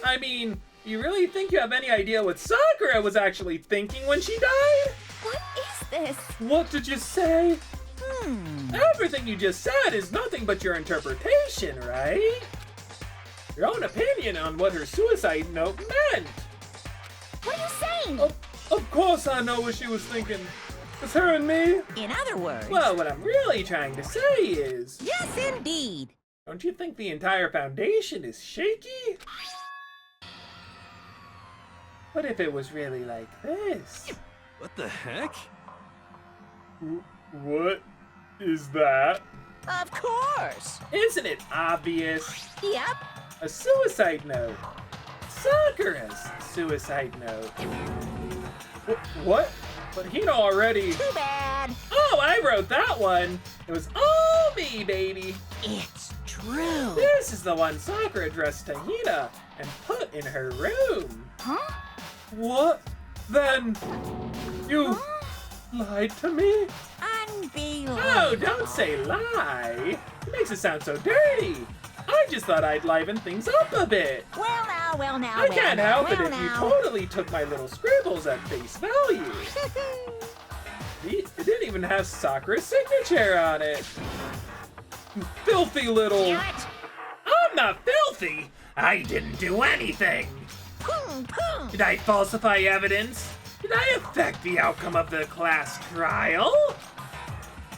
I mean, you really think you have any idea what Sakura was actually thinking when she died? What is this? What did you say? Everything you just said is nothing but your interpretation, right? Your own opinion on what her suicide note meant. What are you saying? Of course I know what she was thinking. It's her and me. In other words... Well, what I'm really trying to say is... Yes, indeed. Don't you think the entire foundation is shaky? What if it was really like this? What the heck? What is that? Of course. Isn't it obvious? Yep. A suicide note. Sakura's suicide note. What? But Hina already... Too bad. Oh, I wrote that one. It was all me, baby. It's true. This is the one Sakura addressed to Hina and put in her room. Huh? What? Then you lied to me? Unbelievable. Oh, don't say lie. It makes it sound so dirty. I just thought I'd liven things up a bit. Well now. I can't help it if you now. totally took my little scribbles at face value. It didn't even have Sakura's signature on it. You filthy little... What? I'm not filthy. I didn't do anything. Did I falsify evidence? Did I affect the outcome of the class trial?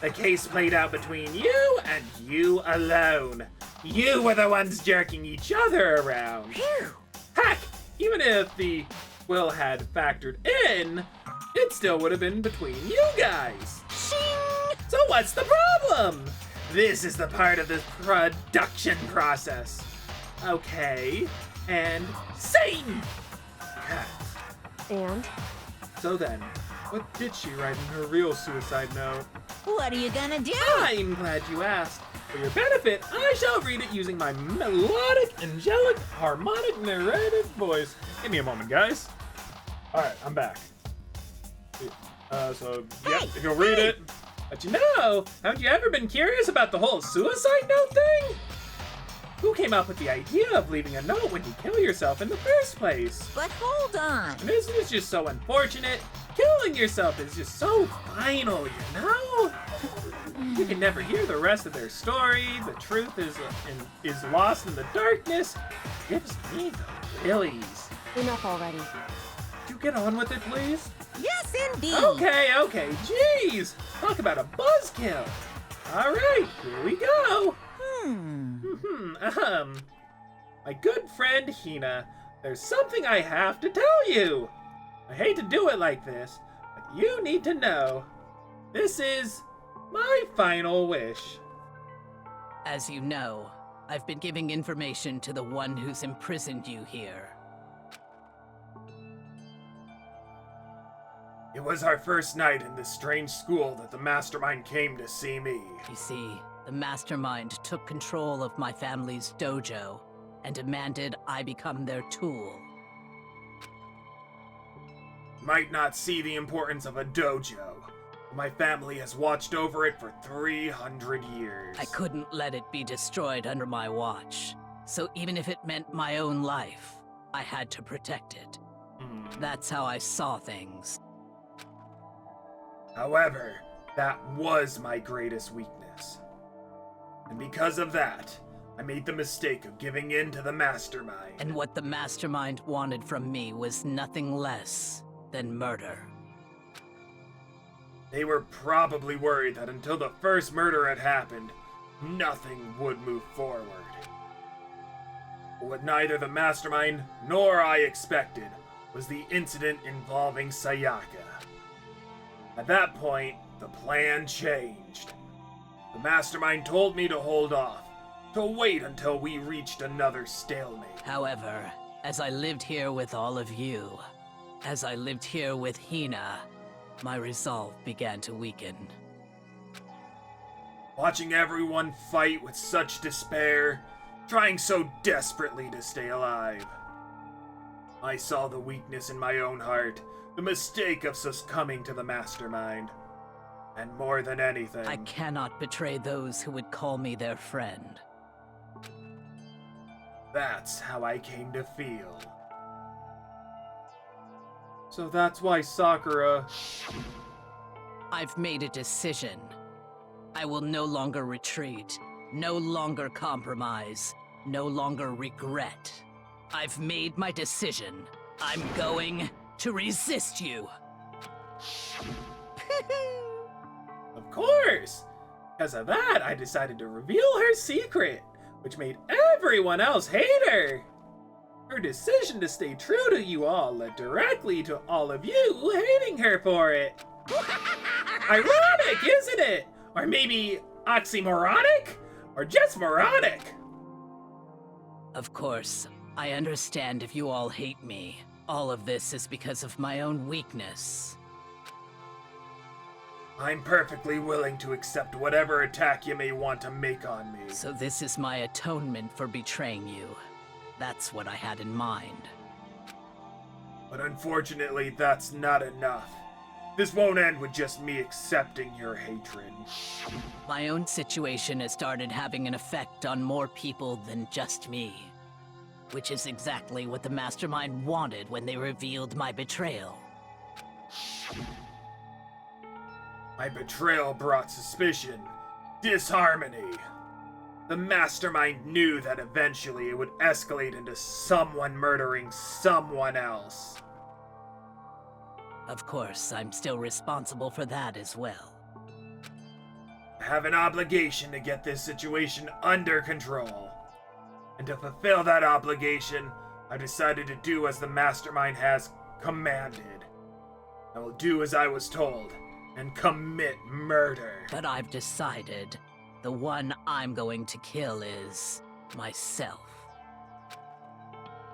The case played out between you and you alone. You were the ones jerking each other around. Phew. Heck, even if the will had factored in, it still would have been between you guys. Shing. So what's the problem? This is the part of the production process. Okay, and scene! And? So then, what did she write in her real suicide note? What are you gonna do? I'm glad you asked. For your benefit, I shall read it using my melodic, angelic, harmonic, narrative voice. Give me a moment, guys. Alright, I'm back. Yep, you'll read it. But you know, haven't you ever been curious about the whole suicide note thing? Who came up with the idea of leaving a note when you kill yourself in the first place? But hold on. And isn't it just so unfortunate? Killing yourself is just so final, you know? You can never hear the rest of their story. The truth is lost in the darkness. It gives me the willies. Enough already. Could you get on with it, please? Yes, indeed. Okay, jeez. Talk about a buzzkill. All right, here we go. My good friend Hina, there's something I have to tell you. I hate to do it like this, but you need to know. This is my final wish. As you know, I've been giving information to the one who's imprisoned you here. It was our first night in this strange school that the mastermind came to see me. You see, the mastermind took control of my family's dojo and demanded I become their tool. Might not see the importance of a dojo. My family has watched over it for 300 years. I couldn't let it be destroyed under my watch, so even if it meant my own life, I had to protect it. That's how I saw things. However, that was my greatest weakness. And because of that, I made the mistake of giving in to the mastermind. And what the mastermind wanted from me was nothing less than murder. They were probably worried that until the first murder had happened, nothing would move forward. But what neither the mastermind nor I expected was the incident involving Sayaka. At that point, the plan changed. The mastermind told me to hold off, to wait until we reached another stalemate. However, as I lived here with all of you, as I lived here with Hina, my resolve began to weaken. Watching everyone fight with such despair, trying so desperately to stay alive. I saw the weakness in my own heart, the mistake of succumbing to the mastermind. And more than anything, I cannot betray those who would call me their friend. That's how I came to feel. So that's why Sakura... I've made a decision. I will no longer retreat, no longer compromise, no longer regret. I've made my decision. I'm going to resist you. Of course! Because of that, I decided to reveal her secret, which made everyone else hate her. Her decision to stay true to you all led directly to all of you hating her for it. Ironic, isn't it? Or maybe Oxymoronic? Or just moronic? Of course, I understand if you all hate me. All of this is because of my own weakness. I'm perfectly willing to accept whatever attack you may want to make on me. So this is my atonement for betraying you. That's what I had in mind. But unfortunately, that's not enough. This won't end with just me accepting your hatred. My own situation has started having an effect on more people than just me. Which is exactly what the Mastermind wanted when they revealed my betrayal. My betrayal brought suspicion, disharmony. The Mastermind knew that eventually it would escalate into someone murdering someone else. Of course, I'm still responsible for that as well. I have an obligation to get this situation under control. And to fulfill that obligation, I decided to do as the Mastermind has commanded. I will do as I was told, and commit murder. But I've decided the one I'm going to kill is myself.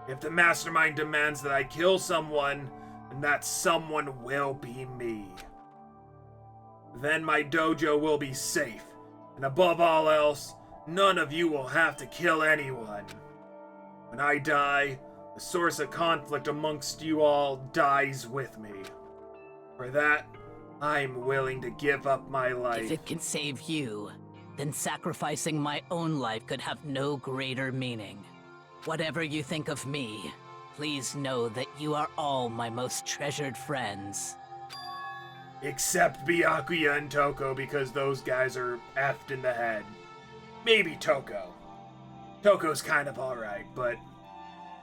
If the Mastermind demands that I kill someone, then that someone will be me. Then my dojo will be safe, and above all else, none of you will have to kill anyone. When I die, the source of conflict amongst you all dies with me. For that, I'm willing to give up my life. If it can save you, then sacrificing my own life could have no greater meaning. Whatever you think of me, please know that you are all my most treasured friends. Except Byakuya and Toko, because those guys are effed in the head. Maybe Toko. Toko's kind of alright, but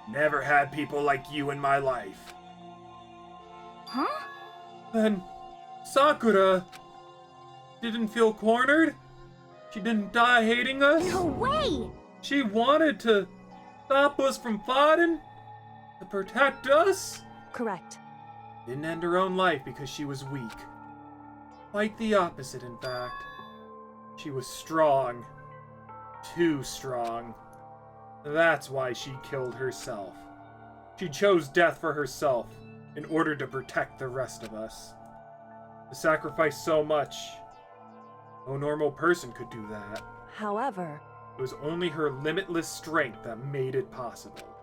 never had people like you in my life. Huh? Then Sakura didn't feel cornered? She didn't die hating us? No way! She wanted to stop us from fighting? To protect us? Correct. Didn't end her own life because she was weak. Quite the opposite, in fact. She was strong. Too strong. That's why she killed herself. She chose death for herself in order to protect the rest of us. To sacrifice so much, no normal person could do that. However, it was only her limitless strength that made it possible.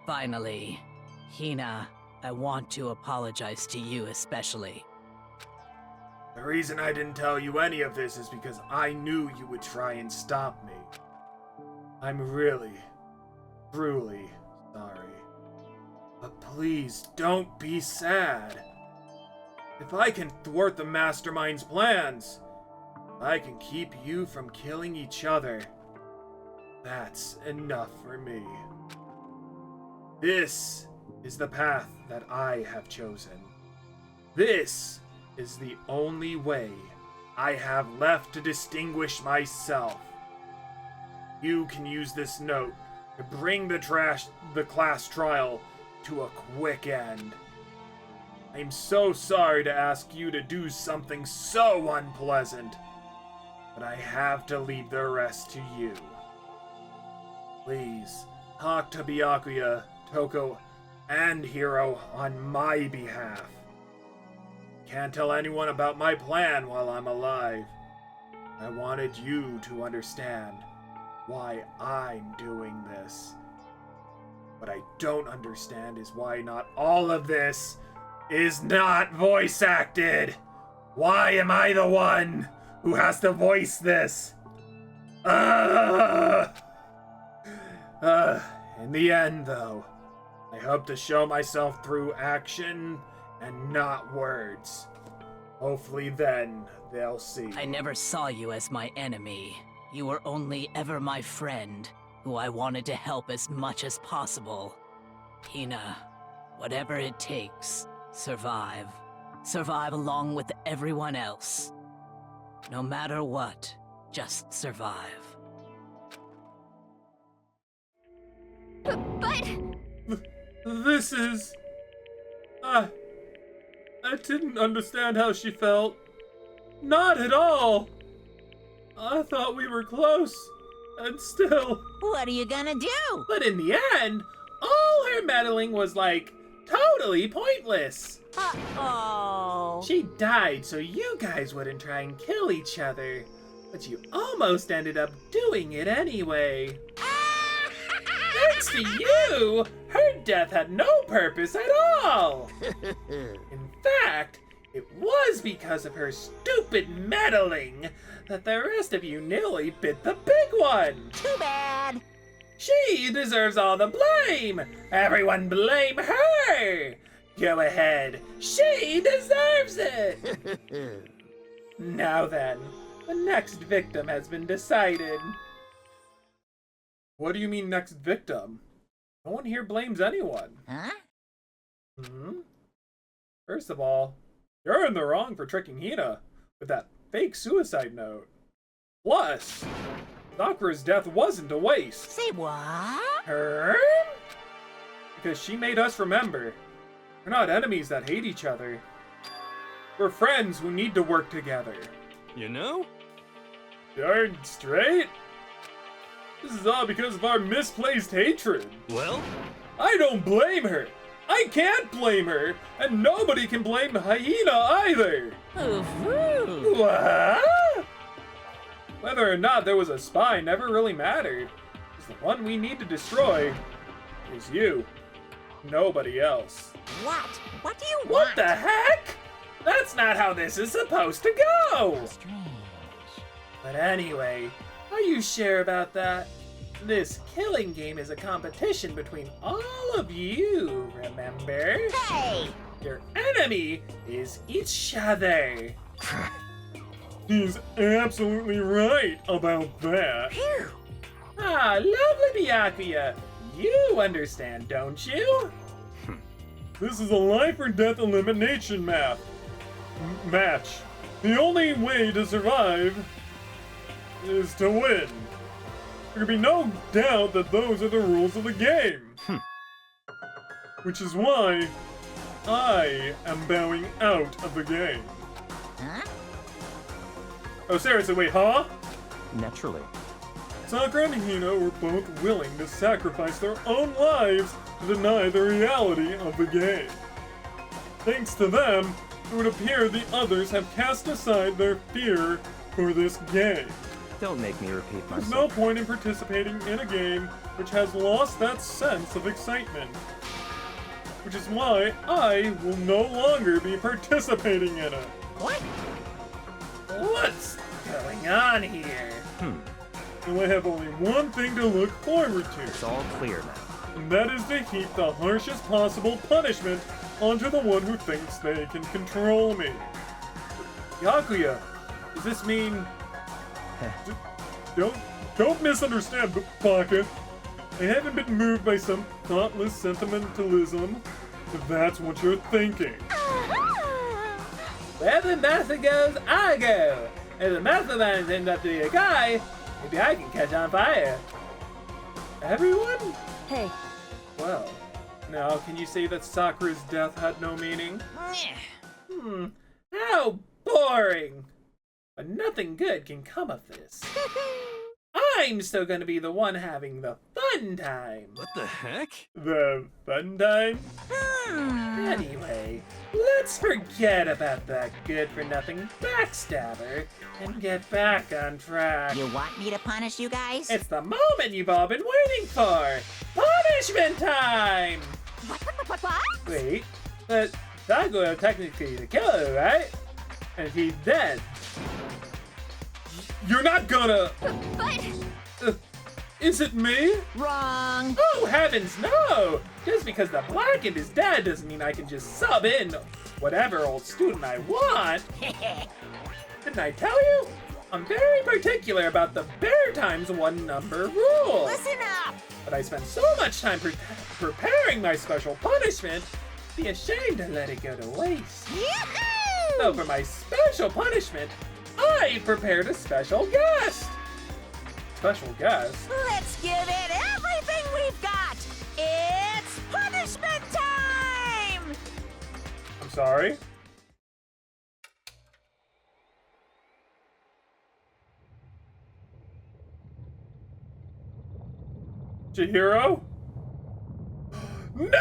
Finally, Hina, I want to apologize to you especially. The reason I didn't tell you any of this is because I knew you would try and stop me. I'm really, truly sorry. But please, don't be sad. If I can thwart the Mastermind's plans, I can keep you from killing each other. That's enough for me. This is the path that I have chosen. This is the only way I have left to distinguish myself. You can use this note to bring the class trial to a quick end. I'm so sorry to ask you to do something so unpleasant, but I have to leave the rest to you. Please, talk to Byakuya, Toko, and Hiro on my behalf. Can't tell anyone about my plan while I'm alive. I wanted you to understand why I'm doing this. What I don't understand is why not all of this is not voice acted. Why am I the one who has to voice this? In the end, though, I hope to show myself through action and not words. Hopefully then, they'll see. I never saw you as my enemy. You were only ever my friend, who I wanted to help as much as possible. Hina, whatever it takes, survive. Survive along with everyone else. No matter what, just survive. But... This is... I didn't understand how she felt. Not at all. I thought we were close, and still. What are you gonna do? But in the end, all her meddling was like totally pointless. Uh-oh. She died so you guys wouldn't try and kill each other. But you almost ended up doing it anyway. Thanks to you, her death had no purpose at all. In fact, it was because of her stupid meddling that the rest of you nearly bit the big one. Too bad. She deserves all the blame. Everyone blame her. Go ahead. She deserves it. Now then, the next victim has been decided. What do you mean next victim? No one here blames anyone. Huh? First of all, you're in the wrong for tricking Hina with that fake suicide note. Plus, Sakura's death wasn't a waste. Say what? Her? Because she made us remember. We're not enemies that hate each other. We're friends who need to work together. You know? Darn straight. This is all because of our misplaced hatred. Well? I don't blame her. I can't blame her. And nobody can blame Hyena either. Ooh. What? Whether or not there was a spy never really mattered. Because the one we need to destroy is you. Nobody else. What? What do you want? What the heck? That's not how this is supposed to go! Strange. But anyway, are you sure about that? This killing game is a competition between all of you, remember? Hey! Your enemy is each other. He's absolutely right about that. Phew. Ah, lovely Byakuya. You understand, don't you? This is a life or death elimination match. The only way to survive is to win. There can be no doubt that those are the rules of the game. Which is why I am bowing out of the game. Huh? Oh, seriously, wait, huh? Naturally. Sakura and Hina were both willing to sacrifice their own lives to deny the reality of the game. Thanks to them, it would appear the others have cast aside their fear for this game. Don't make me repeat There's myself. no point in participating in a game which has lost that sense of excitement. Which is why I will no longer be participating in it. What? What's going on here? And I have only one thing to look forward to. It's all clear now. And that is to heap the harshest possible punishment onto the one who thinks they can control me. Byakuya, does this mean... Don't misunderstand, Baka. I haven't been moved by some thoughtless sentimentalism, if that's what you're thinking. Where the master goes, I go. If the mastermind ends up to be a guy, maybe I can catch on fire. Everyone? Hey, Well, now can you say that Sakura's death had no meaning? How boring! But nothing good can come of this. I'm still gonna be the one having the fun time. What the heck? The fun time? Anyway, let's forget about that good-for-nothing backstabber and get back on track. You want me to punish you guys? It's the moment you've all been waiting for! Punishment time! What? Wait, but Sakura technically the killer, right? And he's dead. You're not gonna... But... is it me? Wrong. Oh, heavens, no! Just because the Blackened is dead doesn't mean I can just sub in whatever old student I want. Didn't I tell you? I'm very particular about the bare times one number rule. Listen up. But I spent so much time preparing my special punishment, I'd be ashamed to let it go to waste. Yoo-hoo! So for my special punishment, I prepared a special guest. Special guest? Let's give it everything we've got. It's punishment time. I'm sorry? Chihiro? No!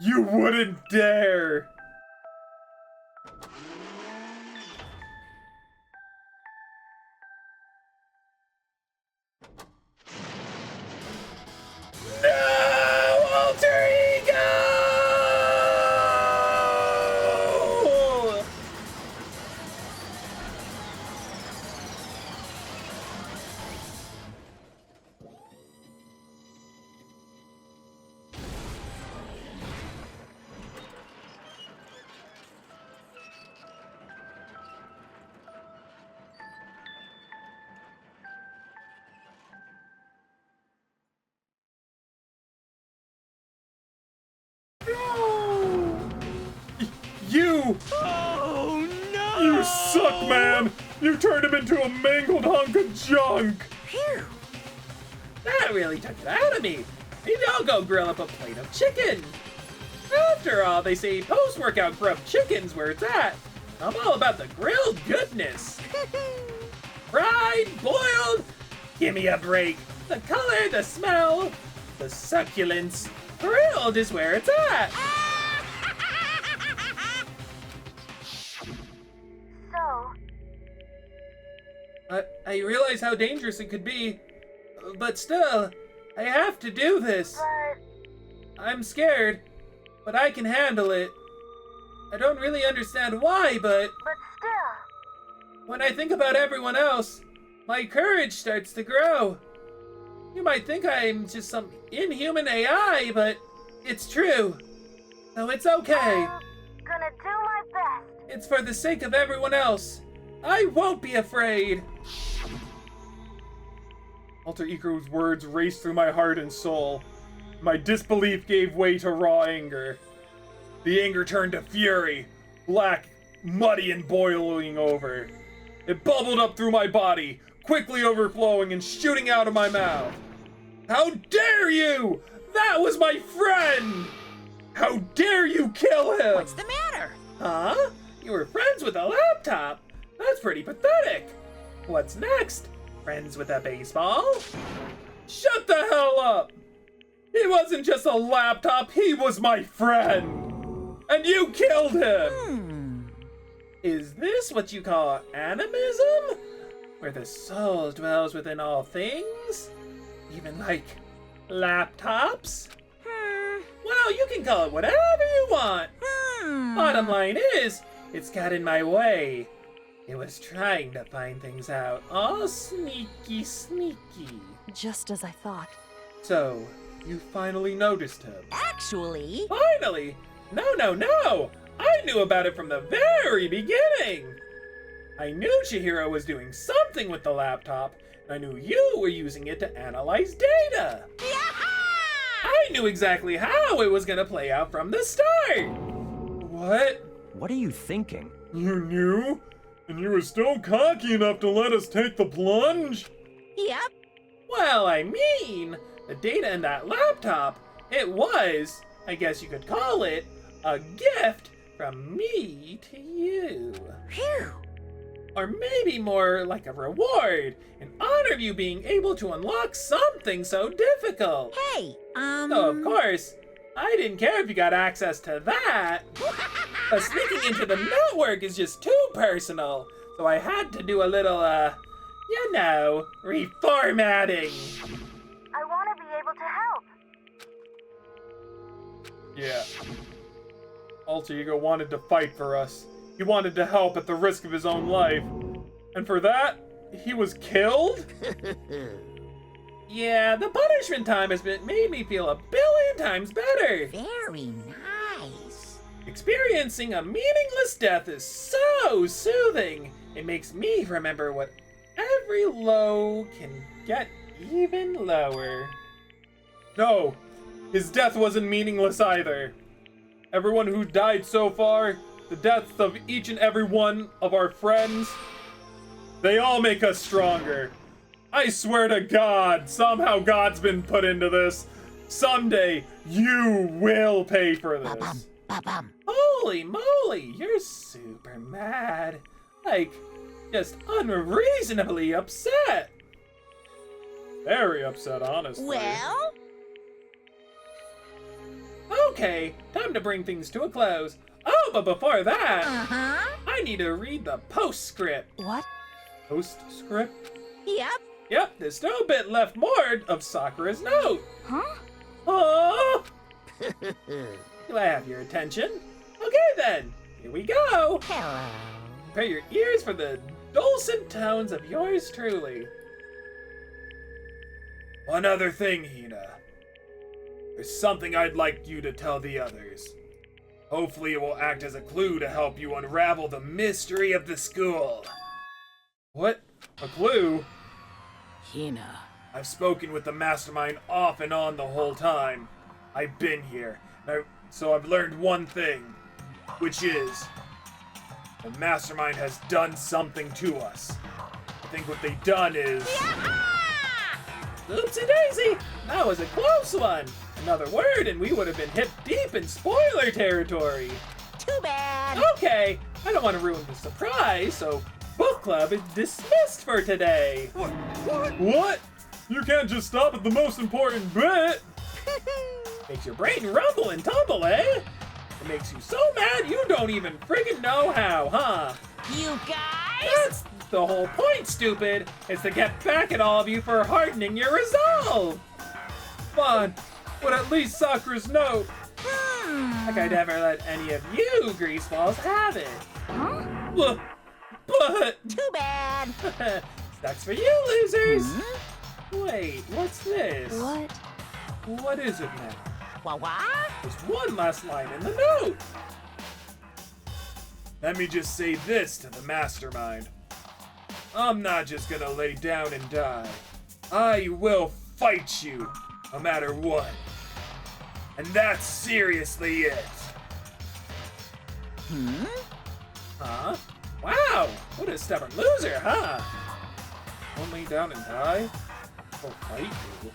You wouldn't dare! No! Alter Ego! You! Oh no! You suck, man! You turned him into a mangled hunk of junk! Phew. That really took it out of me. Maybe I'll go grill up a plate of chicken. After all, they say post-workout grub chicken's where it's at. I'm all about the grilled goodness. Fried, boiled, give me a break. The color, the smell, the succulence. Grilled is where it's at. I realize how dangerous it could be, but still, I have to do this. I'm scared, but I can handle it. I don't really understand why, but still. When I think about everyone else, my courage starts to grow. You might think I'm just some inhuman AI, but it's true. So it's okay. I'm gonna do my best. It's for the sake of everyone else. I won't be afraid. Alter Ego's words raced through my heart and soul. My disbelief gave way to raw anger. The anger turned to fury, black, muddy, and boiling over. It bubbled up through my body, quickly overflowing and shooting out of my mouth. How dare you! That was my friend! How dare you kill him! What's the matter? Huh? You were friends with a laptop? That's pretty pathetic. What's next? Friends with a baseball? Shut the hell up! He wasn't just a laptop, he was my friend! And you killed him! Is this what you call animism? Where the soul dwells within all things? Even like laptops? Well, you can call it whatever you want. Bottom line is, it's got in my way. It was trying to find things out, all sneaky. Just as I thought. So, you finally noticed him. Actually... Finally? No! I knew about it from the very beginning! I knew Chihiro was doing something with the laptop, and I knew you were using it to analyze data! I knew exactly how it was gonna play out from the start! What? What are you thinking? You knew? And you were still cocky enough to let us take the plunge? Yep. Well, I mean, the data in that laptop, it was, I guess you could call it, a gift from me to you. Phew. Or maybe more like a reward, in honor of you being able to unlock something so difficult. Hey, So of course, I didn't care if you got access to that. But sneaking into the network is just too personal, so I had to do a little, you know, reformatting. I want to be able to help. Yeah. Alter Ego wanted to fight for us. He wanted to help at the risk of his own life. And for that, he was killed? Yeah, the punishment time has made me feel a billion times better. Very nice. Experiencing a meaningless death is so soothing. It makes me remember what every low can get even lower. No, his death wasn't meaningless either. Everyone who died so far, the deaths of each and every one of our friends, they all make us stronger. I swear to God, somehow God's been put into this. Someday, you will pay for this. Ba-ba-bum. Holy moly, you're super mad. Like, just unreasonably upset. Very upset, honestly. Well? Okay, time to bring things to a close. Oh, but before that, Uh-huh. I need to read the postscript. What? Postscript? Yep. Yep, there's still a bit left more of Sakura's note. Huh? Oh! Do I have your attention? Okay then, here we go. Hello. Prepare your ears for the dulcet tones of yours truly. One other thing, Hina. There's something I'd like you to tell the others. Hopefully it will act as a clue to help you unravel the mystery of the school. What? A clue? Hina. I've spoken with the mastermind off and on the whole time. I've been here, so I've learned one thing, which is the mastermind has done something to us. I think what they've done is... Oopsie daisy! That was a close one! Another word and we would have been hip deep in spoiler territory. Too bad. Okay, I don't want to ruin the surprise, so book club is dismissed for today. What? You can't just stop at the most important bit! Makes your brain rumble and tumble, eh? It makes you so mad you don't even friggin' know how, huh? You guys? That's the whole point, stupid! Is to get back at all of you for hardening your resolve! Fun, but at least Sakura's note. Like I'd ever let any of you greaseballs have it. Huh? But Too bad. sucks for you, losers! Wait, what's this? What? What is it now? What? There's one last line in the note. Let me just say this to the mastermind. I'm not just gonna lay down and die. I will fight you, no matter what. And that's seriously it. Huh? Wow, what a stubborn loser, huh? Won't lay down and die? I'll fight you.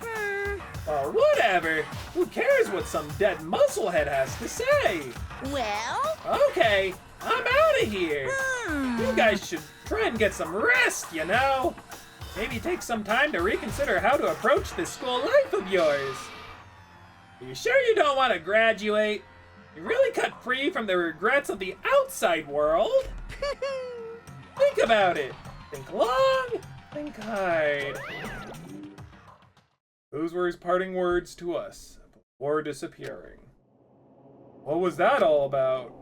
Well, whatever. Who cares what some dead musclehead has to say? Well? Okay, I'm out of here. You guys should try and get some rest, you know? Maybe take some time to reconsider how to approach this school life of yours. Are you sure you don't want to graduate? You really cut free from the regrets of the outside world? Think about it. Think long, think hard. Those were his parting words to us before disappearing. What was that all about?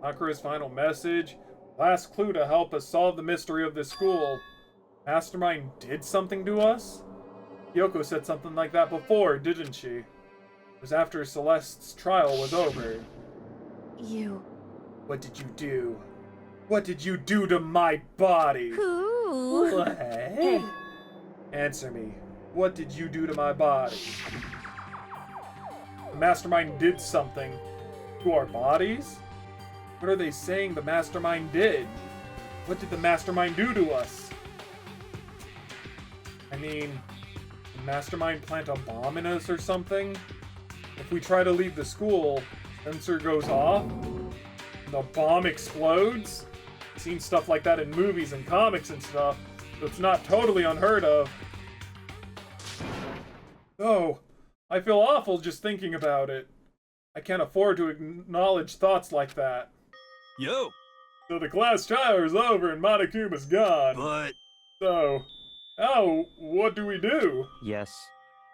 Sakura's final message? Last clue to help us solve the mystery of this school. Mastermind did something to us? Kyoko said something like that before, didn't she? It was after Celeste's trial was over. You... What did you do? What did you do to my body? Who? What? Hey. Answer me. What did you do to my body? The mastermind did something to our bodies? What are they saying the mastermind did? What did the mastermind do to us? I mean, did the mastermind plant a bomb in us or something? If we try to leave the school, sensor goes off, the bomb explodes? I've seen stuff like that in movies and comics and stuff, so it's not totally unheard of. Oh, I feel awful just thinking about it. I can't afford to acknowledge thoughts like that. Yo! So the class trial is over and Monokuma's gone. But... So, what do we do? Yes.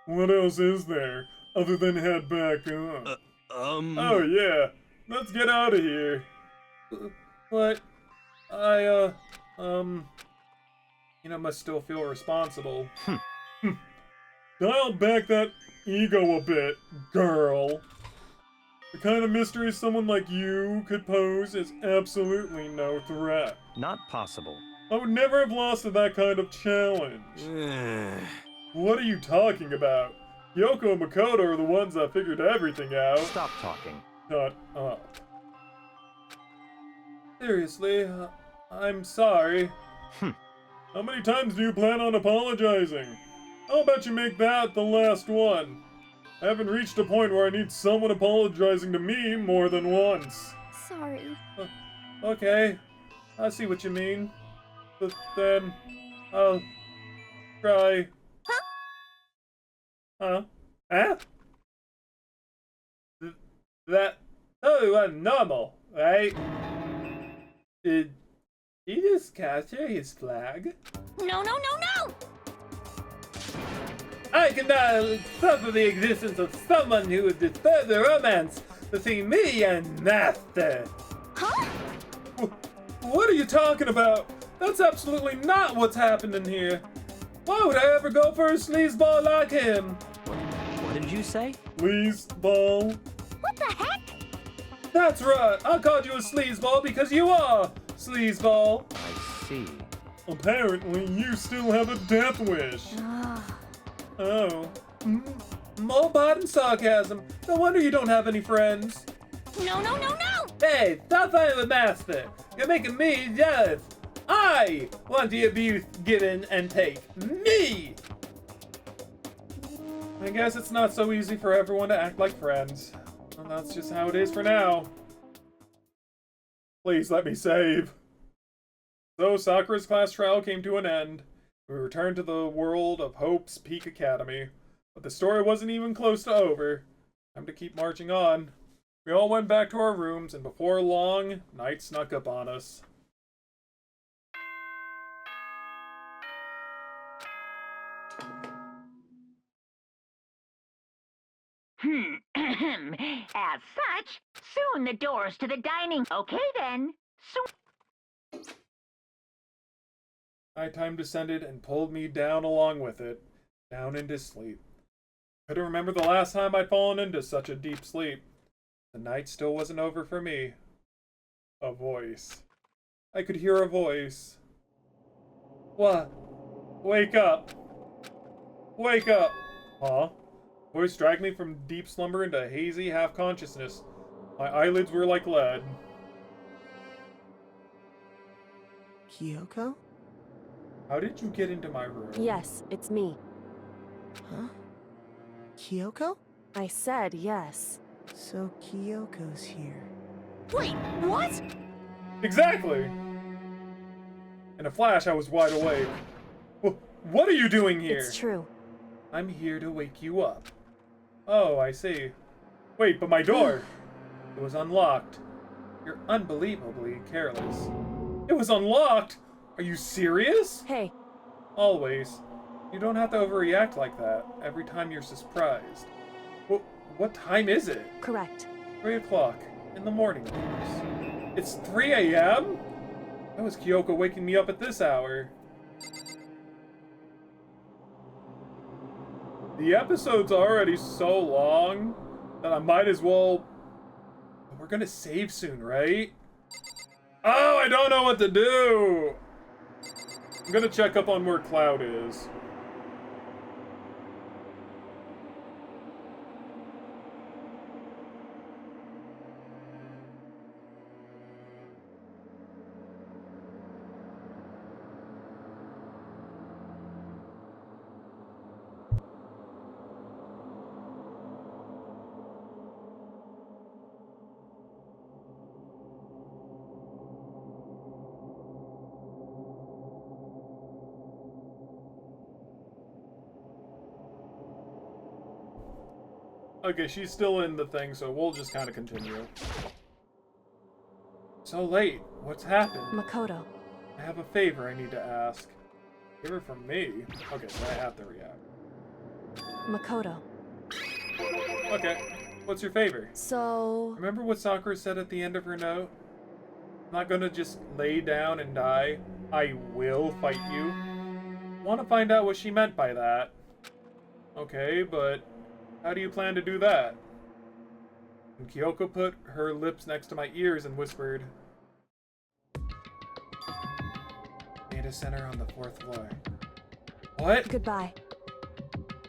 What else is there, other than head back up? Oh yeah, let's get out of here. But, must still feel responsible. Dial back that ego a bit, girl. The kind of mystery someone like you could pose is absolutely no threat. Not possible. I would never have lost to that kind of challenge. What are you talking about? Yoko and Makoto are the ones that figured everything out. Stop talking. Shut up. Seriously, I'm sorry. How many times do you plan on apologizing? How about you make that the last one? I haven't reached a point where I need someone apologizing to me more than once. Sorry. Okay, I see what you mean. But then, I'll try. Huh? Huh? That totally wasn't normal, right? Did he just capture his flag? No, no, no, no! I cannot suffer the existence of someone who would disturb the romance between me and Master. Huh? What are you talking about? That's absolutely not what's happening here. Why would I ever go for a sleazeball like him? What did you say? Sleazeball? What the heck? That's right. I called you a sleazeball because you are sleazeball. I see. Apparently, you still have a death wish. Oh. More bad and sarcasm. No wonder you don't have any friends. No, no, no, no! Hey, stop fighting with Master. You're making me jealous. I want the abuse given and take. Me! I guess it's not so easy for everyone to act like friends. Well, that's just how it is for now. Please let me save. So Sakura's class trial came to an end. We returned to the world of Hope's Peak Academy. But the story wasn't even close to over. Time to keep marching on. We all went back to our rooms, and before long, night snuck up on us. As such, soon the doors to the dining... Okay then. Soon... Nighttime descended and pulled me down along with it, down into sleep. Couldn't remember the last time I'd fallen into such a deep sleep. The night still wasn't over for me. A voice. I could hear a voice. What? Wake up! Wake up! Huh? Voice dragged me from deep slumber into hazy half-consciousness. My eyelids were like lead. Kyoko? How did you get into my room? Yes, it's me. Huh? Kyoko? I said yes. So Kyoko's here. Wait, what? Exactly! In a flash, I was wide awake. What are you doing here? It's true. I'm here to wake you up. Oh, I see. Wait, but my door! It was unlocked. You're unbelievably careless. It was unlocked? Are you serious? Hey. Always. You don't have to overreact like that every time you're surprised. What time is it? Correct. 3 o'clock. In the morning, of course. It's 3 a.m.? That was Kyoko waking me up at this hour. The episode's already so long that I might as well... We're gonna save soon, right? Oh, I don't know what to do! I'm gonna check up on where Cloud is. Okay, she's still in the thing, so we'll just kind of continue. So late. What's happened? Makoto. I have a favor I need to ask. Favor from me? Okay, so I have to react. Makoto. Okay, what's your favor? So... Remember what Sakura said at the end of her note? I'm not gonna just lay down and die. I will fight you. Want to find out what she meant by that. Okay, but... how do you plan to do that? And Kyoko put her lips next to my ears and whispered, Data center on the 4th floor. What? Goodbye.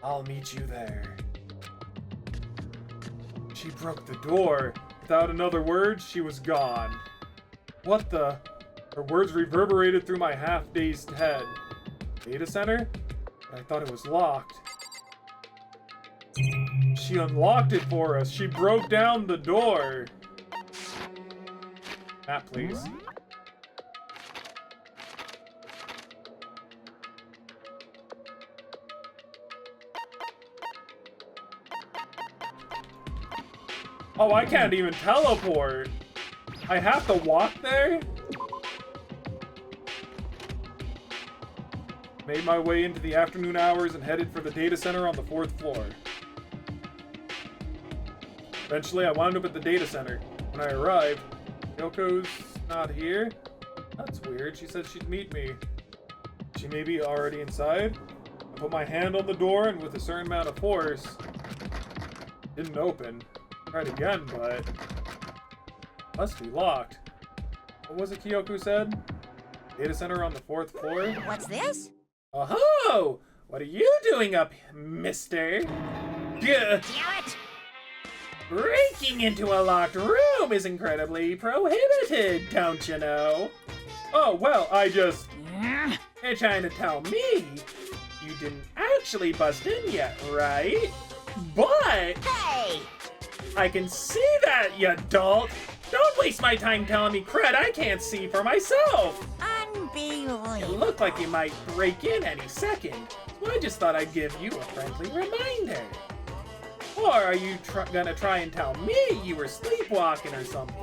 I'll meet you there. She broke the door. Without another word, she was gone. What the? Her words reverberated through my half-dazed head. Data center? But I thought it was locked. She unlocked it for us. She broke down the door. Map, please. Oh, I can't even teleport. I have to walk there? Made my way into the afternoon hours and headed for the data center on the 4th floor. Eventually, I wound up at the data center. When I arrived, Yoko's not here? That's weird. She said she'd meet me. She may be already inside? I put my hand on the door and with a certain amount of force, didn't open. Tried again, but must be locked. What was it Kyoko said? Data center on the 4th floor? What's this? Oh-ho! What are you doing up, mister? Gah. Damn it! Breaking into a locked room is incredibly prohibited, don't you know? Oh, well, I just... You're trying to tell me you didn't actually bust in yet, right? But... Hey! I can see that, you dolt! Don't waste my time telling me crud I can't see for myself! Unbelievable. It looked like you might break in any second, so I just thought I'd give you a friendly reminder. Or are you gonna try and tell me you were sleepwalking or something?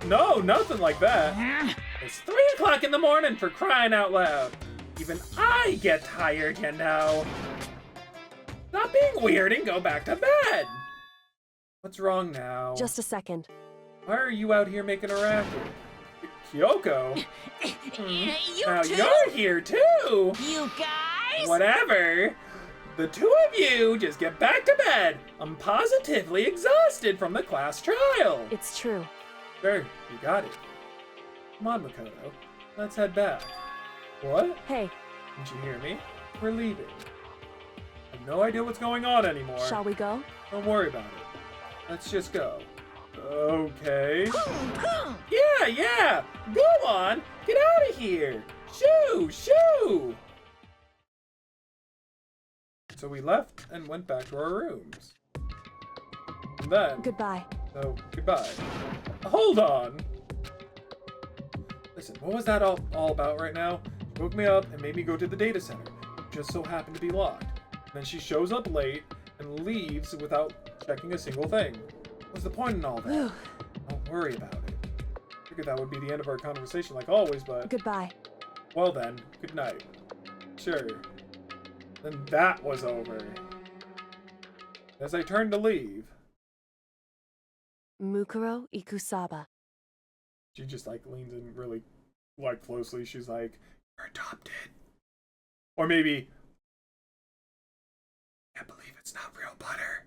No, nothing like that. It's 3 o'clock in the morning for crying out loud. Even I get tired, you know. Stop being weird and go back to bed. What's wrong now? Just a second. Why are you out here making a racket? Kyoko? You Now too? you're here too! You guys? Whatever. The two of you just get back to bed. I'm positively exhausted from the class trial. It's true. Sure, you got it. Come on, Makoto. Let's head back. What? Hey, Didn't you hear me? We're leaving. I have no idea what's going on anymore. shall we go? Don't worry about it. Let's just go. Okay. Yeah! Go on! Get out of here! Shoo! So we left and went back to our rooms. And then... Goodbye. So, goodbye. Hold on! Listen, what was that all about right now? She woke me up and made me go to the data center. It just so happened to be locked. And then she shows up late and leaves without checking a single thing. What's the point in all that? Don't worry about it. Figured that would be the end of our conversation like always, but... Goodbye. Well then, good night. Sure. Then that was over. As I turned to leave... Mukuro Ikusaba. She just like leans in really like closely. She's like, "You're adopted." Or maybe, "I can't believe it's not real butter."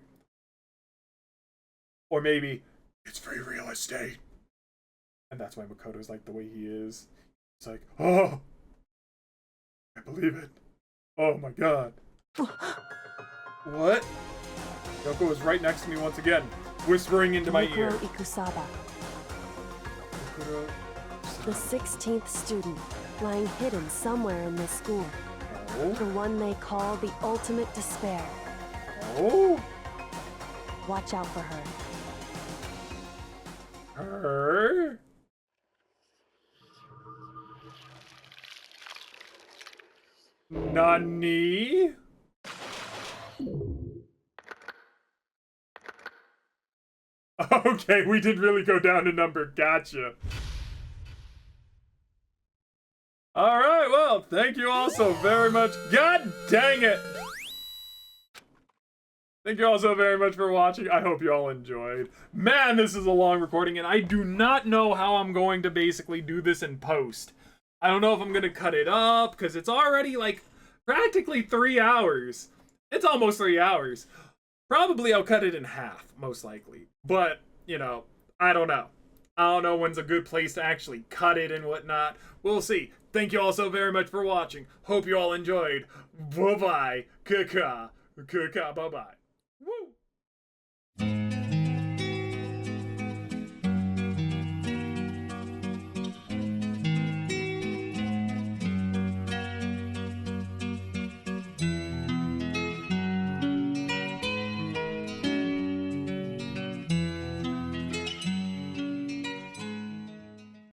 Or maybe, "It's free real estate." And that's why Makoto's like the way he is. It's like, "Oh, I believe it. Oh my god." What? Kyoko was right next to me once again, whispering into my ear. Mukuro Ikusaba. The 16th student, lying hidden somewhere in this school. Oh? The one they call the ultimate despair. Oh? Watch out for her. Her? Nani? Okay, we did really go down a number. Gotcha. Alright, well, thank you all so very much. God dang it! Thank you all so very much for watching. I hope you all enjoyed. Man, this is a long recording, and I do not know how I'm going to basically do this in post. I don't know if I'm going to cut it up, because it's already, like, practically 3 hours. It's almost 3 hours. Probably I'll cut it in half, most likely. But, you know, I don't know. I don't know when's a good place to actually cut it and whatnot. We'll see. Thank you all so very much for watching. Hope you all enjoyed. Bye-bye. Bye-bye.